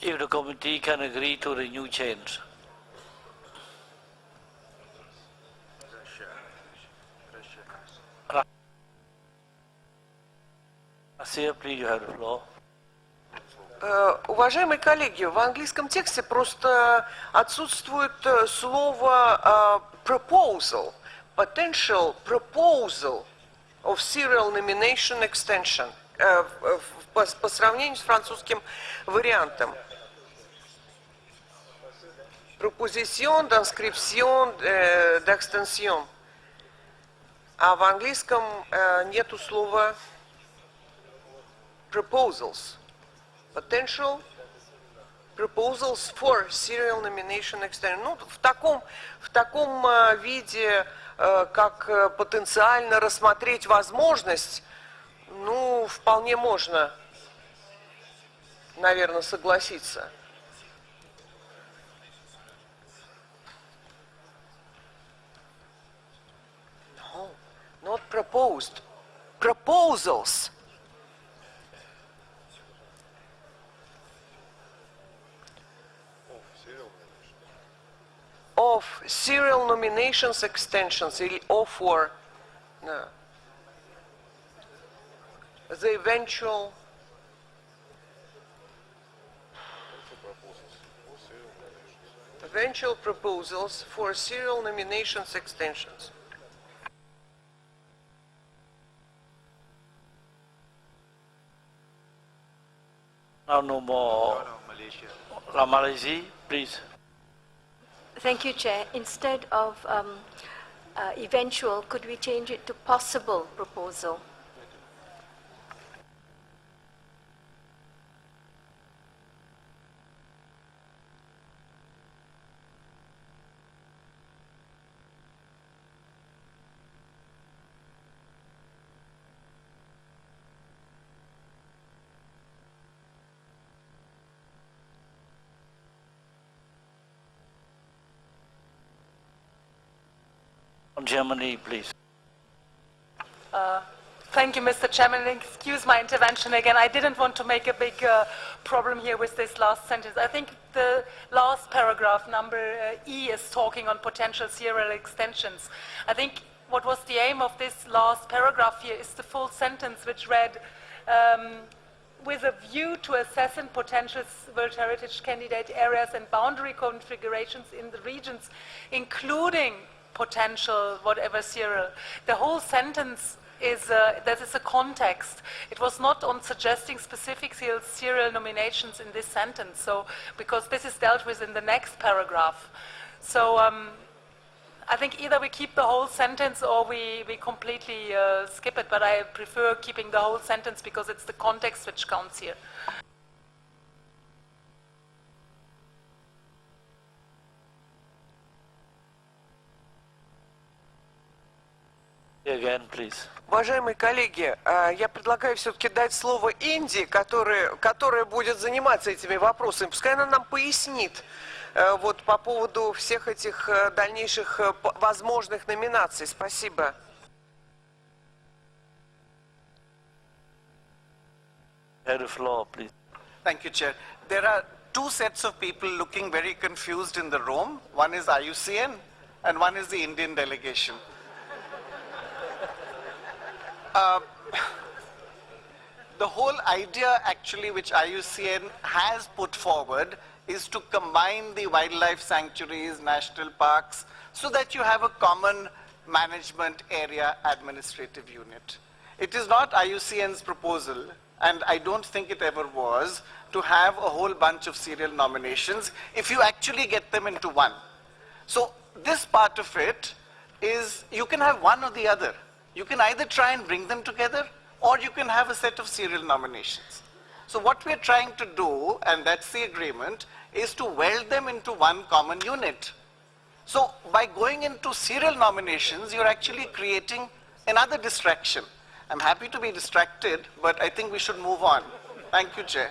If the committee can agree to the new change. Russia, please, you have the floor. Уважаемые коллеги, в английском тексте просто отсутствует слово proposal, potential proposal of serial nomination extension по сравнению с французским вариантом. Proposition d'inscription d'extension. А в английском нету слова proposals. Potential proposals for serial nomination extension. Ну, в таком виде, как потенциально рассмотреть возможность, ну, вполне можно, наверное, согласиться. No, not proposed. Proposals. Of serial nominations extensions или for no. The eventual proposals for serial nominations extensions. Now no more. La Malaisie, please. Thank you, Chair. Instead of eventual, could we change it to possible proposal? Germany, please. Thank you, Mr. Chairman. Excuse my intervention again. I didn't want to make a big problem here with this last sentence. I think the last paragraph, number E, is talking on potential serial extensions. I think what was the aim of this last paragraph here is the full sentence which read, with a view to assessing potential World Heritage candidate areas and boundary configurations in the regions, including potential whatever serial. The whole sentence is, that is a context. It was not on suggesting specific serial nominations in this sentence, so, because this is dealt with in the next paragraph. So I think either we keep the whole sentence or we completely skip it, but I prefer keeping the whole sentence because it's the context which counts here. Again, please. Уважаемые коллеги, я предлагаю все-таки дать слово Индии, которая будет заниматься этими вопросами. Пускай она нам пояснит вот по поводу всех этих дальнейших возможных номинаций. Спасибо. Have the floor, please. Thank you, Chair. There are two sets of people looking very confused in the room. One is IUCN and one is the Indian delegation. The whole idea actually which IUCN has put forward is to combine the wildlife sanctuaries, national parks, so that you have a common management area administrative unit. It is not IUCN's proposal, and I don't think it ever was, to have a whole bunch of serial nominations if you actually get them into one. So this part of it is, you can have one or the other. You can either try and bring them together, or you can have a set of serial nominations. So what we're trying to do, and that's the agreement, is to weld them into one common unit. So by going into serial nominations, you're actually creating another distraction. I'm happy to be distracted, but I think we should move on. Thank you, Chair.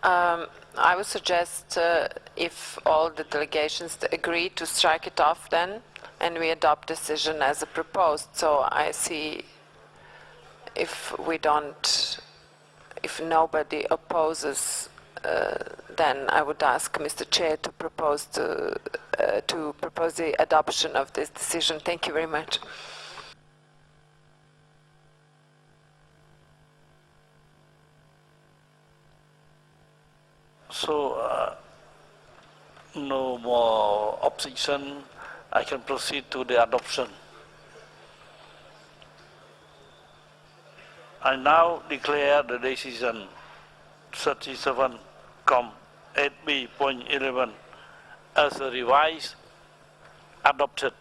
I would suggest if all the delegations agree to strike it off then, and we adopt decision as proposed. So I see if nobody opposes, then I would ask Mr. Chair to propose the adoption of this decision. Thank you very much. So, no more opposition. I can proceed to the adoption. I now declare the decision 37.8b.11 as revised adopted.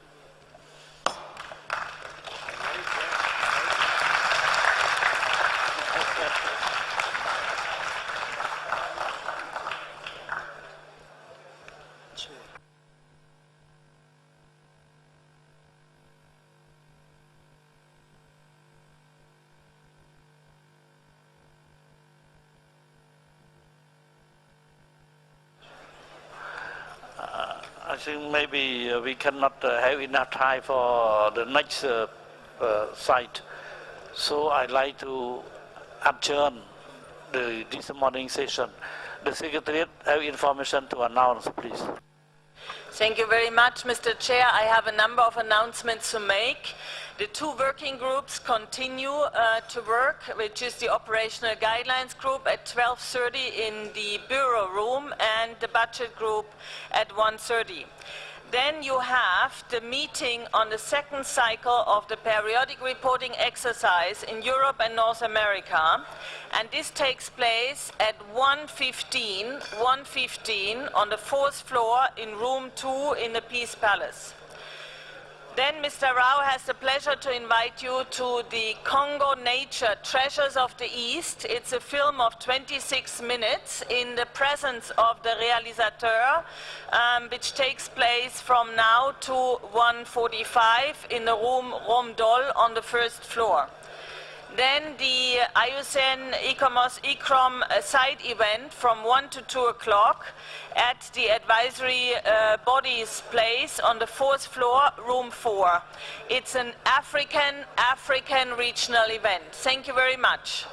I think maybe we cannot have enough time for the next site. So I'd like to adjourn this morning session. The Secretariat have information to announce, please. Thank you very much, Mr. Chair. I have a number of announcements to make. The two working groups continue to work, which is the operational guidelines group at 12:30 in the bureau room and the budget group at 1:30. Then you have the meeting on the second cycle of the periodic reporting exercise in Europe and North America. And this takes place at 1:15 on the fourth floor in room 2 in the Peace Palace. Then Mr. Rao has the pleasure to invite you to the Congo Nature Treasures of the East. It's a film of 26 minutes in the presence of the réalisateur, which takes place from now to 1:45 in the room Romdol on the first floor. Then the IUCN ICROM side event from 1 to 2 o'clock at the advisory body's place on the fourth floor, room 4. It's an African regional event. Thank you very much.